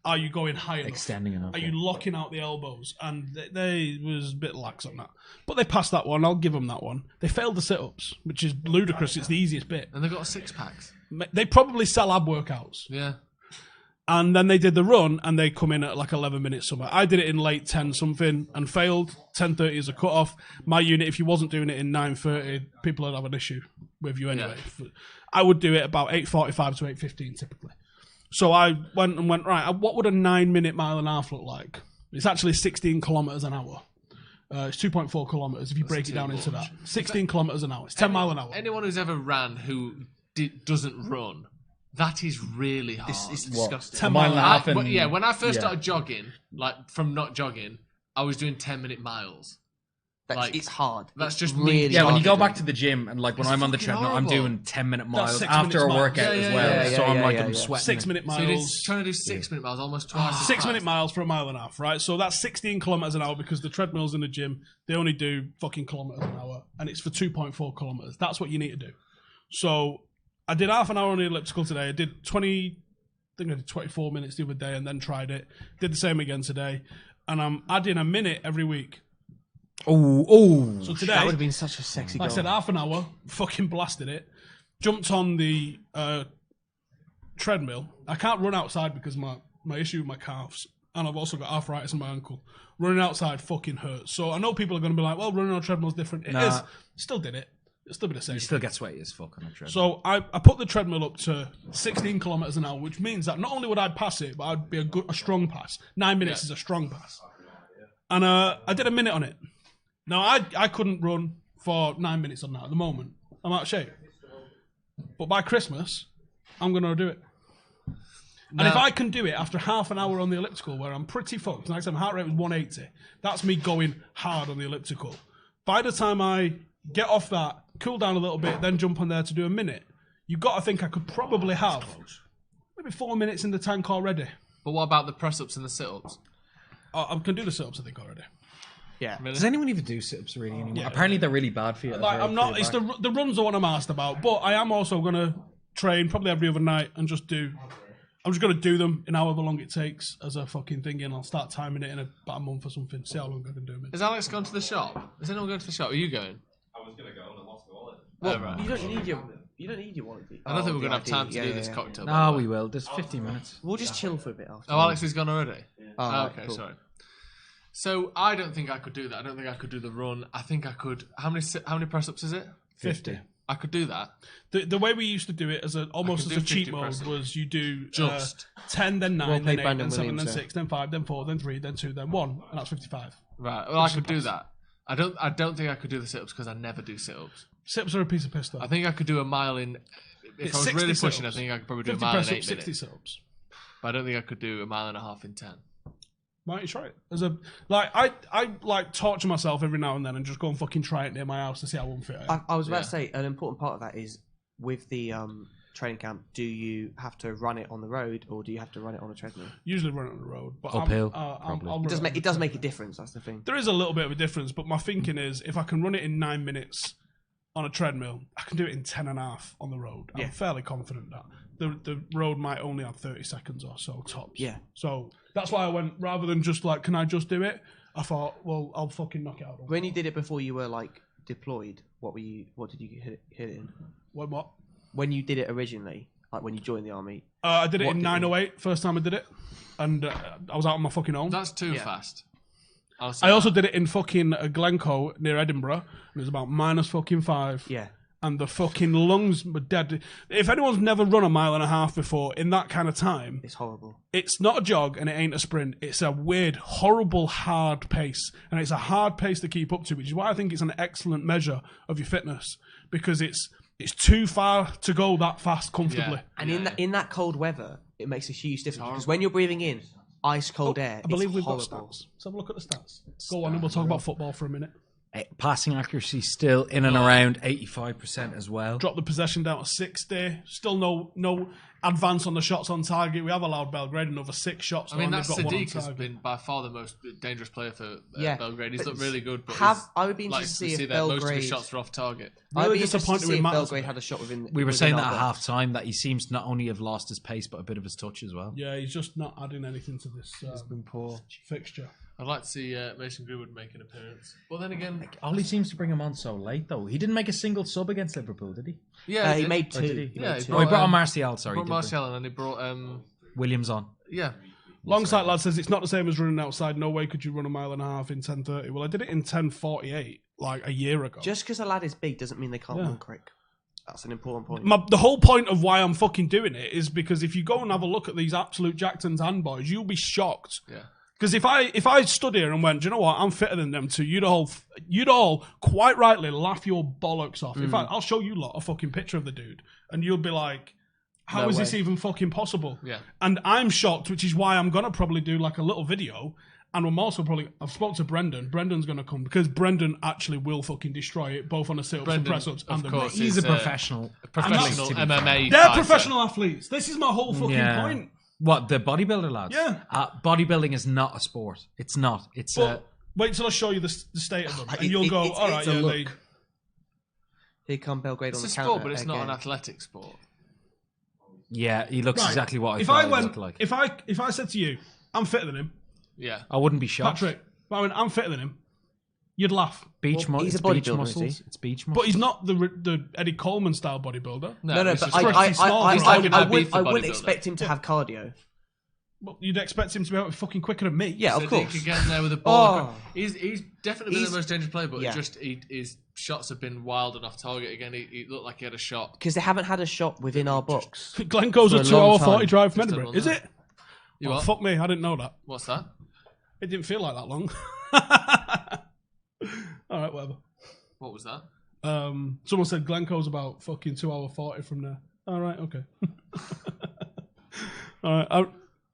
are you going high enough? Extending enough. Are yeah. you locking out the elbows? And they was a bit lax on that. But they passed that one. I'll give them that one. They failed the sit-ups, which is ludicrous. It's the easiest bit. and they've got 6-packs. They probably sell ab workouts. Yeah. And then they did the run, and they come in at like 11 minutes somewhere. I did it in late 10 something and failed. 10:30 is a cut-off. My unit, if you wasn't doing it in 9:30, people would have an issue with you anyway. Yeah. I would do it about 8:45 to 8:15 typically. So I went, right, what would a 9-minute mile and a half look like? It's actually 16 kilometres an hour. It's 2.4 kilometres if you break it down into that. 16 kilometres an hour. It's 10 mile an hour. Anyone who's ever ran who doesn't run, that is really hard. It's disgusting. 10 mile and a half. When I first started jogging, like from not jogging, I was doing 10-minute miles. It's hard. That's just really me. Yeah, when hard you go to back to the gym and like when It's I'm on the fucking treadmill, I'm horrible. doing 10-minute miles 6 after a minutes miles. workout Yeah, as yeah, well. yeah, So I'm yeah, like yeah, I'm yeah. sweating. 6 minute So you're miles. trying to do 6-minute miles, almost twice. as 6 minute fast. miles for a mile and a half, right? So that's 16 kilometres an hour because the treadmills in the gym, they only do fucking kilometres an hour, and it's for 2.4 kilometres. That's what you need to do. So I did half an hour on the elliptical today. I did 24 minutes the other day and then tried it. Did the same again today. And I'm adding a minute every week. Oh. So That today, would have been such a sexy goal. like I said, half an hour, fucking blasted it. Jumped on the treadmill. I can't run outside because my issue with my calves. And I've also got arthritis in my ankle. Running outside fucking hurts. So I know people are going to be like, well, running on a treadmill is different. It is. Still did it. It'll still be the same. You still get sweaty as fuck on a treadmill. So I put the treadmill up to 16 kilometres an hour, which means that not only would I pass it, but I'd be a strong pass. 9 minutes is a strong pass. And I did a minute on it. Now, I couldn't run for 9 minutes on that at the moment. I'm out of shape. But by Christmas, I'm going to do it. And if I can do it after half an hour on the elliptical, where I'm pretty fucked, like I said, my heart rate was 180, that's me going hard on the elliptical. By the time I get off that, cool down a little bit, then jump on there to do a minute, you've got to think I could probably have maybe 4 minutes in the tank already. But what about the press-ups and the sit-ups? I can do the sit-ups, I think, already. Yeah. Really? Does anyone even do sit-ups really anymore? Yeah. Apparently they're really bad for you. Like, I'm not. It's the runs are what I'm asked about, but I am also going to train probably every other night and just do. I'm just going to do them in however long it takes as a fucking thing, and I'll start timing it in about a month or something. See how long I can do it. Has Alex gone to the shop? Is anyone going to the shop? Are you going? I was going to go and I lost the wallet. Well, Oh, right. you don't need You don't need your wallet. I don't think we're going to have the time ID. to do this cocktail. by No, the way. we will. There's 15 minutes. We'll just chill for a bit after. Oh, Alex is gone already? Oh, Okay, cool. sorry. So I don't think I could do that. I don't think I could do the run. I think I could. How many press ups is it? 50. I could do that. The way we used to do it almost can as a do cheat 50 mode press-ups. was you do Just. 10, then 9, Well then played, 8, Brandon then 7, then Williams, 6, then 5, then 4, then 3, then 2, then 1, and that's 55. Right. Well, I could do that. I don't think I could do the sit ups because I never do sit ups. Sit-ups are a piece of piss, though. I think I could do a mile in. If It's I was 60 really pushing, I sit-ups. think I could probably do a 50 mile in press 8 ups, 60 minutes. sit-ups. But I don't think I could do a mile and a half in 10. Why don't you try it? I like torture myself every now and then and just go and fucking try it near my house to see how unfit I am. I was about Yeah. to say an important part of that is with the training camp. Do you have to run it on the road or do you have to run it on a treadmill? Usually run it on the road, but Uphill, I'll probably. run It does make a difference. That's the thing. There is a little bit of a difference, but my thinking is if I can run it in 9 minutes on a treadmill, I can do it in 10 and a half on the road. Yeah. I'm fairly confident that the road might only have 30 seconds or so tops. Yeah. So that's why I went, rather than just like, can I just do it? I thought, well, I'll fucking knock it out. When you did it before you were like deployed, what did you hit it in? What? When you did it originally, like when you joined the army? I did it What in did you- 908, first time I did it. And I was out on my fucking own. That's too Yeah. fast. I'll say I also that. did it in fucking Glencoe near Edinburgh. And it was about -5. Yeah. And the fucking lungs were dead. If anyone's never run a mile and a half before in that kind of time, It's horrible. it's not a jog and it ain't a sprint. It's a weird, horrible, hard pace. And it's a hard pace to keep up to, which is why I think it's an excellent measure of your fitness. Because it's too far to go that fast comfortably. Yeah. And in that cold weather, it makes a huge difference because when you're breathing in ice cold air, I believe it's we've horrible. got stats. Let's have a look at the stats. Go on and we'll talk about football for a minute. Passing accuracy still in and around 85% as well. Drop the possession down to 60. Still no advance on the shots on target. We have allowed Belgrade another 6 shots. I mean, and that they've got one on Sadiq has target. been by far the most dangerous player for Yeah. Belgrade. He's But looked really good, but I would be like interested to to see see if that most of his Belgrade. shots are off target. I'd Really be interested to disappointed see with if Matters Belgrade there. had a shot within. We were within saying our that at box. half time that he seems to not only have lost his pace but a bit of his touch as well. Yeah, he's just not adding anything to this Been poor. fixture. I'd like to see Mason Greenwood make an appearance. But then again, Ollie seems to bring him on so late though. He didn't make a single sub against Liverpool, did he? yeah, He did. made Or 2. did he? He Yeah, made he 2. Oh, he brought on Um, Martial, sorry. brought he did bring Martial and then he brought Williams on. yeah. Longsight lad says it's not the same as running outside. No way could you run a mile and a half in 10:30. Well, I did it in 10:48 like a year ago. Just because a lad is big doesn't mean they can't Yeah. run quick. That's an important point. The whole point of why I'm fucking doing it is because if you go and have a look at these absolute Jacktons and boys, you'll be shocked. Yeah. Because if I stood here and went, do you know what, I'm fitter than them two, you'd all quite rightly laugh your bollocks off. In fact, I'll show you lot a fucking picture of the dude, and you'll be like, how No is way. this even fucking possible? Yeah. And I'm shocked, which is why I'm gonna probably do like a little video. And I'm also I've spoke to Brendan. Brendan's going to come because Brendan actually will fucking destroy it, both on the sit-ups and Brendan, press-ups of and the course, rows. He's is, a professional. Professional to be MMA They're fighter. professional athletes. This is my whole fucking Yeah. point. What, the bodybuilder lads? Yeah. Bodybuilding is not a sport. It's not. It's But wait till I show you the state of them, and you'll go, it's- all right, it's a yeah, look. they... Here come Belgrade It's on a the sport, counter but it's not an again. athletic sport. yeah, he looks Right. exactly what I if thought I he went, looked like. if I said to you, I'm fitter than him, Yeah. I wouldn't be shocked. Patrick, if I went, I'm fitter than him, you'd laugh. Beach Well, he's it's a bodybuilder, beach isn't muscles. he? It's beach muscles. But he's not the Eddie Coleman style bodybuilder. No, he's but just pretty small, right? He's like an Ibiza I wouldn't bodybuilder. expect him to have cardio. Well, you'd expect him to be out fucking quicker than me. Yeah, of Sadiq course. again there with a ball. Oh. He's definitely been He's- the most dangerous player, but yeah. his shots have been wild and off target. Again, he looked like he had a shot. Because they haven't had a shot within our box. Glencoe's For a a 2 hour long 40 time. drive from Just Edinburgh. done Is that. it? You Oh, what? fuck me, I didn't know that. What's that? It didn't feel like that long. All right, whatever. What was that? Someone said Glencoe's about fucking 2 hour 40 from there. All right, okay. All right,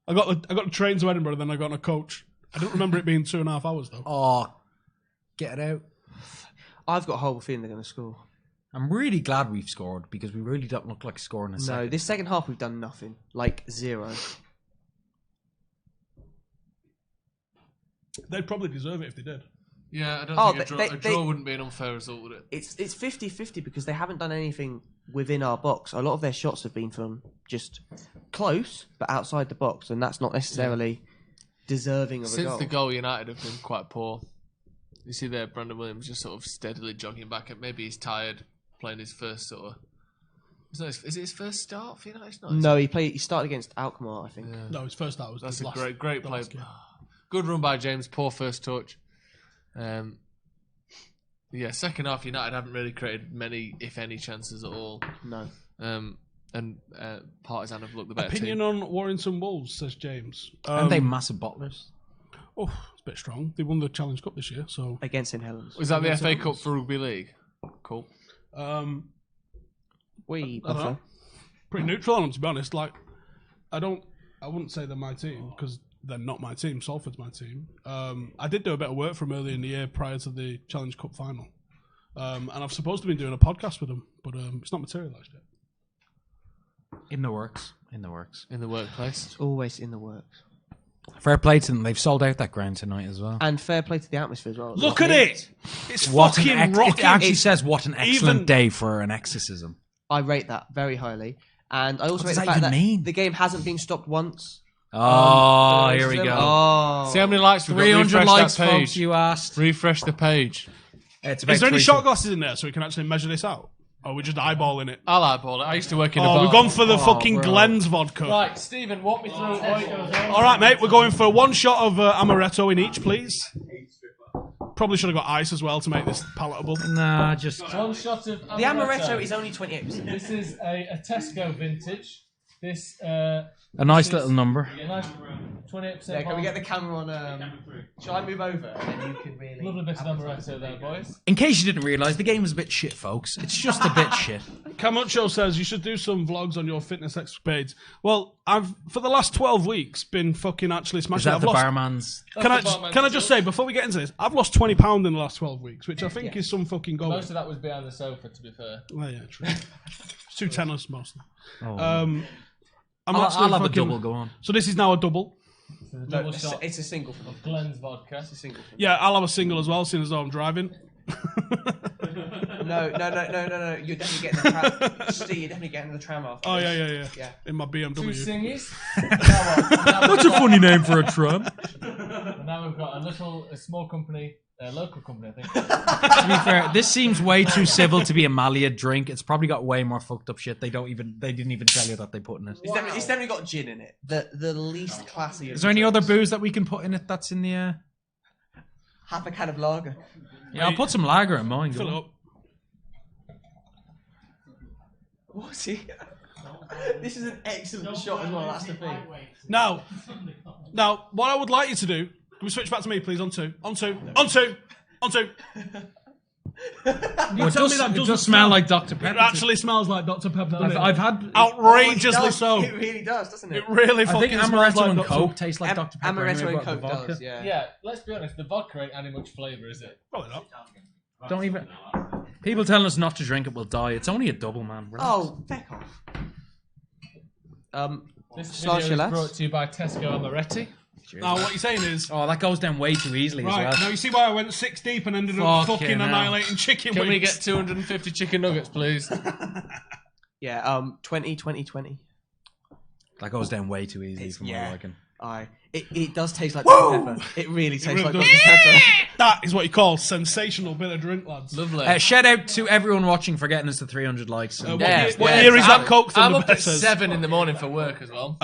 I got the train to Edinburgh, then I got on a coach. I don't remember it being 2.5 hours though. Oh, get it out. I've got a horrible feeling they're going to score. I'm really glad we've scored because we really don't look like scoring a No, second. this second half we've done nothing. Like 0. They'd probably deserve it if they did. Yeah, I don't Oh, think a draw wouldn't be an unfair result, would it? It's 50-50 because they haven't done anything within our box. A lot of their shots have been from just close, but outside the box, and that's not necessarily deserving of a Since goal. the goal, United have been quite poor. You see there, Brandon Williams just sort of steadily jogging back. Maybe he's tired, playing his first sort of Is it his first start for United? It's not, No, he started against Alkmaar, I think. No, his first start was That's the a last, great the play. last game. Good run by James. Poor first touch. Second half, United haven't really created many, if any, chances at all. No. And Partizan have looked the better Opinion team. on Warrington Wolves, says James. Aren't they massive bottlers? Oh, it's a bit strong. They won the Challenge Cup this year, so. Against St Helens. Was that the FA Cup for Rugby League? Cool. We I don't know. Pretty neutral on them, to be honest. Like, I wouldn't say they're my team because they're not my team. Salford's my team. I did do a bit of work for them earlier in the year prior to the Challenge Cup final, and I've supposed to be doing a podcast with them, but it's not materialised yet. In the works. In the workplace. It's always in the works. Fair play to them. They've sold out that ground tonight as well. And fair play to the atmosphere as well. Look at it! It's What fucking it rocking. actually says, what an excellent Even- day for an exorcism. I rate that very highly. And I also rate does the that fact even that mean? the game hasn't been stopped once. Oh, here we go. Oh. See how many likes we've got? 300 Refresh likes, that page. folks, you asked. Refresh the page. It's about Is there any 3 shot glasses in there so we can actually measure this out? Or are we just eyeballing it? I'll eyeball it. I used to work in a Oh, bar. we've gone for the fucking bro. Glenn's vodka. Right, Stephen, walk me through. All right, mate, we're going for one shot of amaretto in each, please. Probably should have got ice as well to make this palatable. Nah, just... One shot of The amaretto is only 28%. This is a Tesco vintage. This A nice little number. nice 28%. Yeah, can we get the camera on? Shall I move over and then you can really? Lovely bit of amaretto there, boys. In case you didn't realise, the game was a bit shit, folks. It's just a bit shit. Camacho says you should do some vlogs on your fitness escapades. Well, I've for the last 12 weeks been fucking actually Is smashing. that I've the lost, barman's... can I just say before we get into this, I've lost 20 pound in the last 12 weeks, which I think is some fucking goal. Most of that was behind the sofa, to be fair. Well, yeah, true. It's 2 tenors mostly. Oh. I'm I'll actually have a fucking- double, go on. So this is now a double. So the double No, shot it's a single for me. of Glenn's vodka. It's a single for me. Yeah, I'll have a single as well, seeing as though I'm driving. No. You're definitely getting the tram. Steve, you're definitely getting the tram off. Oh yeah. Yeah. In my Two BMW. singies. That's a funny name for a tram. And now we've got a small company, a local company, I think. To be fair, this seems way too civil to be a Malia drink. It's probably got way more fucked up shit. They didn't even tell you that they put in it. It's definitely got gin in it. The least classy. Is there any other booze that we can put in it that's in the... Half a can of lager. Yeah, I'll put some lager in mine. Fill Go it on. up. What's he? This is an excellent shot as well. That's the thing. Now, what I would like you to do, can we switch back to me, please? On two. It tell me that doesn't does smell like Dr. Pepper. It actually smells like Dr. Pepper. doesn't it? I've had... outrageously so. It really does, doesn't it? It really I fucking think smells amaretto like and Dr. Coke taste like Dr. Pepper. Amaretto anyway, and but the Coke vodka. does, yeah. Yeah, let's be honest, the vodka ain't adding much flavour, is it? Probably not. Don't even... People telling us not to drink it will die. It's only a double, man. Relax. Oh, feck off. This Slash video your is lads. brought to you by Tesco Amaretti. Now, what you're saying is, Oh, that goes down way too easily right, as now well. you see why I went 6 deep and ended up Fucking fucking hell. annihilating chicken Can wings? we get 250 chicken nuggets, please? Yeah, 20. That goes down way too easily for my yeah. liking. It does taste like Dr. Pepper. It really tastes really like does. Dr. Pepper. That is what you call sensational bit of drink, lads. Lovely. Shout out to everyone watching for getting us to 300 likes. And What year is that Coke I'm Thunder up at Bessers? 7 in the morning for work as well.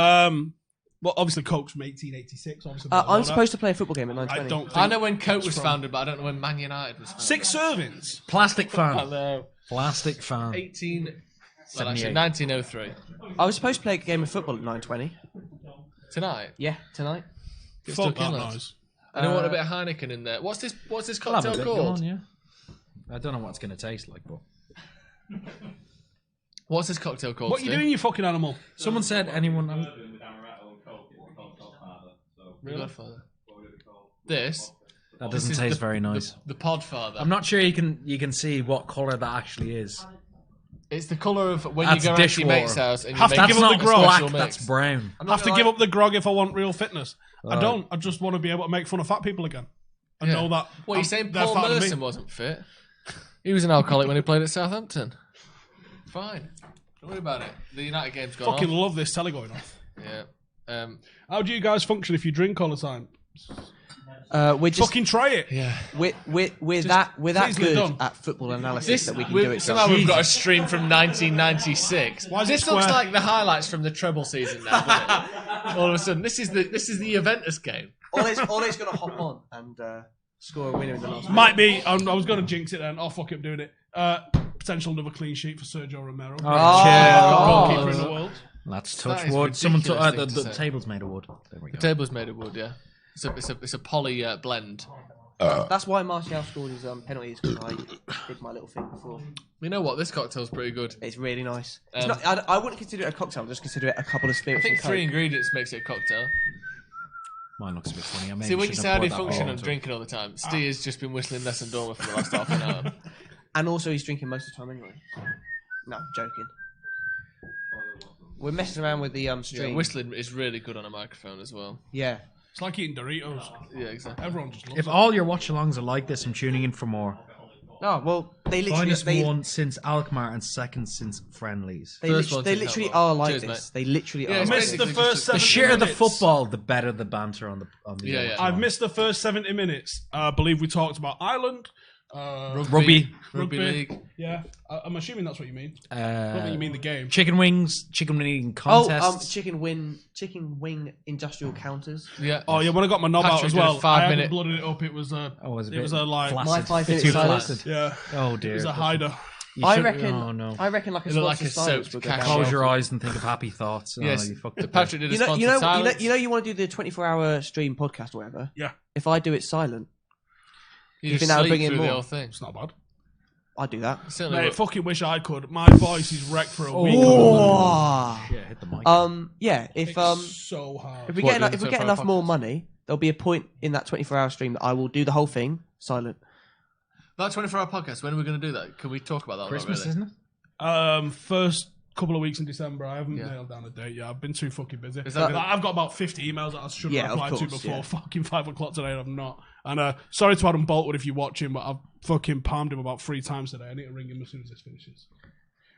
Well, obviously Coke's from 1886. Obviously, I'm supposed to play a football game at 9:20. I don't think I know when Coke was founded, but I don't know when Man United was founded. 6 servings. Plastic I fan. know. Plastic fan. 1903. I was supposed to play a game of football at 9:20. Tonight. Yeah, tonight. Get Fuck stuck in, that lads. noise. And I want a bit of Heineken in there. What's this I'll have a cocktail bit, go called? on, yeah. I don't know what it's going to taste like, but... What's this cocktail called? What are you Steve? doing, you fucking animal? Someone said anyone... Godfather. This. That doesn't is taste very nice. The Podfather. I'm not sure you can see what colour that actually is. It's the colour of when That's you go to your dishwater. mate's house and you Have to make give a up the special grog. Black, mix. that's brown. I'm I not have to gonna give lie. up the grog if I want real fitness. I don't. I just want to be able to make fun of fat people again. I know that. What, are you saying they're Paul fat than me. Merson wasn't fit? He was an alcoholic when he played at Southampton. Fine. Don't worry about it. The United game's gone Fucking off. love this telly going off. Yeah. How do you guys function if you drink all the time? We're just Fucking try it. Yeah. we're that easily good done. at football analysis that we can do it. Somehow we've got a stream from 1996. Why is it This looks square? like the highlights from the treble season now. Doesn't it? All of a sudden, this is the Juventus game. Ole's going to hop on and score a winner in the last. Might be. I was going to jinx it then. Oh, fuck it, I'm doing it. Potential another clean sheet for Sergio Romero. Goalkeeper in the world. Let's That touch is wood. Someone took ridiculous thing to the say. table's made of wood. There we The go. table's made of wood, yeah. It's a poly blend. That's why Martial scored his penalties, because I did my little thing before. You know what? This cocktail's pretty good. It's really nice. It's not, I wouldn't consider it a cocktail. I'd just consider it a couple of I spirits. think and 3 Coke. ingredients makes it a cocktail. Mine looks a bit funny. I maybe See, when you shouldn't say have how do you poured that function all on into it. drinking all the time, Steve has just been whistling Nessun Dorma for the last half an hour. And also, he's drinking most of the time anyway. No, joking. We're messing around with the Yeah, stream. whistling is really good on a microphone as well. Yeah. It's like eating Doritos. Yeah, exactly. Everyone just loves If it. all your watch-alongs are like this, I'm tuning in for more. No, well, they literally -1 since Alkmaar and second since friendlies. they First lit- one they to literally count. are like Cheers, this. mate. They literally Yeah, are. it's like missed this. the basically first just- 70 The shitter the minutes. football, the better the banter on the Yeah, yeah. I've missed the first 70 minutes. I believe we talked about Ireland. Rugby. Rugby league. Yeah. I'm assuming that's what you mean. I don't Uh, think you mean the game. chicken wings, chicken wing Oh, contests. chicken wing industrial counters. Yeah. Oh yeah, when I got my knob out Patrick as did a well, 5-minute I hadn't blooded it up. It was a, was it was a like, flaccid. My 5 Bit minutes too silence. flaccid. yeah, Oh dear. it was a hider. You I should- reckon. Oh no. I reckon like a It looked like sponsored a silence soaked would go cash down Close well. your eyes and think of happy thoughts. Yes. You fucked it. Patrick did a You know, sponsored silence. you want to do the 24-hour stream podcast or whatever. Yeah, If I do it silent, You you just think that would sleep bring in through the more? whole thing. it's not bad. I'd do that. Certainly Mate, would. fucking wish I could. My voice is wrecked for a week. Oh. Yeah, hit the mic. Yeah. If It's so hard. if we What, get doing if we the get 24-hour enough more podcast? money, there'll be a point in that 24-hour stream that I will do the whole thing silent. That 24-hour podcast, when are we going to do that? Can we talk about that? Christmas, isn't it? First couple of weeks in December, I haven't Yeah. nailed down a date yet. I've been too fucking busy. Is that Like, I've got about 50 emails that I should Yeah, reply of to course, before yeah. fucking 5 o'clock today, and I'm not. And sorry to Adam Boltwood if you're watching, but I've fucking palmed him about 3 times today. I need to ring him as soon as this finishes.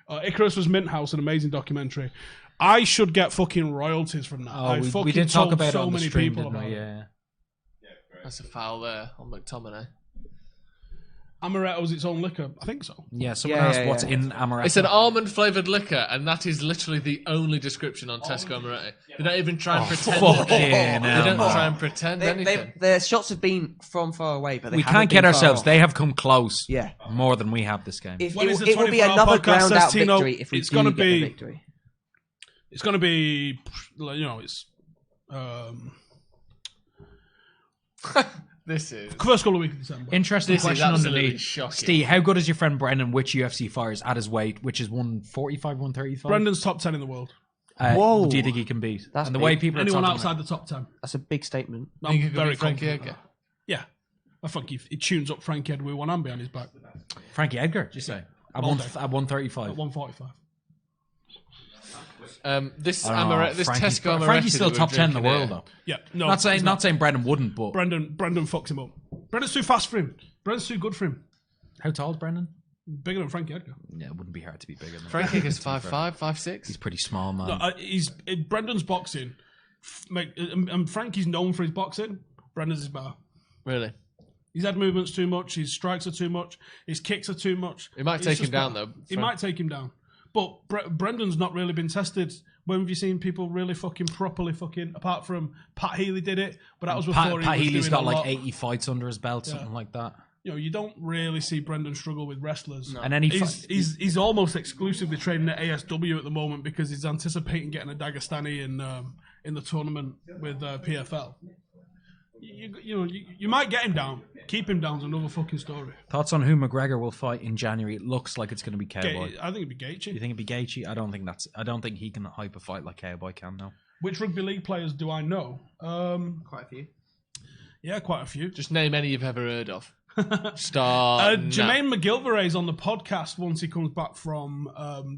Icarus was Mint House, an amazing documentary. I should get fucking royalties from that. I fucking we did talk told about it so on the many stream, people didn't about we? it. Yeah. That's a foul there on McTominay. Amaretto's its own liquor. I think so. Yeah, someone Yeah, asked yeah, what's yeah. in amaretto. It's an almond-flavoured liquor, and that is literally the only description on Tesco Amaretti. They don't even try and pretend. fucking They hell, don't man. try and pretend anything. Their shots have been from far away, but they We haven't can't get been far ourselves. off. They have come close. Yeah. More than we have this game. If When it, is the it will be 24-hour another podcast, ground says out Tino, victory if we it's do gonna get be- a victory. It's going to be, it's This is. first couple of weeks of December. Interesting This is question absolutely underneath. shocking. Steve, how good is your friend Brendan, which UFC fighters at his weight, which is 145, 135? Brendan's top 10 in the world. Whoa. Do you think he can beat? That's and the big. way people Anyone are talking outside the top 10. That's a big statement. I think I'm it could very be Frankie confident. Edgar. Yeah. I think he tunes up Frankie Edgar with one hand behind his back. Frankie Edgar, did you say? At All day. 135. At 145. This I don't know, Amaretto, this Tesco Amaretto. Frankie's still that we're top 10 in the drinking world, here. though. Yeah. No. Not saying, he's not saying Brendan wouldn't, but Brendan fucks him up. Brendan's too fast for him. Brendan's too good for him. how tall is Brendan? Bigger than Frankie Edgar. Yeah, it wouldn't be hard to be bigger than Frankie Edgar's to be fair. 5'5", 5'6". He's pretty small, man. No, Brendan's boxing. And Frankie's known for his boxing. Brendan's is better. Really? His head movements too much. His strikes are too much. His kicks are too much. It might He's take just him down, better. though. It might take him down. But Brendan's not really been tested. When have you seen people really fucking properly fucking, apart from Pat Healy did it, but that was before Pat he was Healy's doing got a like lot. 80 fights under his belt, something like that. You know, you don't really see Brendan struggle with wrestlers. And then He's almost exclusively training at ASW at the moment because he's anticipating getting a Dagestani in the tournament with PFL. You might get him down. Keep him down's another fucking story. Thoughts on who McGregor will fight in January? It looks like it's going to be Cowboy. I think it'd be Gaethje. You think it'd be Gaethje? I don't think he can hype a fight like Cowboy can now. Which rugby league players do I know? Quite a few. Yeah, quite a few. Just name any you've ever heard of. Start. Jermaine McGilvery's on the podcast once he comes back from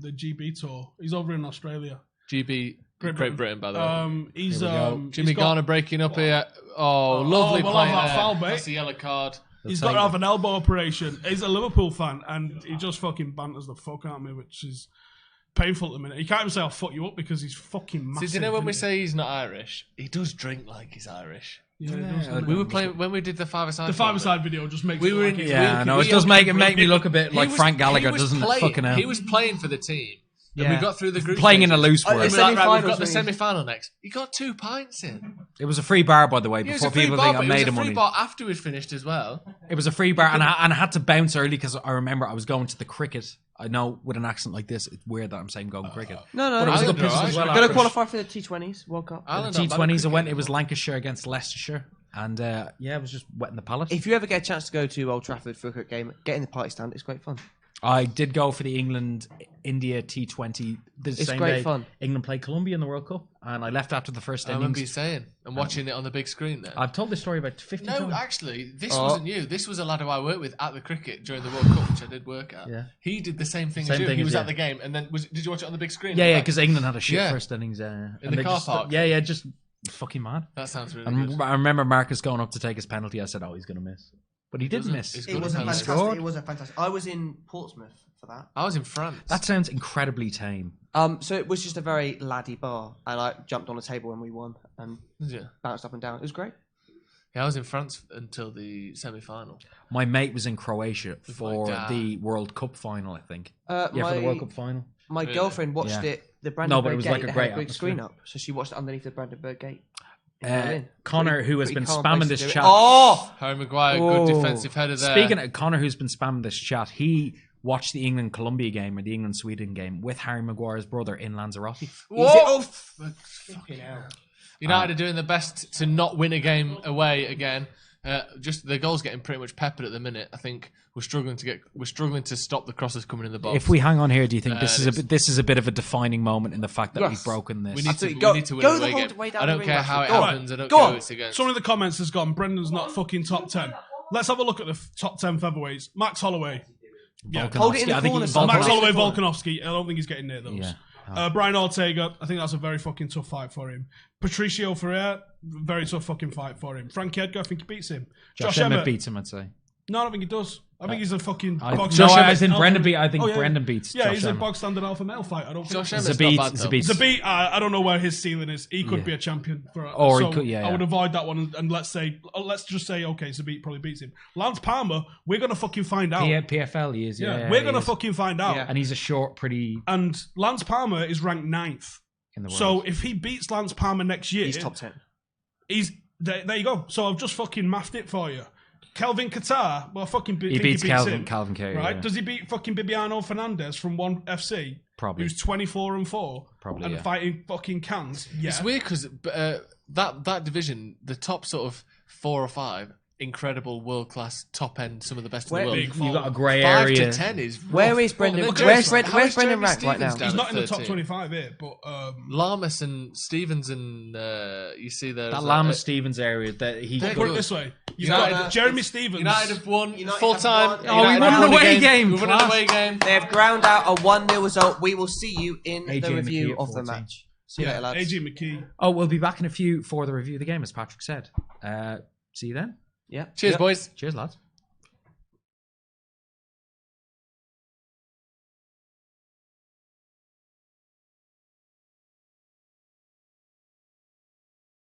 the GB tour. He's over in Australia. GB, Great Britain, by the way. He's Here we go. Jimmy he's got- Garner breaking up here. Oh, lovely we'll play have that there. foul, mate. That's a yellow card. He's got to have an elbow operation. He's a Liverpool fan, and he just fucking banters the fuck out of me, which is painful at the minute. He can't even say I'll fuck you up because he's fucking massive. See, do you know when we isn't say he's not Irish, he does drink like he's Irish. he? Yeah, he does, doesn't We he? were playing when we did the five-a-side. The five-a-side video just makes We it were like in- he's Yeah, we- no, we- it does make me look a bit like Frank Gallagher, doesn't it? Fucking hell. He was playing for the team. And Yeah. we got through the group Playing in a stages. loose Oh, word. it's And we're like, right, we've semi-finals, got the really. semi-final next. He got 2 pints in. It was a free bar, by the way, It was before a free people bar, think I but it made was a a free money. bar after we'd finished as well. It was a free bar, and I had to bounce early because I remember I was going to the cricket. I know with an accent like this, it's weird that I'm saying going cricket. No, But it was a Ireland good are piss as well. alright. Going to after. qualify for the T20s World Cup. Ireland The aren't bad at T20s, it cricket went. It either. was Lancashire against Leicestershire, and yeah, it was just wetting the palate. If you ever get a chance to go to Old Trafford for a cricket game, get in the party stand. It's great fun. I did go for the England-India T20 the It's same great day. fun. England played Colombia in the World Cup, and I left after the first I remember you innings. saying and watching it on the big screen there. I've told this story about 50 No, times. actually, this Oh. wasn't you. This was a lad who I worked with at the cricket during the World Cup, which I did work at. Yeah. He did the same thing Same as you. thing He as was you. at the game, and then did you watch it on the big screen? Yeah, Like, because England had a shit Yeah. first innings. In and the they car just- park. Yeah, just fucking mad. that sounds really And good. I remember Marcus going up to take his penalty. I said, "Oh, he's going to miss," but he didn't doesn't. miss. It's It good was a penalty. fantastic. It was a fantastic. I was in Portsmouth for that. I was in France. That sounds incredibly tame. So it was just a very laddie bar, and I jumped on a table when we won and Yeah. bounced up and down. It was great. Yeah, I was in France until the semi-final. My mate was in Croatia for dad. the World Cup final, I think. Uh, Yeah, for the my- World Cup final. My Really? girlfriend watched Yeah. it. The Brandenburg but it was Gate. like a they great had a big screen atmosphere. up, so she watched it underneath the Brandenburg Gate. in Berlin. Connor, Pretty- who has pretty been calm spamming place to this do it. chat. Oh, Harry Maguire, Oh. good defensive header there. Speaking of Connor, who's been spamming this chat, he watched the England-Colombia game or the England-Sweden game with Harry Maguire's brother in Lanzarote. Whoa! United are doing their best to not win a game away again. Just the goals getting pretty much peppered at the minute. I think we're struggling to stop the crosses coming in the box. If we hang on here, do you think this it is a bit of a defining moment in the fact that Yes. we've broken this? we need to Absolutely. Go- we need to win go an the away whole game. way down I the don't ring, care Rashford. how it Go on. happens. I don't Go care on. who it's against. Someone in the comments has gone, Brendan's not fucking top 10. Let's have a look at the top 10 featherweights. Max Holloway. Yeah. Hold it in the I think corner, he's son. Max Hold it Holloway, in the corner. Volkanovski. I don't think he's getting near those. Yeah. Brian Ortega, I think that's a very fucking tough fight for him. Patricio Ferreira, very tough fucking fight for him. Frankie Edgar, I think he beats him. Josh Emmett beats him, I'd say. No, I don't think he does. I think he's a fucking I box think standard- Brendan beat. I Oh, think yeah. Brendan beats. Yeah, Josh he's a Emmett. bog standard alpha male fight. I don't think. Josh Emmett's Zabit, not bad, though. Zabit. Zabit, I don't know where his ceiling is. He could Yeah. be a champion for. Or he so could- yeah, I would yeah. avoid that one and let's just say, okay, Zabit probably beats him. Lance Palmer, we're gonna fucking find out. PFL, he is. Yeah, we're he gonna is. fucking find out. Yeah. And he's a short, pretty And Lance Palmer is ranked 9th. in the world. So if he beats Lance Palmer next year, He's top 10. He's there you go. So I've just fucking mapped it for you. Kelvin Qatar, well, I fucking he think beats him. Calvin Carey. Right? Yeah. Does he beat fucking Bibiano Fernandez from 1FC? Probably. Who's 24-4. Probably, And yeah. fighting fucking cans. Yeah. It's weird because that division, the top sort of 4 or 5, incredible world class top end, some of the best in Where- the world. Big You got a fall. grey 5 area. to 10 is rough. Where is Brendan? And then Where's James- Brendan- how where's is Brendan Jeremy ranked right Stevens now? down He's at not in the top 13? 25 here, but Lamas and Stevens and you see there. That as a- Lama Stevens area that he. They're put good. it this way. You've United- got Jeremy Stevens. United have won United full have time. won. Oh, we United won have an won a away game. We won an Class. away game. They have ground out a 1-0 result. We will see you in the AJ review McKee at of the 14. match. See you Yeah, later, lads. AJ McKee. Oh, we'll be back in a few for the review of the game, as Patrick said. See you then. Yeah. Cheers, Yeah. boys. Cheers, lads.